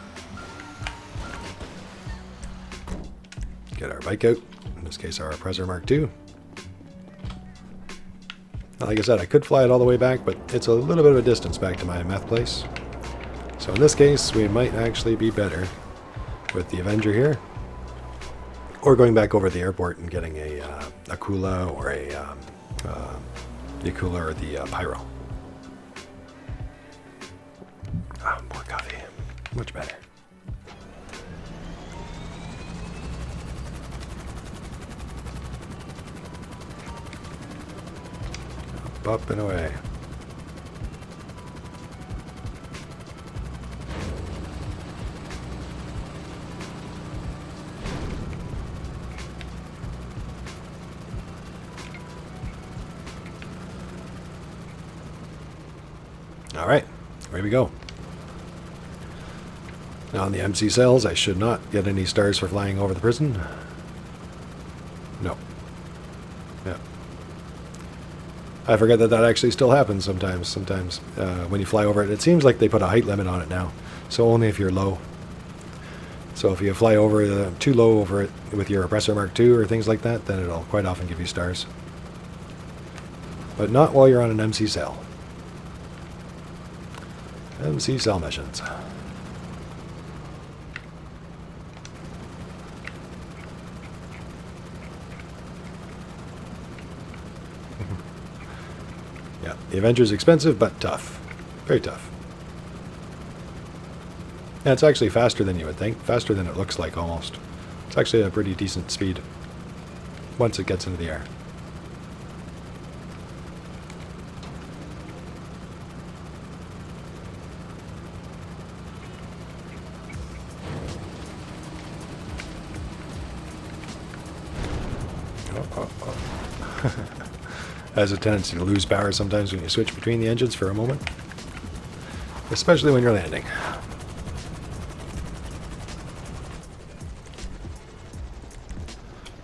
Get our bike out, in this case our Oppressor Mark II. Like I said, I could fly it all the way back, but it's a little bit of a distance back to my meth place. So in this case, we might actually be better with the Avenger here, or going back over the airport and getting a Kula or the Kula or the Pyro. More coffee, much better. Up and away. All right, away we go. Now on the MC cells, I should not get any stars for flying over the prison. No. Yeah. I forget that that actually still happens sometimes. Sometimes when you fly over it, it seems like they put a height limit on it now. So only if you're low. So if you fly over too low over it with your Oppressor Mark II or things like that, then it'll quite often give you stars. But not while you're on an MC cell. MC cell missions. Yeah, the Avenger's expensive, but tough. Very tough. Yeah, it's actually faster than you would think. Faster than it looks like, almost. It's actually a pretty decent speed once it gets into the air. Has a tendency to lose power sometimes when you switch between the engines for a moment, especially when you're landing.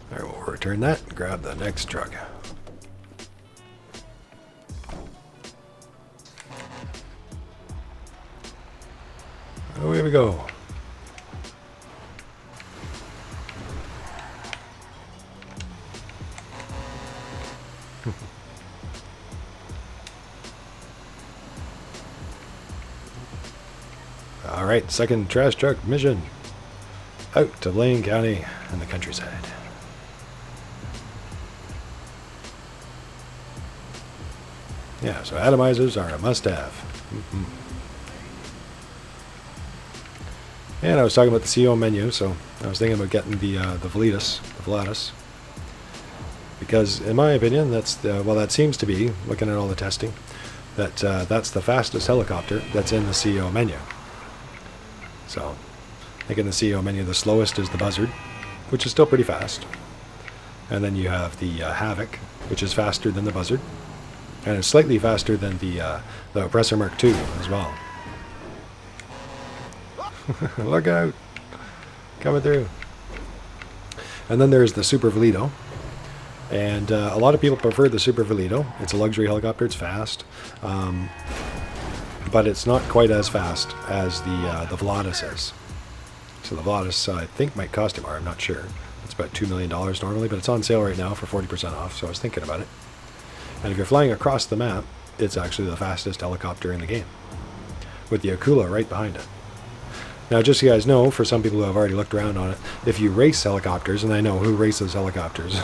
Alright, we'll return that and grab the next truck. Oh, here we go. Alright, second trash truck mission. Out to Blaine County and the countryside. Yeah, so atomizers are a must-have. And I was talking about the CO menu, so I was thinking about getting the Volatus. Because in my opinion, that's well, that seems to be, looking at all the testing, that that's the fastest helicopter that's in the CO menu. So, I think in the CO menu, the slowest is the Buzzard, which is still pretty fast. And then you have the Havoc, which is faster than the Buzzard. And it's slightly faster than the Oppressor Mark II as well. Look out! Coming through. And then there's the Super Volatus. And a lot of people prefer the Super Volatus. It's a luxury helicopter, it's fast. But it's not quite as fast as the Volatus is. So the Volatus, I think, might cost more. I'm not sure. It's about $2 million normally, but it's on sale right now for 40% off, so I was thinking about it. And if you're flying across the map, it's actually the fastest helicopter in the game, with the Akula right behind it. Now, just so you guys know, for some people who have already looked around on it, if you race helicopters, and I know who races helicopters,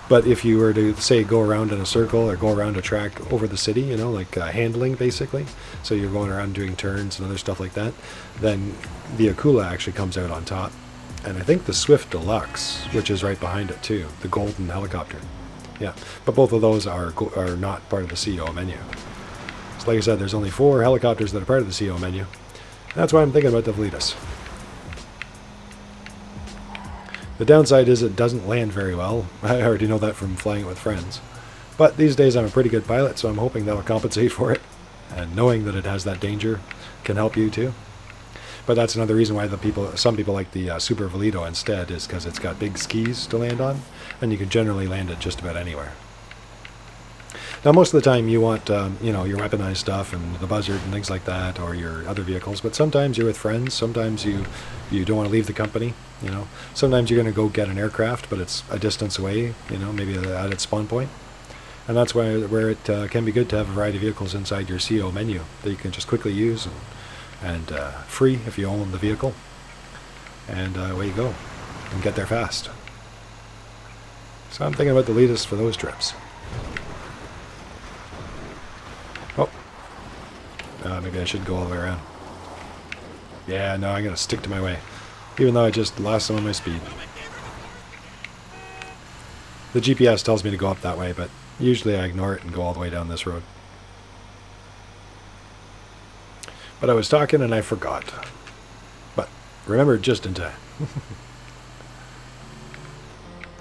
but if you were to, say, go around in a circle or go around a track over the city, you know, like handling, basically, so you're going around doing turns and other stuff like that, then the Akula actually comes out on top, and I think the Swift Deluxe, which is right behind it too, the golden helicopter. Yeah, but both of those are not part of the CO menu. So like I said, there's only 4 helicopters that are part of the CO menu. That's why I'm thinking about the Volatus. The downside is it doesn't land very well. I already know that from flying it with friends. But these days I'm a pretty good pilot, so I'm hoping that'll compensate for it. And knowing that it has that danger can help you too. But that's another reason why some people like the Super Volato instead, is because it's got big skis to land on, and you can generally land it just about anywhere. Now, most of the time you want, you know, your weaponized stuff and the buzzard and things like that, or your other vehicles. But sometimes you're with friends. Sometimes you don't want to leave the company. You know, sometimes you're going to go get an aircraft, but it's a distance away. You know, maybe at its spawn point. And that's where it can be good to have a variety of vehicles inside your CO menu that you can just quickly use and free if you own the vehicle. And away you go, and get there fast. So I'm thinking about the Volatus for those trips. Oh, maybe I should go all the way around. Yeah, no, I'm gonna stick to my way, even though I just lost some of my speed. The GPS tells me to go up that way, but usually I ignore it and go all the way down this road. But I was talking and I forgot. But remembered just in time.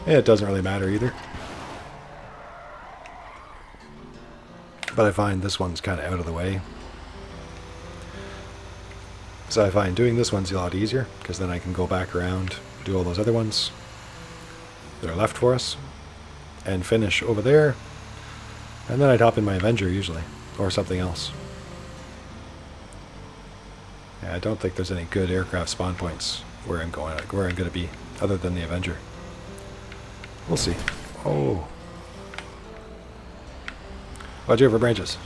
Yeah, it doesn't really matter either. But I find this one's kind of out of the way. So I find doing this one's a lot easier, because then I can go back around, do all those other ones that are left for us, and finish over there. And then I'd hop in my Avenger usually, or something else. Yeah, I don't think there's any good aircraft spawn points where I'm going to be, other than the Avenger. We'll see. Oh. Watch out for branches.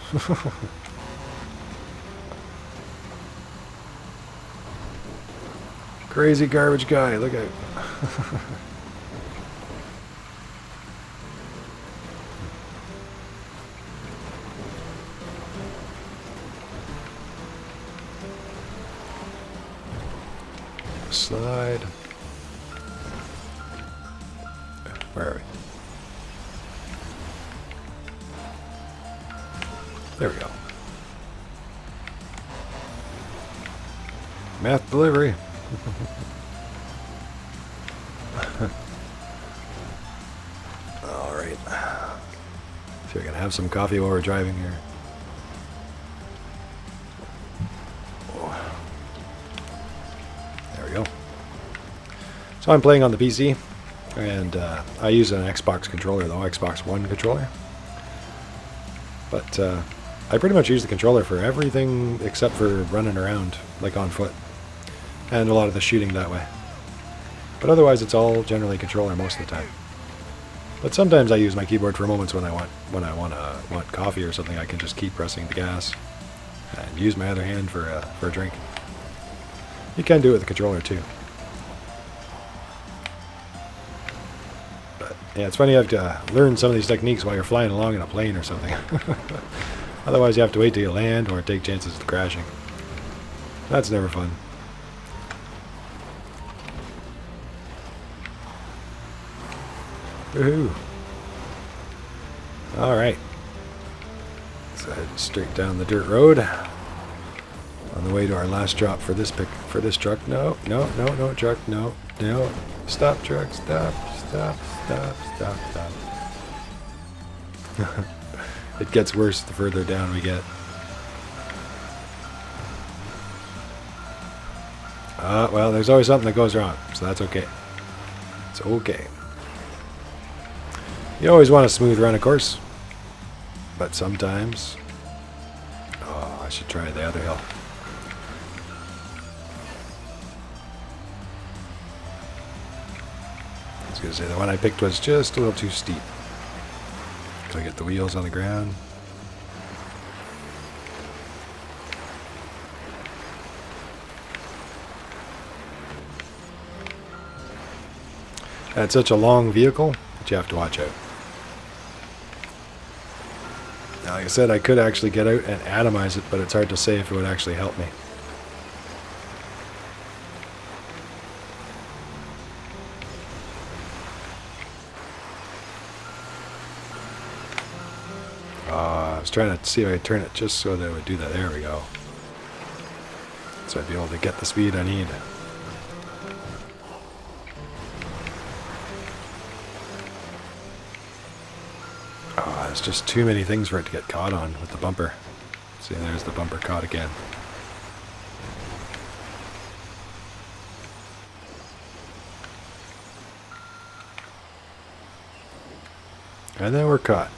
Crazy garbage guy, look out. Slide. Where are we? There we go. Meth delivery. All right. See if I can have some coffee while we're driving here. There we go. So I'm playing on the PC, and I use an Xbox controller, though, Xbox One controller. But I pretty much use the controller for everything except for running around, like on foot, and a lot of the shooting that way. But otherwise, it's all generally controller most of the time. But sometimes I use my keyboard for moments when I want coffee or something. I can just keep pressing the gas and use my other hand for a drink. You can do it with the controller too. But yeah, it's funny you have to learn some of these techniques while you're flying along in a plane or something. Otherwise, you have to wait till you land or take chances of crashing. That's never fun. Woohoo! All right. So head straight down the dirt road on the way to our last drop for this truck. No, truck. No. Stop, truck. Stop. It gets worse the further down we get. Well, there's always something that goes wrong, so that's okay. It's okay. You always want a smooth run, of course, but sometimes... Oh, I should try the other hill. I was going to say, the one I picked was just a little too steep. So I get the wheels on the ground. And it's such a long vehicle that you have to watch out. Now, like I said, I could actually get out and atomize it, but it's hard to say if it would actually help me. trying to see if I turn it just so that it would do that. There we go. So I'd be able to get the speed I need. Oh, there's just too many things for it to get caught on with the bumper. See, there's the bumper caught again. And then we're caught.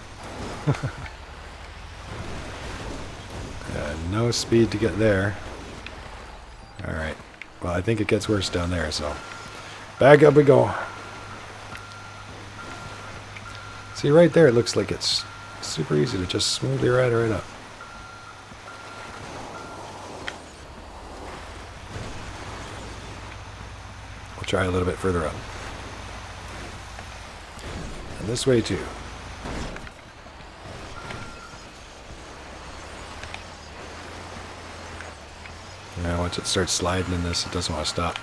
No speed to get there. Alright. Well, I think it gets worse down there, so back up we go. See, right there it looks like it's super easy to just smoothly ride right up. We'll try a little bit further up. And this way too. Now once it starts sliding in this, it doesn't want to stop.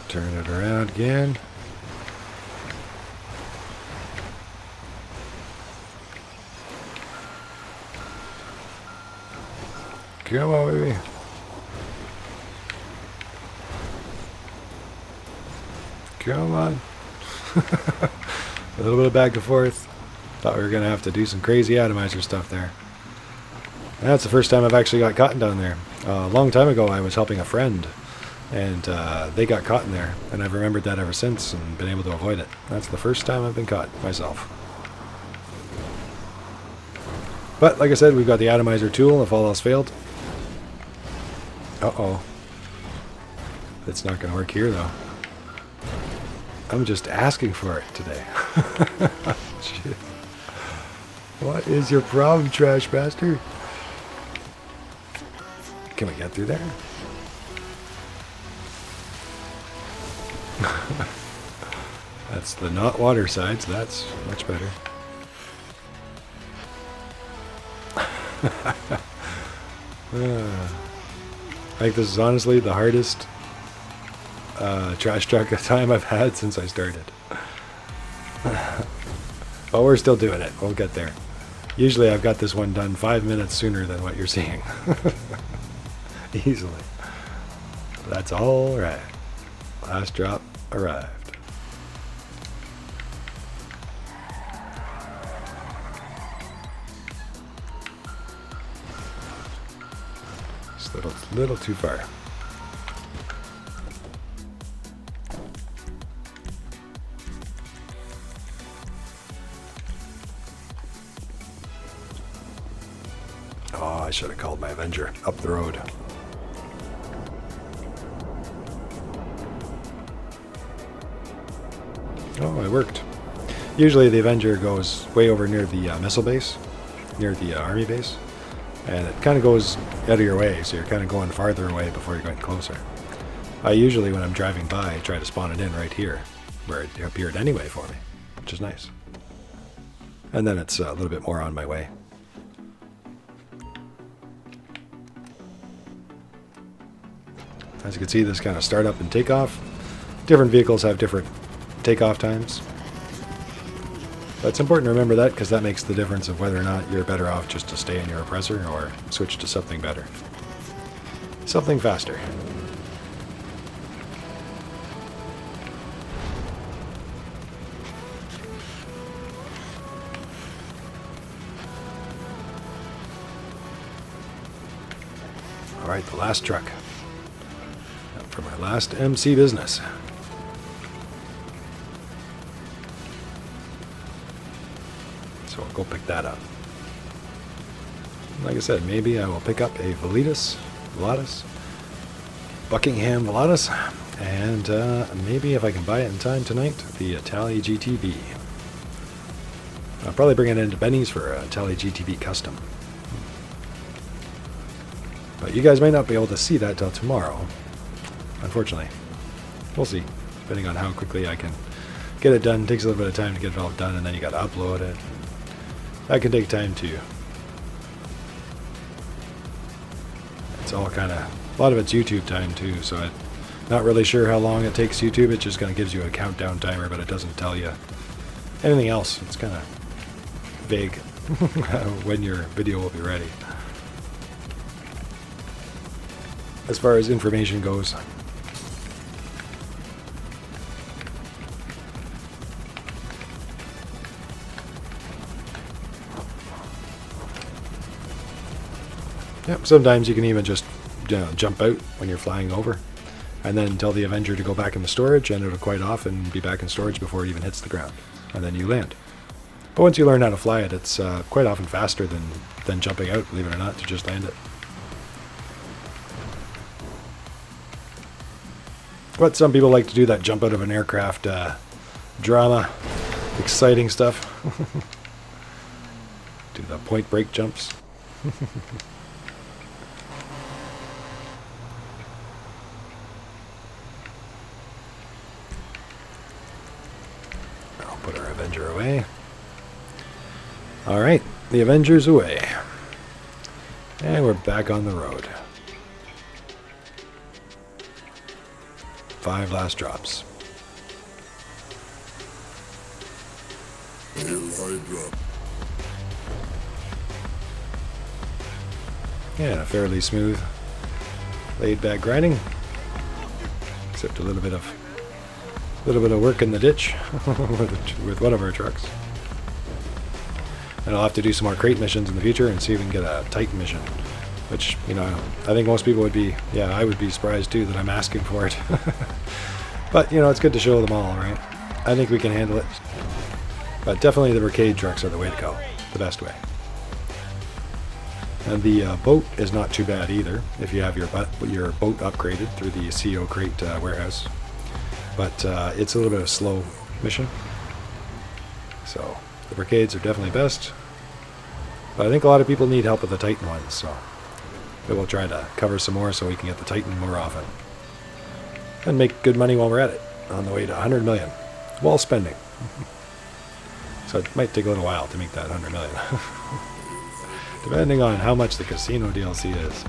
Turn it around again. Come on, baby. Come on. A little bit of back and forth. Thought we were going to have to do some crazy atomizer stuff there. That's the first time I've actually got caught down there. A long time ago I was helping a friend, and they got caught in there, and I've remembered that ever since and been able to avoid it. That's the first time I've been caught myself. But like I said, we've got the atomizer tool if all else failed. Uh-oh. It's not going to work here though. I'm just asking for it today. Shit. What is your problem, trash bastard? Can we get through there? That's the not water side, so that's much better. I think this is honestly the hardest trash truck time I've had since I started. But we're still doing it. We'll get there. Usually I've got this one done 5 minutes sooner than what you're seeing. Easily. That's all right. Last drop arrived. Just a little too far. Oh, I should have called my Avenger up the road. Oh, it worked. Usually the Avenger goes way over near the missile base, near the army base, and it kind of goes out of your way, so you're kind of going farther away before you're getting closer. I usually, when I'm driving by, try to spawn it in right here, where it appeared anyway for me, which is nice. And then it's a little bit more on my way. As you can see, this kind of startup and takeoff. Different vehicles have different takeoff times. But it's important to remember that because that makes the difference of whether or not you're better off just to stay in your oppressor or switch to something better. Something faster. Alright, the last truck. From our last MC business. So I'll go pick that up. Like I said, maybe I will pick up a Volatus, Buckingham Volatus, and maybe if I can buy it in time tonight, the Itali GTB. I'll probably bring it into Benny's for a Itali GTB custom. But you guys might not be able to see that till tomorrow. Unfortunately. We'll see. Depending on how quickly I can get it done. It takes a little bit of time to get it all done, and then you gotta upload it. That can take time too. It's all kind of, a lot of it's YouTube time too, so it Not really sure how long it takes YouTube. It just kind of gives you a countdown timer, but it doesn't tell you anything else. It's kind of vague when your video will be ready. As far as information goes. Yep, sometimes you can even just jump out when you're flying over and then tell the Avenger to go back into storage, and it'll quite often be back in storage before it even hits the ground, and then you land. But once you learn how to fly it, it's quite often faster than jumping out, believe it or not, to just land it. But some people like to do that jump out of an aircraft drama, exciting stuff. Do the point break jumps. Put our Avenger away. Alright, the Avenger's away. And we're back on the road. 5 last drops. Hydra. Yeah, fairly smooth, laid-back grinding. Except a little bit of work in the ditch with one of our trucks. And I'll have to do some more crate missions in the future and see if we can get a Titan mission. Which, you know, I think most people would be, yeah, I would be surprised too that I'm asking for it. But, you know, it's good to show them all, right? I think we can handle it. But definitely the Werq trucks are the way to go. The best way. And the boat is not too bad either, if you have your boat upgraded through the CO crate warehouse. But it's a little bit of a slow mission. So the Werqs are definitely best. But I think a lot of people need help with the Titan ones, so we'll try to cover some more so we can get the Titan more often. And make good money while we're at it, on the way to 100 million, while spending. So it might take a little while to make that 100 million. Depending on how much the casino DLC is.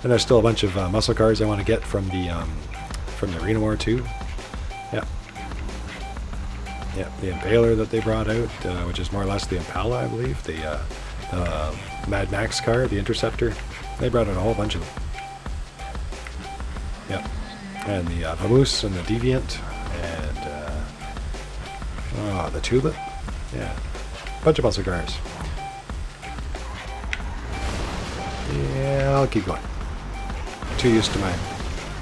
And there's still a bunch of muscle cars I want to get from the Arena War 2. Yeah. Yeah, the Impaler that they brought out, which is more or less the Impala, I believe. The Mad Max car, the Interceptor. They brought out a whole bunch of them. Yep. And the Vamoose and the Deviant. And the Tulip. Yeah. Bunch of muscle cars. Yeah, I'll keep going. Too used to my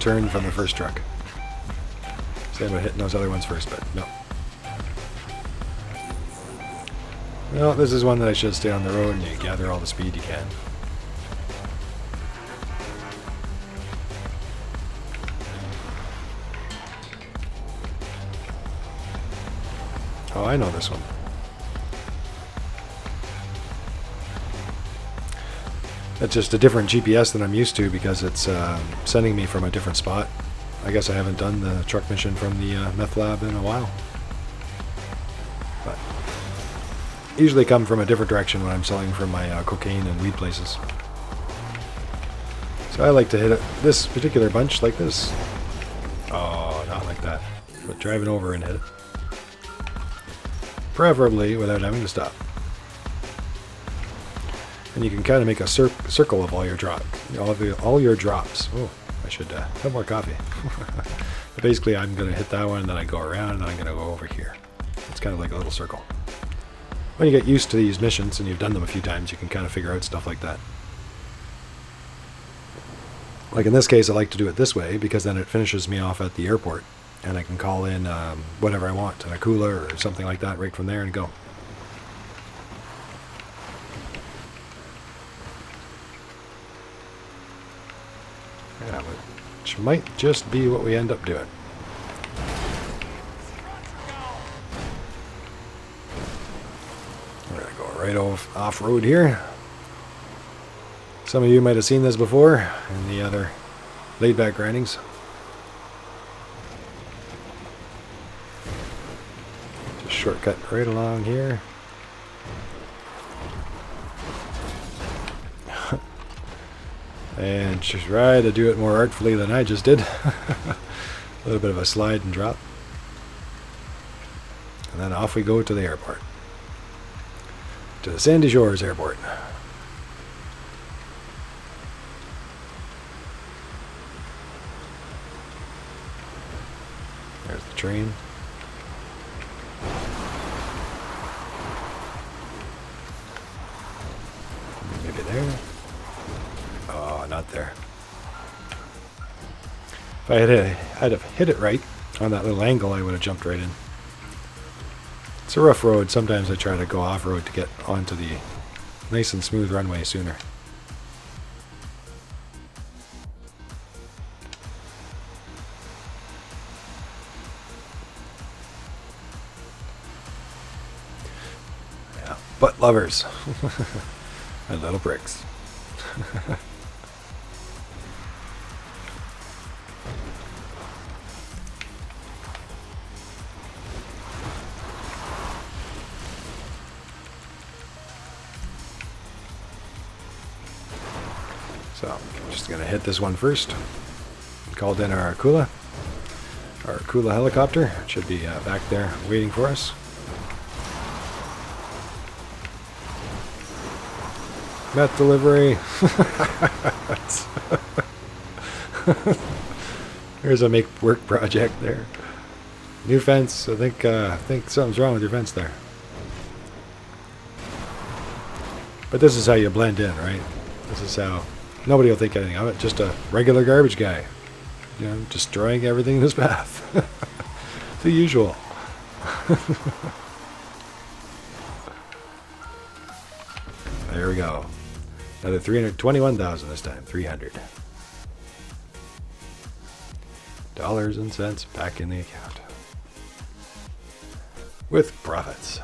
turn from the first truck. Say about hitting those other ones first, but no. Well, this is one that I should stay on the road and you gather all the speed you can. Oh, I know this one. It's just a different GPS than I'm used to because it's sending me from a different spot. I guess I haven't done the truck mission from the Meth Lab in a while. But usually come from a different direction when I'm selling from my cocaine and weed places. So I like to hit this particular bunch like this. Oh, not like that. But driving over and hit it. Preferably without having to stop. And you can kind of make a circle of all your all your drops. Oh, I should have more coffee. But basically, I'm going to hit that one, and then I go around, and then I'm going to go over here. It's kind of like a little circle. When you get used to these missions, and you've done them a few times, you can kind of figure out stuff like that. Like in this case, I like to do it this way, because then it finishes me off at the airport, and I can call in whatever I want, a cooler or something like that, right from there and go. Yeah, which might just be what we end up doing. We're going to go right off-road here. Some of you might have seen this before in the other laid-back grindings. Just shortcut right along here. And try to do it more artfully than I just did. A little bit of a slide and drop. And then off we go to the airport. To the Sandy Shores Airport. There's the train. Maybe there. Oh, not there. If I had have hit it right on that little angle, I would have jumped right in. It's a rough road. Sometimes I try to go off-road to get onto the nice and smooth runway sooner. Yeah, butt lovers. And little bricks. So, I'm just going to hit this one first. Called in our Akula. Our Akula helicopter. It should be back there waiting for us. Meth delivery. There's a make work project there. New fence. I think something's wrong with your fence there. But this is how you blend in, right? This is how nobody will think anything of it. Just a regular garbage guy, you know, destroying everything in his path. The usual. There we go. Another 321,000 this time. 300 dollars and cents back in the account with profits.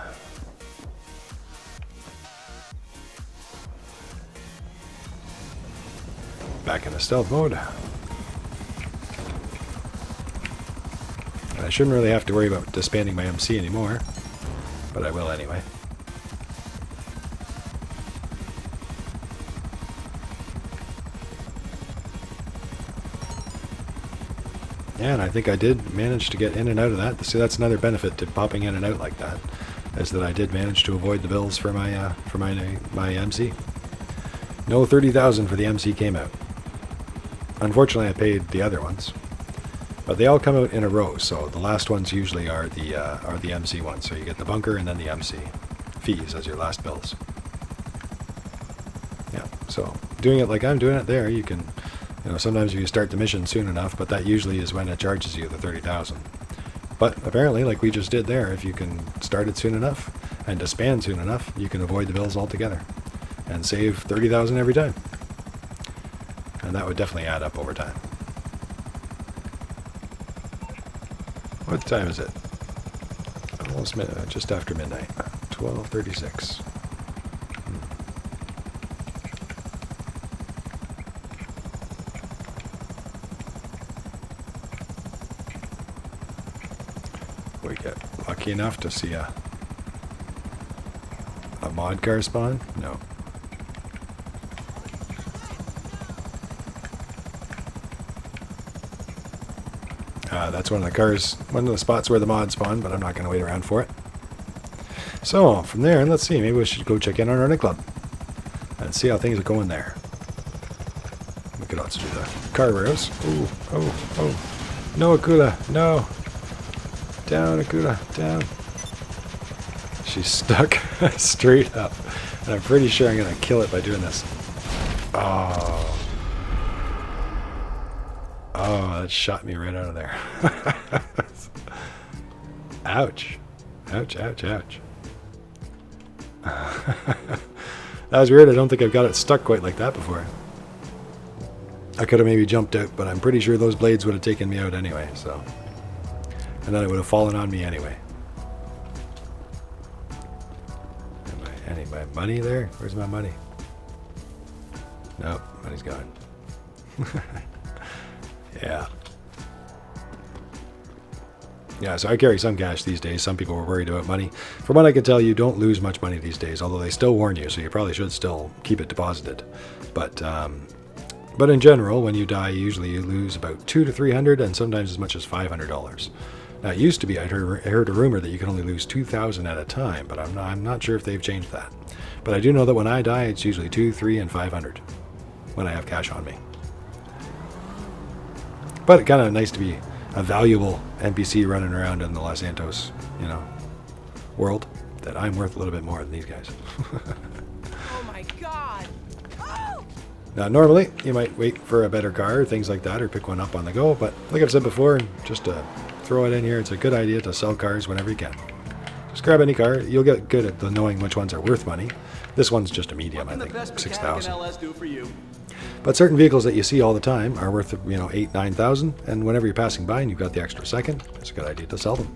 Back in the stealth mode. And I shouldn't really have to worry about disbanding my MC anymore, but I will anyway. Yeah, and I think I did manage to get in and out of that. See, that's another benefit to popping in and out like that, is that I did manage to avoid the bills for my MC. No 30,000 for the MC came out. Unfortunately, I paid the other ones, but they all come out in a row. So the last ones usually are the MC ones. So you get the bunker and then the MC fees as your last bills. Yeah. So doing it like I'm doing it there, you can. You know, sometimes you start the mission soon enough, but that usually is when it charges you the 30,000. But apparently, like we just did there, if you can start it soon enough and disband soon enough, you can avoid the bills altogether and save 30,000 every time. And that would definitely add up over time. What time is it? Almost just after midnight. 12:36. We get lucky enough to see a mod car spawn? No. That's one of the spots where the mod spawned, but I'm not going to wait around for it. So, from there, let's see, maybe we should go check in on our Nightclub and see how things are going there. We could also do the car warehouse. Ooh, oh. No, Akula, no. Down, Akula, down. She's stuck straight up. And I'm pretty sure I'm going to kill it by doing this. Oh, that shot me right out of there. Ouch. Ouch. That was weird. I don't think I've got it stuck quite like that before. I could have maybe jumped out, but I'm pretty sure those blades would have taken me out anyway, so. And then it would have fallen on me anyway. Any my money there? Where's my money? Nope, money's gone. Yeah, so I carry some cash these days. Some people were worried about money. From what I can tell, you don't lose much money these days, although they still warn you, so you probably should still keep it deposited. But But in general, when you die, usually you lose about $200 to $300 and sometimes as much as $500. Now, it used to be, I heard a rumor that you can only lose 2,000 at a time, but I'm not sure if they've changed that. But I do know that when I die, it's usually 2, 3, and 500 when I have cash on me. But it's kind of nice to be a valuable NPC running around in the Los Santos, world, that I'm worth a little bit more than these guys. Oh my god! Oh! Now, normally, you might wait for a better car or things like that, or pick one up on the go, but like I've said before, just to throw it in here, it's a good idea to sell cars whenever you can. Just grab any car. You'll get good at knowing which ones are worth money. This one's just a medium, I think, 6,000. But certain vehicles that you see all the time are worth, 8,000, 9,000, and whenever you're passing by and you've got the extra second, it's a good idea to sell them.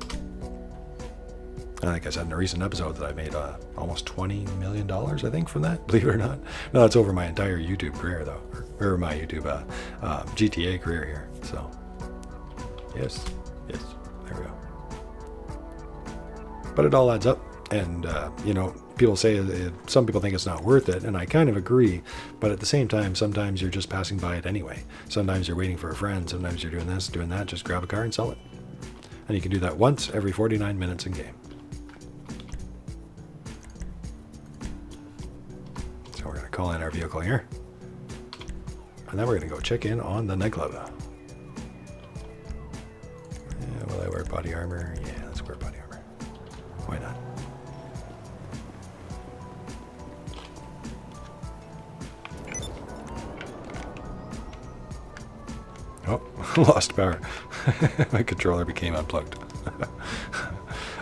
I think I said in a recent episode that I made almost $20 million, I think, from that, believe it or not. No, that's over my entire YouTube career, though, or my YouTube GTA career here. So, yes, there we go. But it all adds up, and, people say, some people think it's not worth it, and I kind of agree, but at the same time, sometimes you're just passing by it anyway. Sometimes you're waiting for a friend, sometimes you're doing this, doing that, just grab a car and sell it. And you can do that once every 49 minutes in game. So we're going to call in our vehicle here, and then we're going to go check in on the Nightclub. Yeah, will I wear body armor? Yeah, let's wear body armor. Why not? Oh, lost power. My controller became unplugged.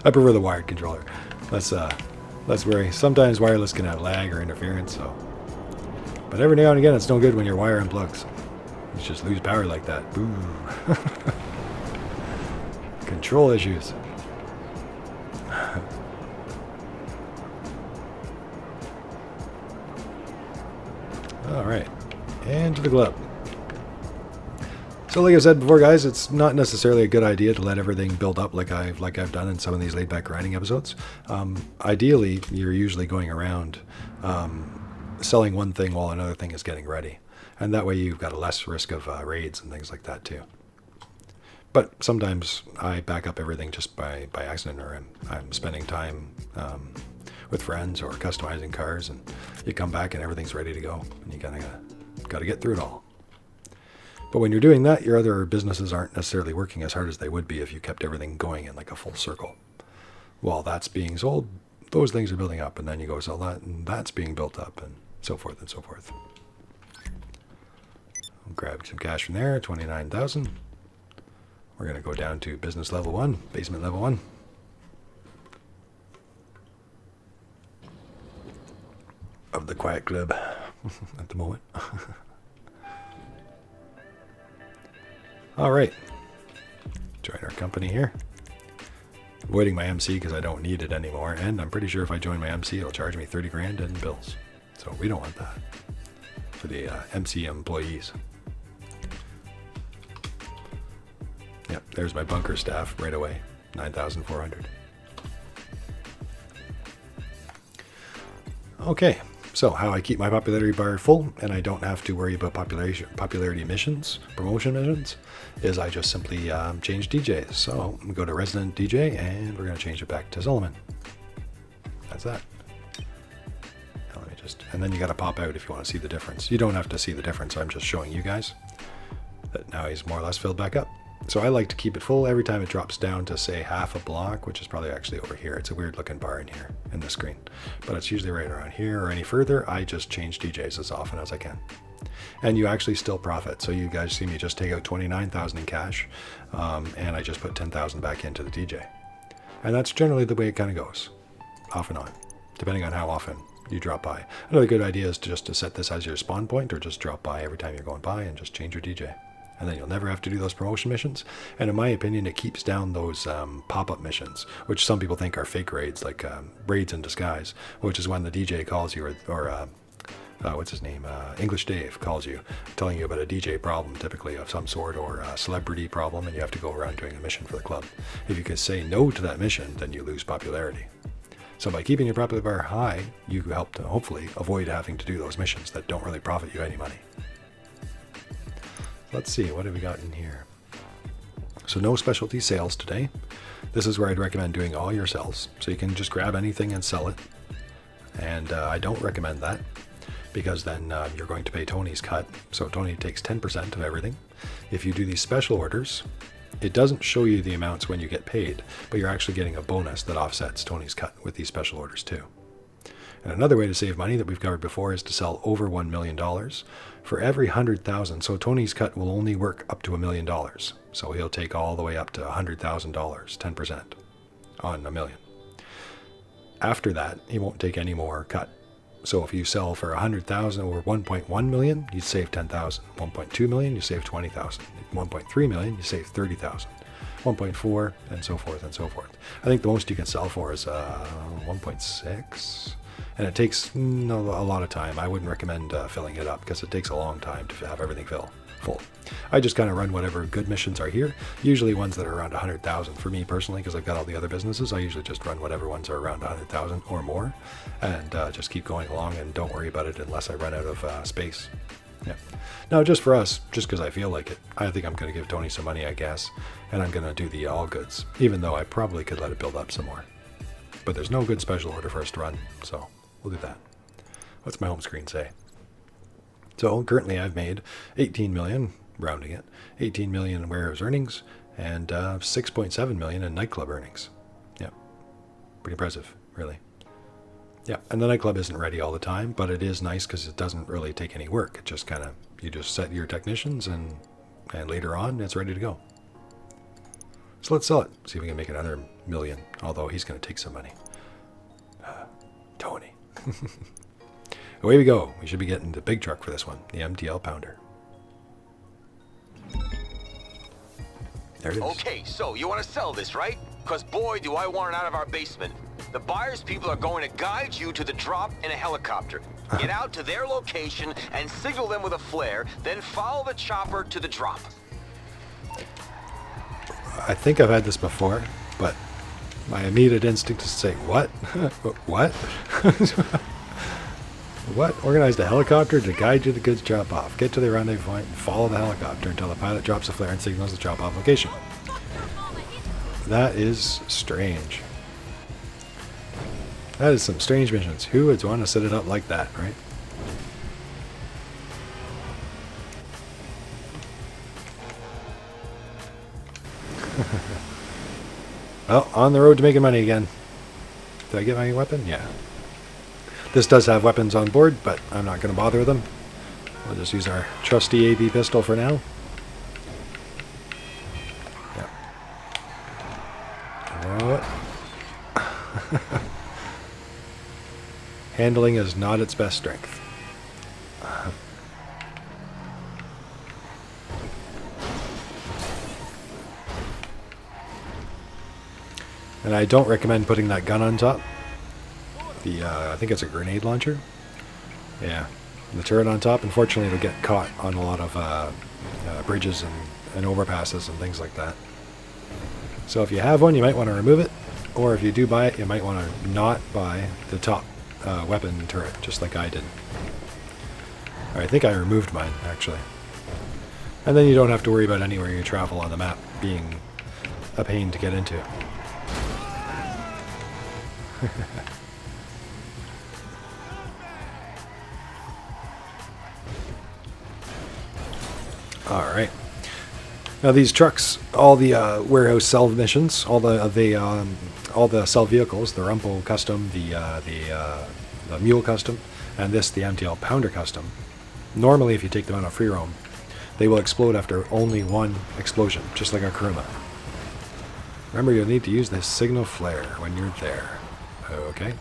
I prefer the wired controller. Less worry. Sometimes wireless can have lag or interference, so. But every now and again, it's no good when your wire unplugs. You just lose power like that. Boo. Control issues. All right, and to the club. So like I said before, guys, it's not necessarily a good idea to let everything build up like I've done in some of these laid-back grinding episodes. Ideally, you're usually going around selling one thing while another thing is getting ready. And that way you've got a less risk of raids and things like that too. But sometimes I back up everything just by accident, or I'm spending time with friends or customizing cars, and you come back and everything's ready to go. And you got to get through it all. But when you're doing that, your other businesses aren't necessarily working as hard as they would be if you kept everything going in like a full circle. While that's being sold, those things are building up, and then you go sell that, and that's being built up, and so forth and so forth. I'll grab some cash from there, 29,000. We're going to go down to business level 1, basement level 1. Of the quiet club at the moment. All right, join our company here. Avoiding my MC because I don't need it anymore, and I'm pretty sure if I join my MC, it'll charge me 30 grand in bills. So we don't want that for the MC employees. Yep, there's my bunker staff right away, 9,400. Okay. So how I keep my popularity bar full and I don't have to worry about popularity missions, promotion missions, is I just simply change DJs. So we go to resident DJ and we're going to change it back to Solomon. That's that. Now let me and then you got to pop out if you want to see the difference. You don't have to see the difference. I'm just showing you guys that now he's more or less filled back up. So I like to keep it full every time it drops down to, say, half a block, which is probably actually over here. It's a weird looking bar in here in the screen, but it's usually right around here or any further. I just change DJs as often as I can. And you actually still profit. So you guys see me just take out 29,000 in cash, and I just put 10,000 back into the DJ. And that's generally the way it kind of goes, off and on, depending on how often you drop by. Another good idea is to set this as your spawn point, or just drop by every time you're going by and just change your DJ. And then you'll never have to do those promotion missions. And in my opinion, it keeps down those pop-up missions, which some people think are fake raids, like raids in disguise, which is when the DJ calls you, or what's his name, English Dave calls you, telling you about a DJ problem, typically of some sort, or a celebrity problem, and you have to go around doing a mission for the club. If you could say no to that mission, then you lose popularity. So by keeping your popularity bar high, you help to hopefully avoid having to do those missions that don't really profit you any money. Let's see, what have we got in here? So no specialty sales today. This is where I'd recommend doing all your sells. So you can just grab anything and sell it. And I don't recommend that because then you're going to pay Tony's cut. So Tony takes 10% of everything. If you do these special orders, it doesn't show you the amounts when you get paid, but you're actually getting a bonus that offsets Tony's cut with these special orders too. And another way to save money that we've covered before is to sell over $1 million for every 100,000. So Tony's cut will only work up to $1 million. So he'll take all the way up to $100,000, 10% on $1 million. After that, he won't take any more cut. So if you sell for 100,000 or 1.1 million, you save 10,000. 1.2 million, you save 20,000. 1.3 million, you save 30,000. 1.4, and so forth and so forth. I think the most you can sell for is 1.6. And it takes a lot of time. I wouldn't recommend filling it up because it takes a long time to have everything full. I just kind of run whatever good missions are here, usually ones that are around 100,000 for me personally, because I've got all the other businesses. I usually just run whatever ones are around 100,000 or more, and just keep going along and don't worry about it unless I run out of space. Yeah. Now, just for us, just because I feel like it, I think I'm going to give Tony some money, I guess, and I'm going to do the all goods, even though I probably could let it build up some more. But there's no good special order for us to run, so we'll do that. What's my home screen say? So currently I've made 18 million, rounding it, 18 million in warehouse earnings and 6.7 million in nightclub earnings. Yeah, pretty impressive, really. Yeah, and the nightclub isn't ready all the time, but it is nice because it doesn't really take any work. It just kind of, you just set your technicians and later on it's ready to go. So let's sell it, see if we can make another million, although he's going to take some money. Tony. Away we go. We should be getting the big truck for this one, the MTL Pounder. There it is. Okay, so you want to sell this, right? Because boy, do I want it out of our basement. The buyer's people are going to guide you to the drop in a helicopter. Get out to their location and signal them with a flare, then follow the chopper to the drop. I think I've had this before, but my immediate instinct is to say, what? What? What? Organized a helicopter to guide you to the goods drop off. Get to the rendezvous point and follow the helicopter until the pilot drops a flare and signals the drop off location. That is strange. That is some strange missions. Who would want to set it up like that, right? Well, on the road to making money again. Did I get my weapon? Yeah. This does have weapons on board, but I'm not going to bother with them. We'll just use our trusty AB pistol for now. Yeah. What? Handling is not its best strength. And I don't recommend putting that gun on top. I think it's a grenade launcher. Yeah. And the turret on top, unfortunately, it'll get caught on a lot of bridges and overpasses and things like that. So if you have one, you might want to remove it. Or if you do buy it, you might want to not buy the top weapon turret, just like I did. I think I removed mine, actually. And then you don't have to worry about anywhere you travel on the map being a pain to get into. Alright. Now these trucks, all the warehouse sell missions, all the sell vehicles, the Rumpo custom, the Mule custom, and this, the MTL Pounder custom, normally if you take them on a free roam, they will explode after only one explosion, just like our Karuna. Remember, you'll need to use this signal flare when you're there. Okay.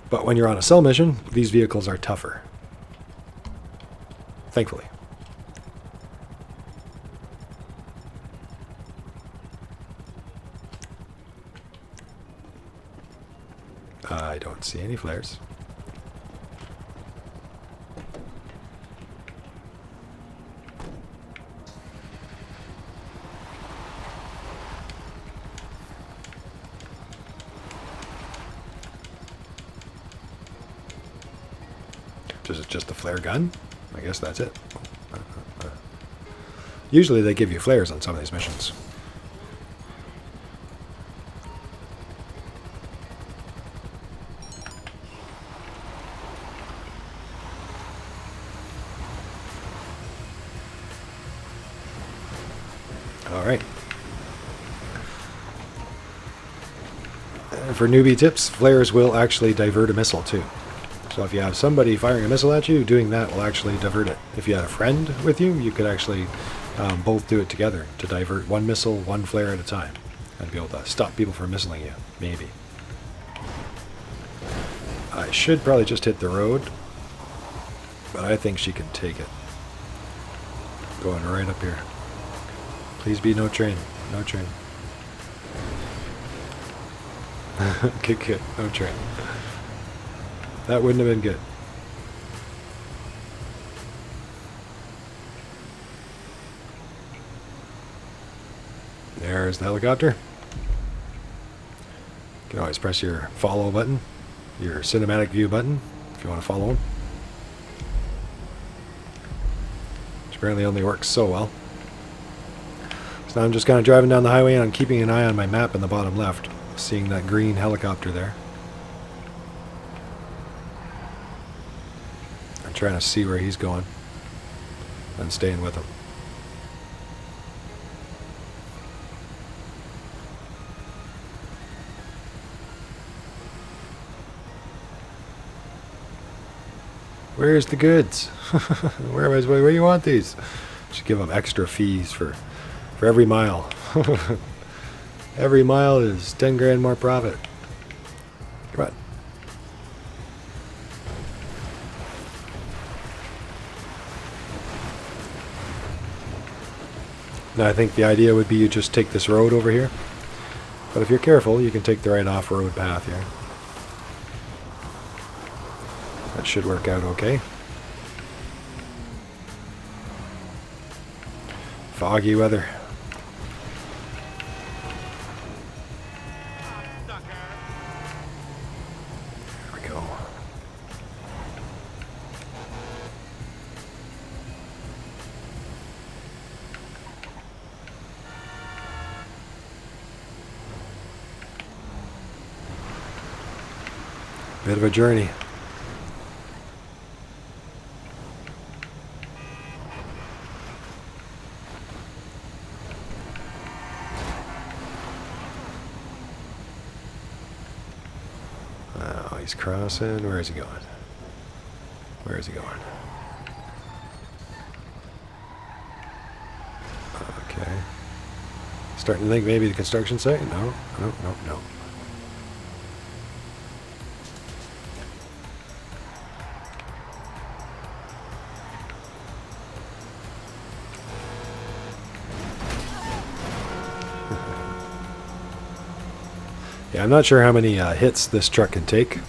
But when you're on a sell mission, these vehicles are tougher. Thankfully. I don't see any flares. Is it just a flare gun? I guess that's it. Usually they give you flares on some of these missions. Alright. And for newbie tips, flares will actually divert a missile too. So if you have somebody firing a missile at you, doing that will actually divert it. If you had a friend with you, you could actually both do it together to divert one missile, one flare at a time. And be able to stop people from missiling you, maybe. I should probably just hit the road, but I think she can take it. Going right up here. Please be no train. No train. Good. No train. That wouldn't have been good. There's the helicopter. You can always press your follow button, your cinematic view button, if you want to follow him. Which apparently only works so well. So now I'm just kind of driving down the highway and I'm keeping an eye on my map in the bottom left, seeing that green helicopter there. I'm trying to see where he's going and staying with him. Where's the goods? Where do you want these? Should give them extra fees for every mile. Every mile is 10 grand more profit. Come on. Now I think the idea would be you just take this road over here. But if you're careful, you can take the right off-road path here. That should work out okay. Foggy weather. There we go. Bit of a journey. He's crossing. Where is he going? Where is he going? Okay. Starting to think maybe the construction site? No. Yeah, I'm not sure how many hits this truck can take,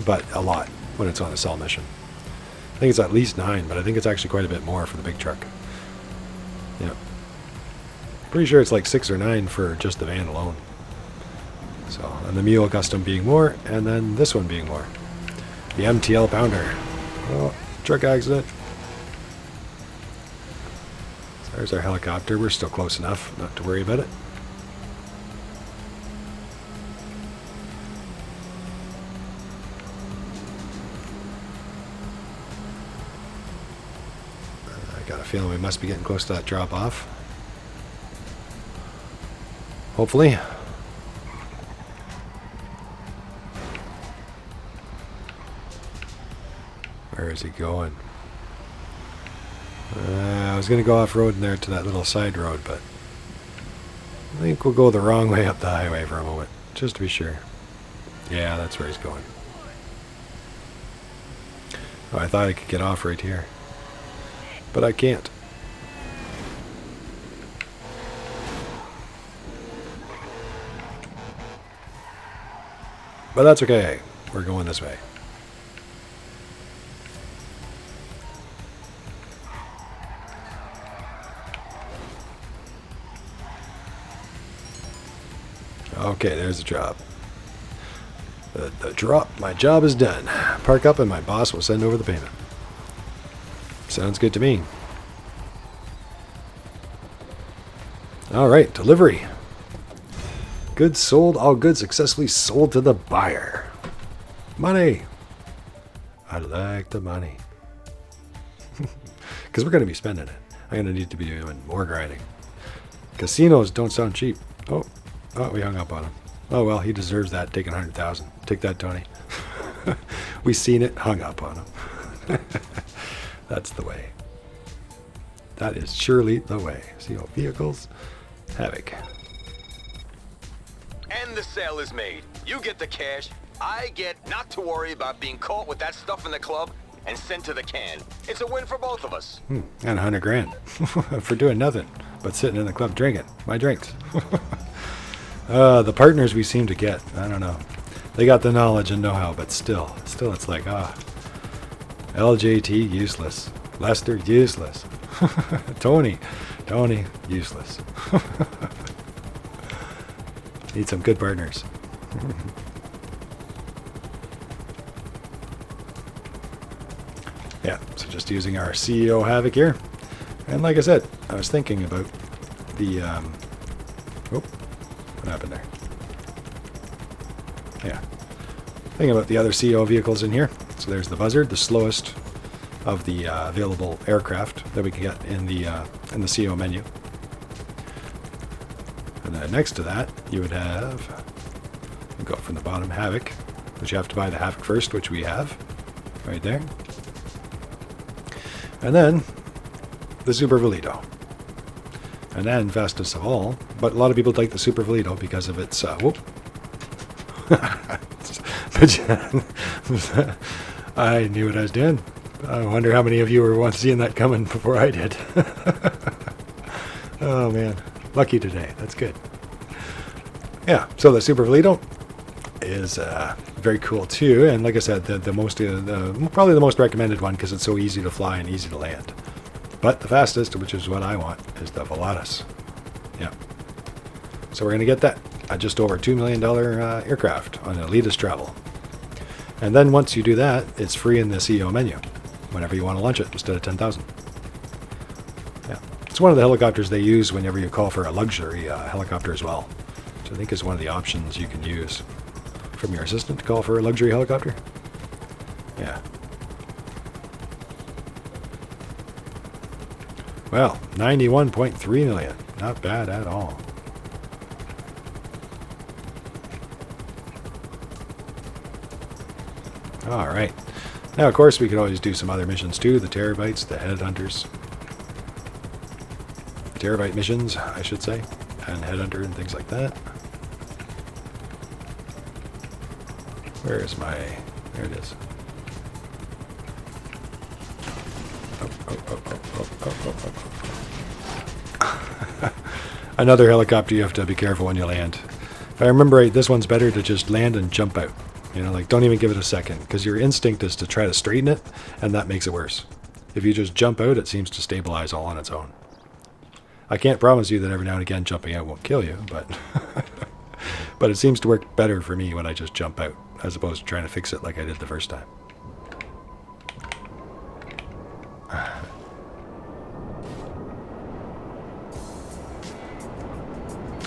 but a lot when it's on a cell mission. I think it's at least 9, but I think it's actually quite a bit more for the big truck. Yeah. Pretty sure it's like 6 or 9 for just the van alone. So, and the Mule Custom being more, and then this one being more. The MTL Pounder. Oh, truck accident. So there's our helicopter. We're still close enough not to worry about it. Feeling we must be getting close to that drop off. Hopefully. Where is he going? I was going to go off-road in there to that little side road, but I think we'll go the wrong way up the highway for a moment, just to be sure. Yeah, that's where he's going. Oh, I thought I could get off right here. But I can't. But that's okay. We're going this way. Okay, there's the drop. The drop. My job is done. Park up and my boss will send over the payment. Sounds good to me. All right, delivery. Goods sold. All goods successfully sold to the buyer. Money. I like the money. Because we're going to be spending it. I'm going to need to be doing more grinding. Casinos don't sound cheap. Oh, we hung up on him. Oh, well, he deserves that, taking 100,000. Take that, Tony. We seen it, hung up on him. That's the way. That is surely the way. CO vehicles, Havoc. And the sale is made. You get the cash. I get not to worry about being caught with that stuff in the club and sent to the can. It's a win for both of us. And 100 grand for doing nothing but sitting in the club drinking my drinks. The partners we seem to get, I don't know. They got the knowledge and know-how, but still it's like, LJT, useless. Lester, useless. Tony, useless. Need some good partners. Yeah, so just using our CEO Havoc here. And like I said, I was thinking about the, what happened there? Yeah. Thinking about the other CEO vehicles in here. So there's the Buzzard, the slowest of the available aircraft that we can get in the CEO menu. And then next to that, you would have, we'll go from the bottom, Havoc, which you have to buy the Havoc first, which we have, right there. And then the Super Volatus. And then fastest of all, but a lot of people like the Super Volatus because of its, I knew what I was doing. I wonder how many of you were once seeing that coming before I did. Oh man, lucky today. That's good. Yeah, so the Super Volatus is very cool too, and like I said, probably the most recommended one because it's so easy to fly and easy to land. But the fastest, which is what I want, is the Volatus. Yeah. So we're gonna get that at just over $2 million aircraft on elitist travel. And then once you do that, it's free in the CEO menu whenever you want to launch it instead of 10,000. Yeah, it's one of the helicopters they use whenever you call for a luxury helicopter as well, which I think is one of the options you can use from your assistant to call for a luxury helicopter. Yeah. Well, 91.3 million. Not bad at all. All right. Now, of course, we could always do some other missions too. The Terabytes, the Headhunters. Terabyte missions, I should say. And Headhunter and things like that. Where is my... There it is. Another helicopter you have to be careful when you land. If I remember right, this one's better to just land and jump out. You know, like don't even give it a second, because your instinct is to try to straighten it, and that makes it worse. If you just jump out, it seems to stabilize all on its own. I can't promise you that every now and again jumping out won't kill you, but but it seems to work better for me when I just jump out, as opposed to trying to fix it like I did the first time.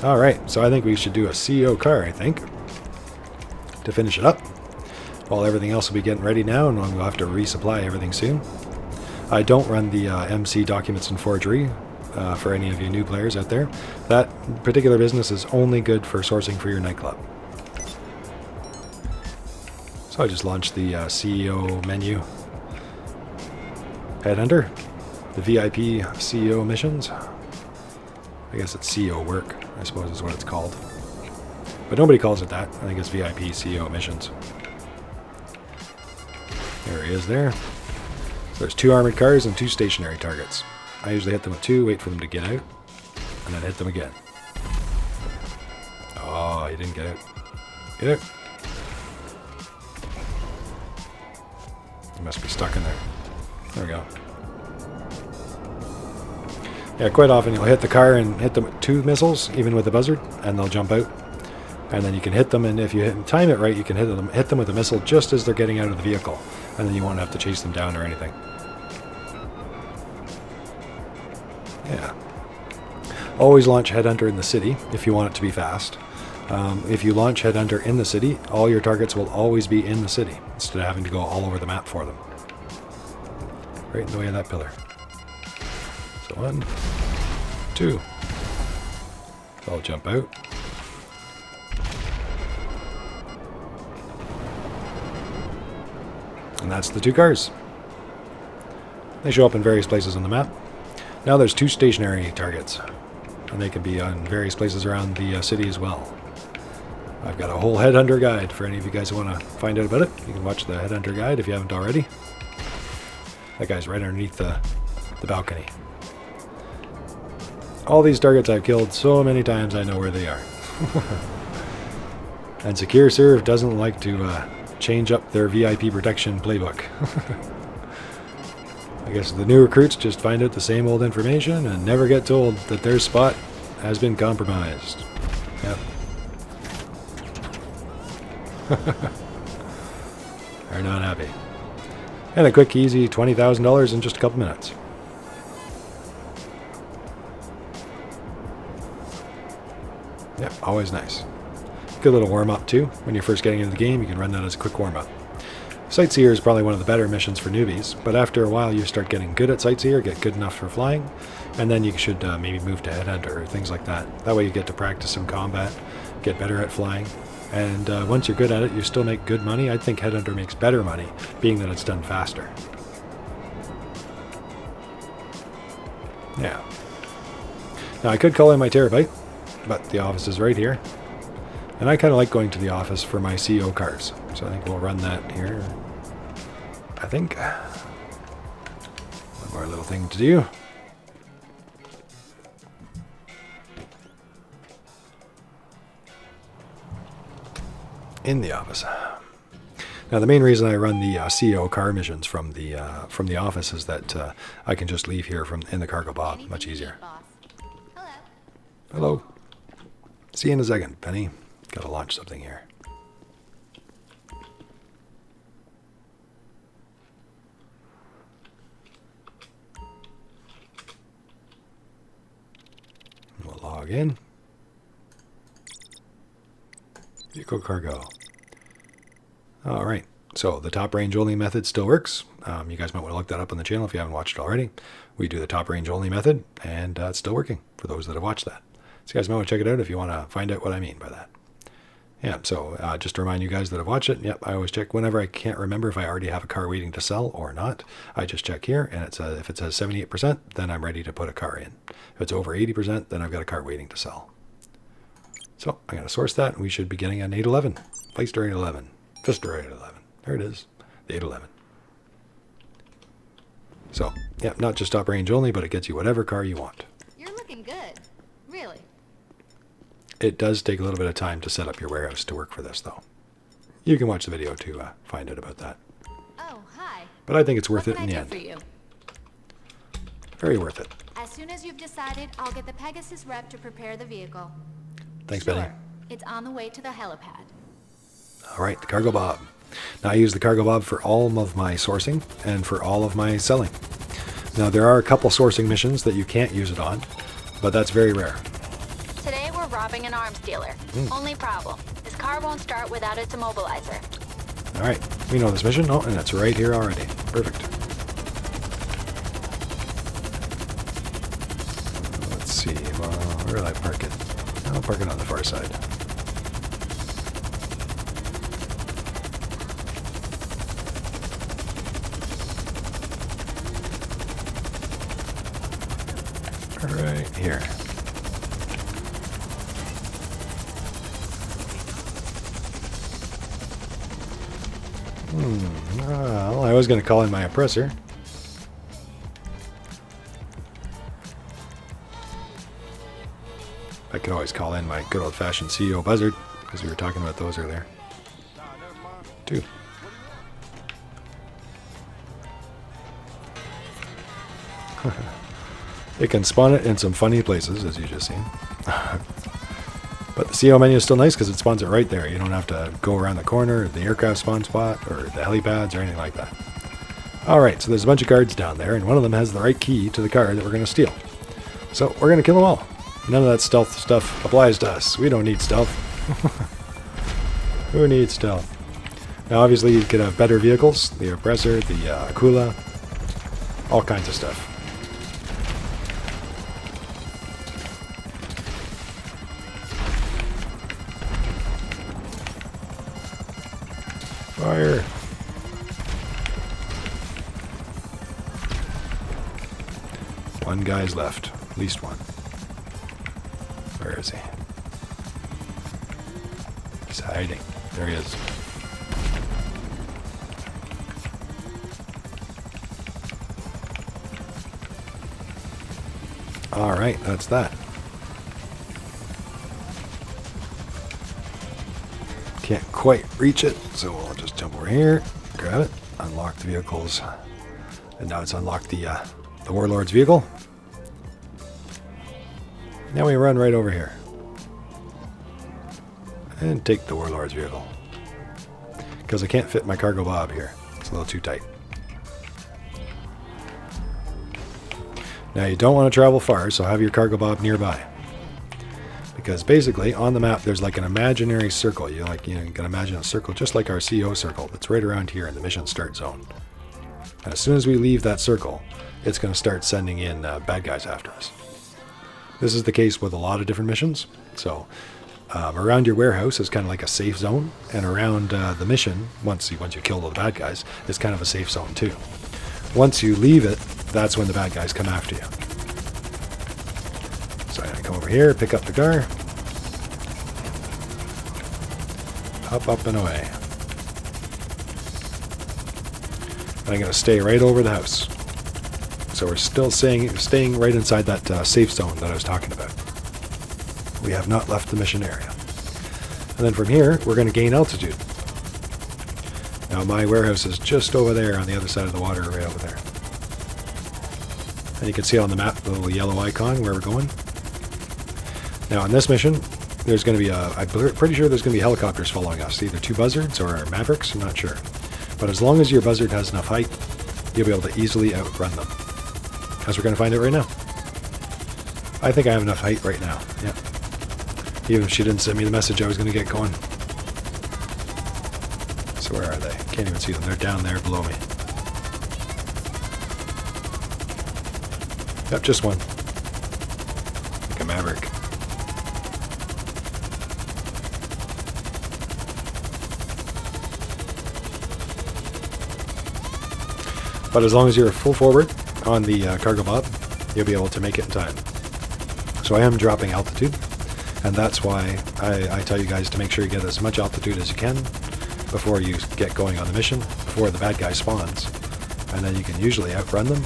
All right, so I think we should do a CEO car, I think, to finish it up. While everything else will be getting ready now, and we'll have to resupply everything soon. I don't run the MC documents and forgery for any of you new players out there. That particular business is only good for sourcing for your nightclub. So I just launched the CEO menu. Headhunter, the VIP CEO missions. I guess it's CEO Werq, I suppose is what it's called. But nobody calls it that. I think it's VIP CEO missions. There he is there. So there's 2 armored cars and 2 stationary targets. I usually hit them with 2, wait for them to get out, and then hit them again. Oh, he didn't get out. Get out. He must be stuck in there. There we go. Yeah, quite often you'll hit the car and hit them with 2 missiles, even with the Buzzard, and they'll jump out. And then you can hit them, and if you time it right, you can hit them with a missile just as they're getting out of the vehicle, and then you won't have to chase them down or anything. Yeah. Always launch Headhunter in the city if you want it to be fast. If you launch Headhunter in the city, all your targets will always be in the city instead of having to go all over the map for them. Right in the way of that pillar. So 1, 2. I'll jump out. And that's the 2 cars. They show up in various places on the map. Now there's 2 stationary targets, and they can be on various places around the city as well. I've got a whole Headhunter guide for any of you guys who want to find out about it. You can watch the Headhunter guide if you haven't already. That guy's right underneath the balcony. All these targets I've killed so many times I know where they are. And Secure Serve doesn't like to change up their VIP protection playbook. I guess the new recruits just find out the same old information and never get told that their spot has been compromised. Yep. They're not happy. And a quick, easy $20,000 in just a couple minutes. Yep, always nice. Good little warm-up too. When you're first getting into the game, you can run that as a quick warm-up. Sightseer is probably one of the better missions for newbies, but after a while you start getting good at Sightseer, get good enough for flying, and then you should maybe move to Headhunter or things like that. That way you get to practice some combat, get better at flying, and once you're good at it, you still make good money. I think Headhunter makes better money, being that it's done faster. Yeah. Now I could call in my Terabyte, but the office is right here. And I kind of like going to the office for my CO cars. So I think we'll run that here. I think. One more little thing to do. In the office. Now the main reason I run the CO car missions from the office is that I can just leave here from in the cargo bob much easier. Hello. See you in a second, Penny. Gotta launch something here. We'll log in. Vehicle cargo. Alright, so the top range only method still works. You guys might want to look that up on the channel if you haven't watched it already. We do the top range only method, and it's still working for those that have watched that. So you guys might want to check it out if you want to find out what I mean by that. Yeah, so just to remind you guys that have watched it, yep, I always check whenever I can't remember if I already have a car waiting to sell or not. I just check here, and it says, if it says 78%, then I'm ready to put a car in. If it's over 80%, then I've got a car waiting to sell. So I'm going to source that, and we should be getting an 811. Flamestar 811. Fister 811. There it is, the 811. So, yeah, not just top range only, but it gets you whatever car you want. You're looking good. Really. It does take a little bit of time to set up your warehouse to work for this, though. You can watch the video to find out about that. Oh, hi. But I think it's worth it in the end. For you? Very worth it. As soon as you've decided, I'll get the Pegasus rep to prepare the vehicle. Thanks, Sure. Benny. It's on the way to the helipad. All right, the cargo bob. Now I use the cargo bob for all of my sourcing and for all of my selling. Now there are a couple sourcing missions that you can't use it on, but that's very rare. Today we're robbing an arms dealer. Only problem, this car won't start without its immobilizer. All right, we know this mission. Oh, and it's right here already. Perfect. Let's see, well, where will I park it? I'll park it on the far side. Right here. Well, I was going to call in my oppressor. I could always call in my good old-fashioned CEO buzzard, because we were talking about those earlier. Two. It can spawn it in some funny places, as you just seen. But the CO menu is still nice because it spawns it right there. You don't have to go around the corner, the aircraft spawn spot, or the helipads, or anything like that. Alright, so there's a bunch of guards down there, and one of them has the right key to the car that we're going to steal. So we're going to kill them all. None of that stealth stuff applies to us. We don't need stealth. Who needs stealth? Now, obviously, you could have better vehicles. The Oppressor, the Kula, all kinds of stuff. Fire! One guy's left. At least one. Where is he? He's hiding. There he is. Alright, that's that. Can't quite reach it, so we'll just jump over here, grab it, unlock the vehicles. And now it's unlocked the Warlord's vehicle. Now we run right over here. And take the Warlord's vehicle. Because I can't fit my cargo bob here. It's a little too tight. Now you don't want to travel far, so have your cargo bob nearby. Because basically on the map there's like an imaginary circle. You can imagine a circle just like our CO circle that's right around here in the mission start zone. And as soon as we leave that circle, it's going to start sending in bad guys after us. This is the case with a lot of different missions. So around your warehouse is kind of like a safe zone, and around the mission, once you kill all the bad guys, is kind of a safe zone too. Once you leave it, that's when the bad guys come after you. So I'm going to come over here, pick up the car. Up and away. And I'm going to stay right over the house. So we're still staying right inside that safe zone that I was talking about. We have not left the mission area. And then from here, we're going to gain altitude. Now my warehouse is just over there on the other side of the water, right over there. And you can see on the map the little yellow icon where we're going. Now on this mission, there's going to be I'm pretty sure there's going to be helicopters following us, either two buzzards or Mavericks, I'm not sure. But as long as your buzzard has enough height, you'll be able to easily outrun them. As we're going to find out right now. I think I have enough height right now, yeah. Even if she didn't send me the message, I was going to get going. So where are they? Can't even see them. They're down there below me. Yep, just one. Like a Maverick. But as long as you're full forward on the cargo bob, you'll be able to make it in time. So I am dropping altitude, and that's why I tell you guys to make sure you get as much altitude as you can before you get going on the mission, before the bad guy spawns. And then you can usually outrun them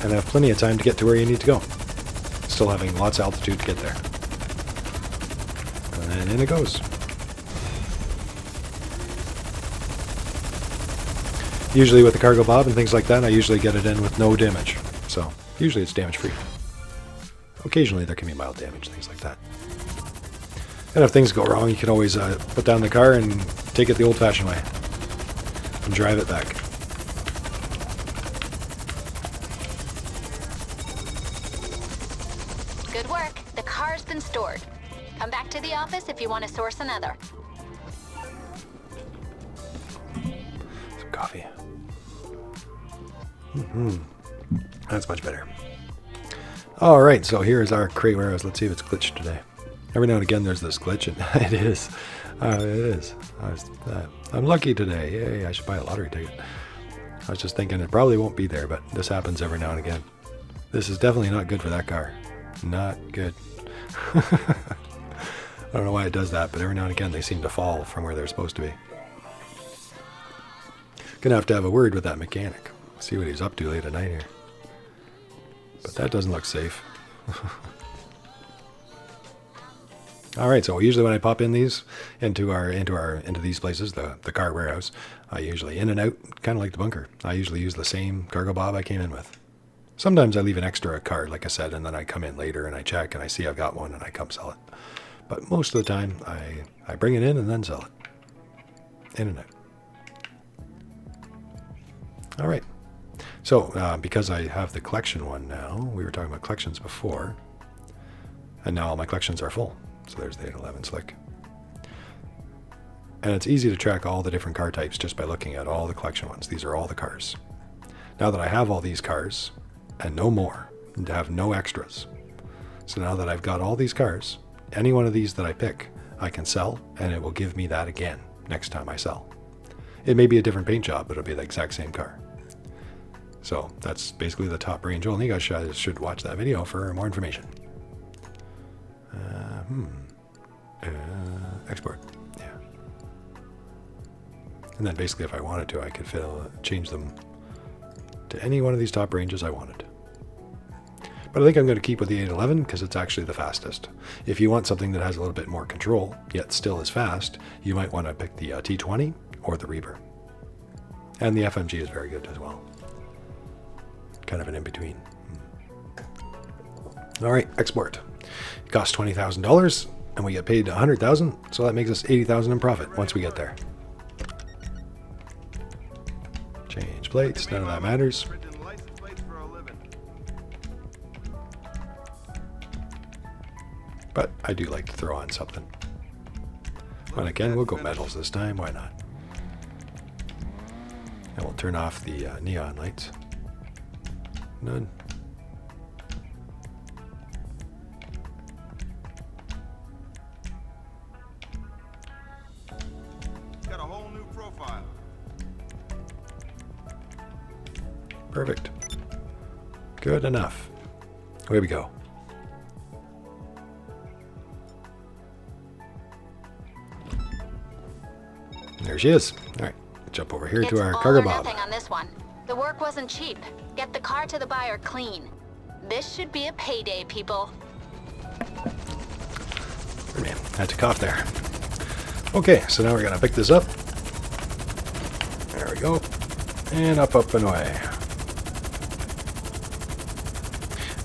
and have plenty of time to get to where you need to go. Still having lots of altitude to get there. And then in it goes. Usually with the cargo bob and things like that, I usually get it in with no damage. So usually it's damage free. Occasionally there can be mild damage, things like that. And if things go wrong, you can always put down the car and take it the old-fashioned way. And drive it back. Good work. The car's been stored. Come back to the office if you want to source another. Some coffee. That's much better. Alright, so here's our crate warehouse. Let's see if it's glitched today. Every now and again there's this glitch, and it is. It is. I'm lucky today. Yay, I should buy a lottery ticket. I was just thinking it probably won't be there, but this happens every now and again. This is definitely not good for that car. Not good. I don't know why it does that, but every now and again they seem to fall from where they're supposed to be. Gonna have to have a word with that mechanic. See what he's up to late at night here. But that doesn't look safe. Alright, so usually when I pop in these into these places, the car warehouse, I usually in and out, kind of like the bunker. I usually use the same cargo bob I came in with. Sometimes I leave an extra card, like I said, and then I come in later and I check and I see I've got one and I come sell it. But most of the time, I bring it in and then sell it. In and out. Alright. So, because I have the collection one now, we were talking about collections before, And now all my collections are full. So there's the 811 Slick. And it's easy to track all the different car types just by looking at all the collection ones. These are all the cars. Now that I have all these cars, and no more, and have no extras. So now that I've got all these cars, any one of these that I pick, I can sell, and it will give me that again next time I sell. It may be a different paint job, but it'll be the exact same car. So that's basically the top range only. You guys should watch that video for more information. Export. Yeah. And then basically if I wanted to, I could change them to any one of these top ranges I wanted. But I think I'm going to keep with the 811 because it's actually the fastest. If you want something that has a little bit more control, yet still is fast, you might want to pick the T20 or the Reaver. And the FMG is very good as well. Kind of an in-between. All right, export. It costs $20,000 and we get paid $100,000, so that makes us $80,000 in profit once we get there. Change plates, none of that matters. But I do like to throw on something. And again, we'll go metals this time, why not? And we'll turn off the neon lights. None. Got a whole new profile. Perfect. Good enough. Away we go. There she is. All right, jump over here to our cargo bob. Nothing on this one. The work wasn't cheap. Get the car to the buyer clean. This should be a payday, people. Man, had to cough there. Okay, so now we're gonna pick this up. There we go. And up, up and away.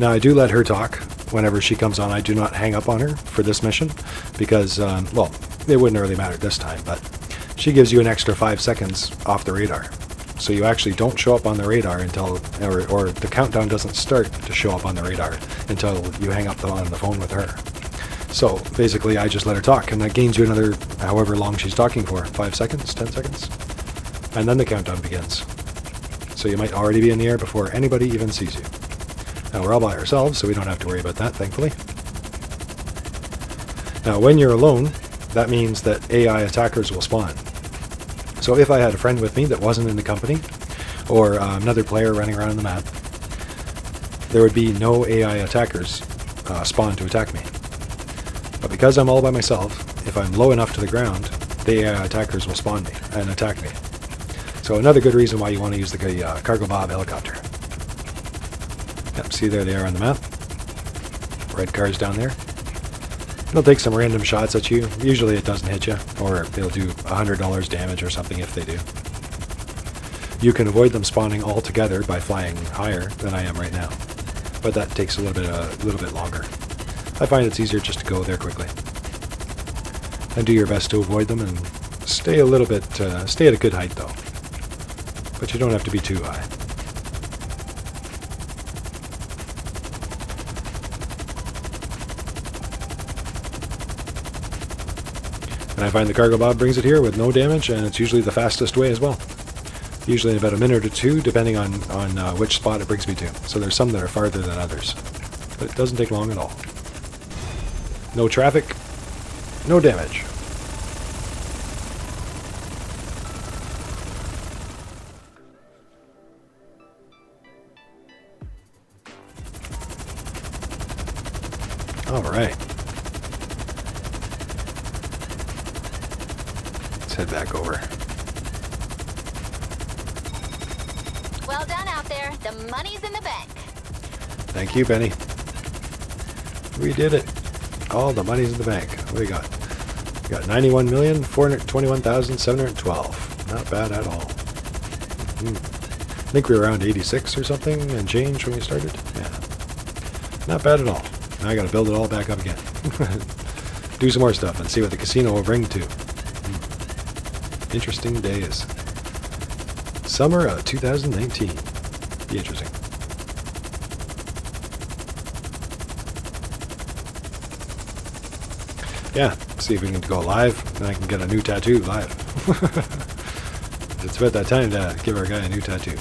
Now I do let her talk whenever she comes on. I do not hang up on her for this mission because, well, it wouldn't really matter this time, but she gives you an extra 5 seconds off the radar. So you actually don't show up on the radar until, or the countdown doesn't start to show up on the radar until you hang up on the phone with her. So basically I just let her talk and that gains you another however long she's talking for, 5 seconds, 10 seconds. And then the countdown begins. So you might already be in the air before anybody even sees you. Now we're all by ourselves, so we don't have to worry about that, thankfully. Now when you're alone, that means that AI attackers will spawn. So if I had a friend with me that wasn't in the company, or another player running around the map, there would be no AI attackers spawn to attack me. But because I'm all by myself, if I'm low enough to the ground, the AI attackers will spawn me and attack me. So another good reason why you want to use the cargo bob helicopter. Yep, see there they are on the map. Red cars down there. It'll take some random shots at you. Usually it doesn't hit you, or they'll do $100 damage or something if they do. You can avoid them spawning altogether by flying higher than I am right now, but that takes a little bit longer. I find it's easier just to go there quickly. And do your best to avoid them and stay a little bit, stay at a good height though. But you don't have to be too high. And I find the cargo bob brings it here with no damage, and it's usually the fastest way as well. Usually in about a minute or two, depending on which spot it brings me to. So there's some that are farther than others. But it doesn't take long at all. No traffic, no damage. All right. Head back over. Well done out there. The money's in the bank. Thank you, Benny. We did it. All the money's in the bank. What do we got? We got 91,421,712. Not bad at all. I think we were around 86 or something and change when we started. Yeah. Not bad at all. Now I gotta build it all back up again. Do some more stuff and see what the casino will bring to. Interesting days. Summer of 2019. Be interesting. yeah, see if we can go live, and I can get a new tattoo live. It's about that time to give our guy a new tattoo.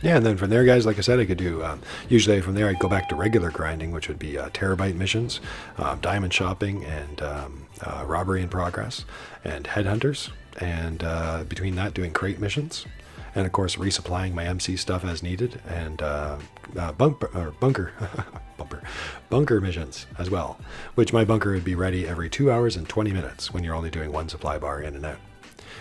Yeah, and then from there, guys, like I said, I could do, usually from there I'd go back to regular grinding, which would be terabyte missions, diamond shopping, and robbery in progress, and headhunters, and between that doing crate missions, and of course resupplying my MC stuff as needed, and bunker missions as well, which my bunker would be ready every 2 hours and 20 minutes when you're only doing one supply bar in and out.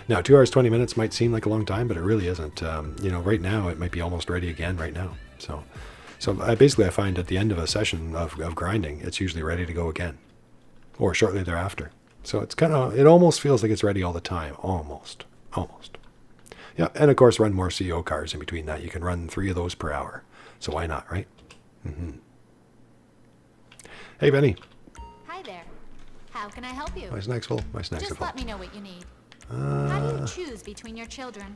Now, 2 hours, 20 minutes might seem like a long time, but it really isn't. You know, right now, it might be almost ready again right now. So I find at the end of a session of grinding, it's usually ready to go again, or shortly thereafter. So it's it almost feels like it's ready all the time. Almost. Yeah, and of course, run more CO cars in between that. You can run 3 of those per hour. So why not, right? Mm-hmm. Hey, Benny. Hi there. How can I help you? My snacks full. My snacks are Just full. let me know what you need. How do you choose between your children?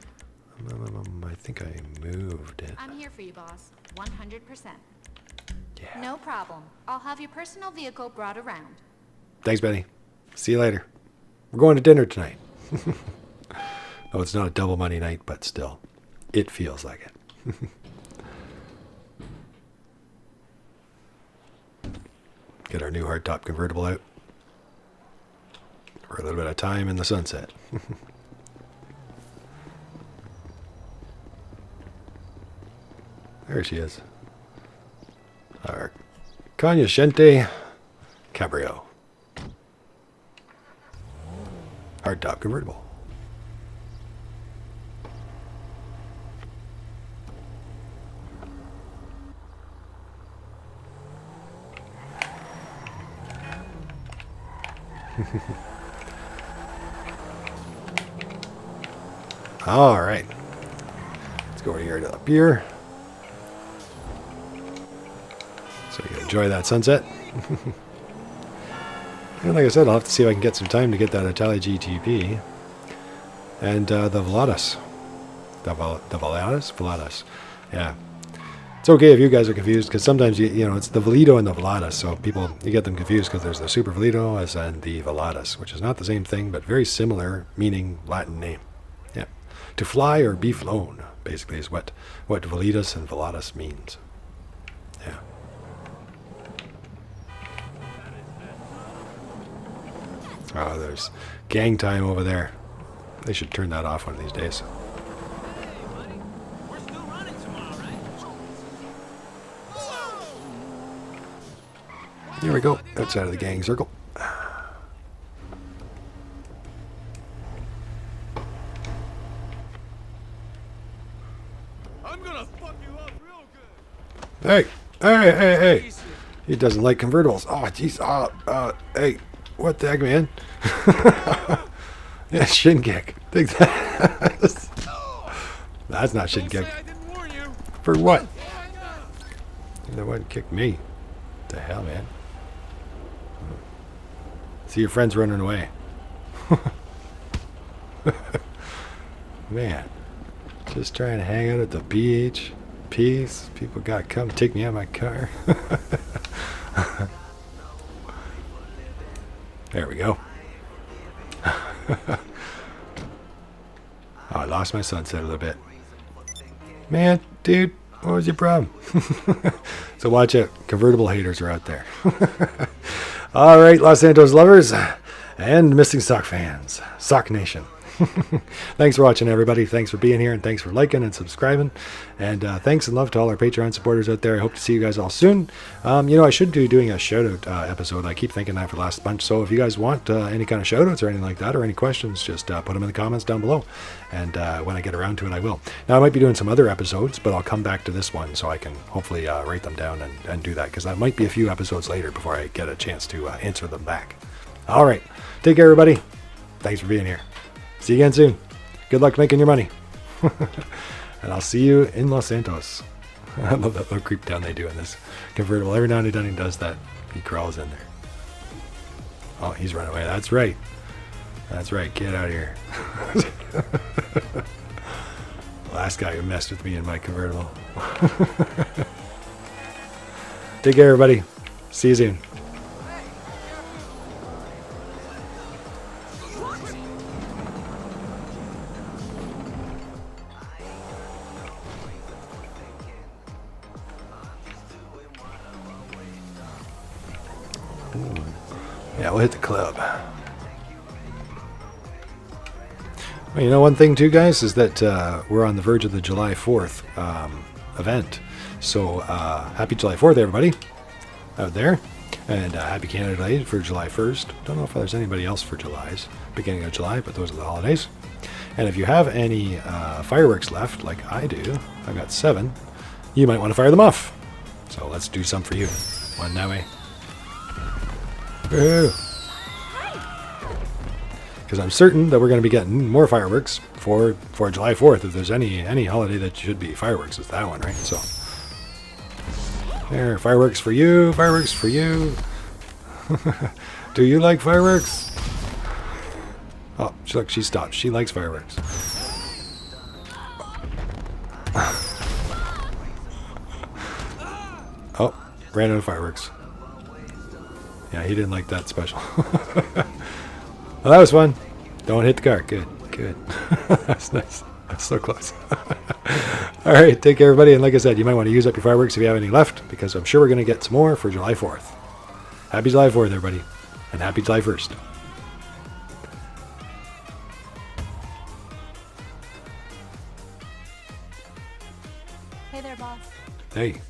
I think I moved it. I'm here for you, boss. 100%. Yeah. No problem. I'll have your personal vehicle brought around. Thanks, Benny. See you later. We're going to dinner tonight. Oh, it's not a double money night, but still, it feels like it. Get our new hardtop convertible out for a little bit of time in the sunset. There she is. Our Cognoscente Cabrio. Hardtop convertible. All right, let's go over here to the pier so you can enjoy that sunset. And like I said, I'll have to see if I can get some time to get that Itali GTB and the Volatus. The Volatus. Yeah. It's okay if you guys are confused, because sometimes you know it's the Volato and the Volatus, so you get them confused because there's the Super Volato as and the Volatus, which is not the same thing but very similar, meaning Latin name. Yeah, to fly or be flown basically is what Volatus and Volatus means. Yeah. Oh, there's gang time over there. They should turn that off one of these days. Here we go, outside of the gang circle. I'm gonna fuck you up real good. Hey! He doesn't like convertibles. Oh, jeez. Hey, what the heck, man? Yeah, shin kick. Take that. That's not shin kick. I didn't warn you. For what? You're the one kicked me. What the hell, man? See your friends running away. Man, just trying to hang out at the beach. Peace. People got to come take me out of my car. There we go. Oh, I lost my sunset a little bit. Man, dude, what was your problem? So watch out. Convertible haters are out there. All right, Los Santos lovers and missing sock fans. Sock Nation. Thanks for watching, everybody. Thanks for being here, and thanks for liking and subscribing. And thanks and love to all our Patreon supporters out there. I hope to see you guys all soon. You know, I should be doing a shout-out episode. I keep thinking that for the last bunch. So if you guys want any kind of shout-outs or anything like that, or any questions, just put them in the comments down below. And when I get around to it, I will. Now, I might be doing some other episodes, but I'll come back to this one so I can hopefully write them down and do that, because that might be a few episodes later before I get a chance to answer them back. All right. Take care, everybody. Thanks for being here. See you again soon. Good luck making your money. And I'll see you in Los Santos. I love that little creep down they do in this convertible. Every now and then he does that. He crawls in there. Oh, he's run away. That's right. That's right, get out of here. Last guy who messed with me in my convertible. Take care, everybody. See you soon. Yeah, we'll hit the club. Well, you know, one thing too, guys, is that we're on the verge of the July 4th event. So happy July 4th, everybody out there. And happy Canada Day for July 1st. Don't know if there's anybody else for July's beginning of July, but those are the holidays. And if you have any fireworks left, like I do, I've got 7, you might want to fire them off. So let's do some for you. One that way. Because I'm certain that we're going to be getting more fireworks for July 4th. If there's any holiday that should be fireworks, it's that one, right? So there, fireworks for you, fireworks for you. Do you like fireworks? Oh, look, she stopped. She likes fireworks. Oh, ran out of fireworks. Yeah, he didn't like that special. Well, that was fun. Don't hit the car. Good, good. That's nice. That's so close. All right, take care, everybody. And like I said, you might want to use up your fireworks if you have any left, because I'm sure we're going to get some more for July 4th. Happy July 4th, everybody. And happy July 1st. Hey there, boss. Hey.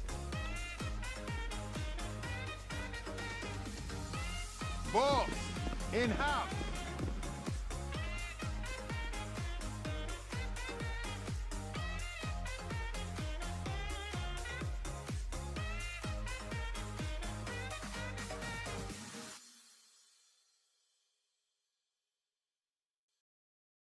Boss, in half.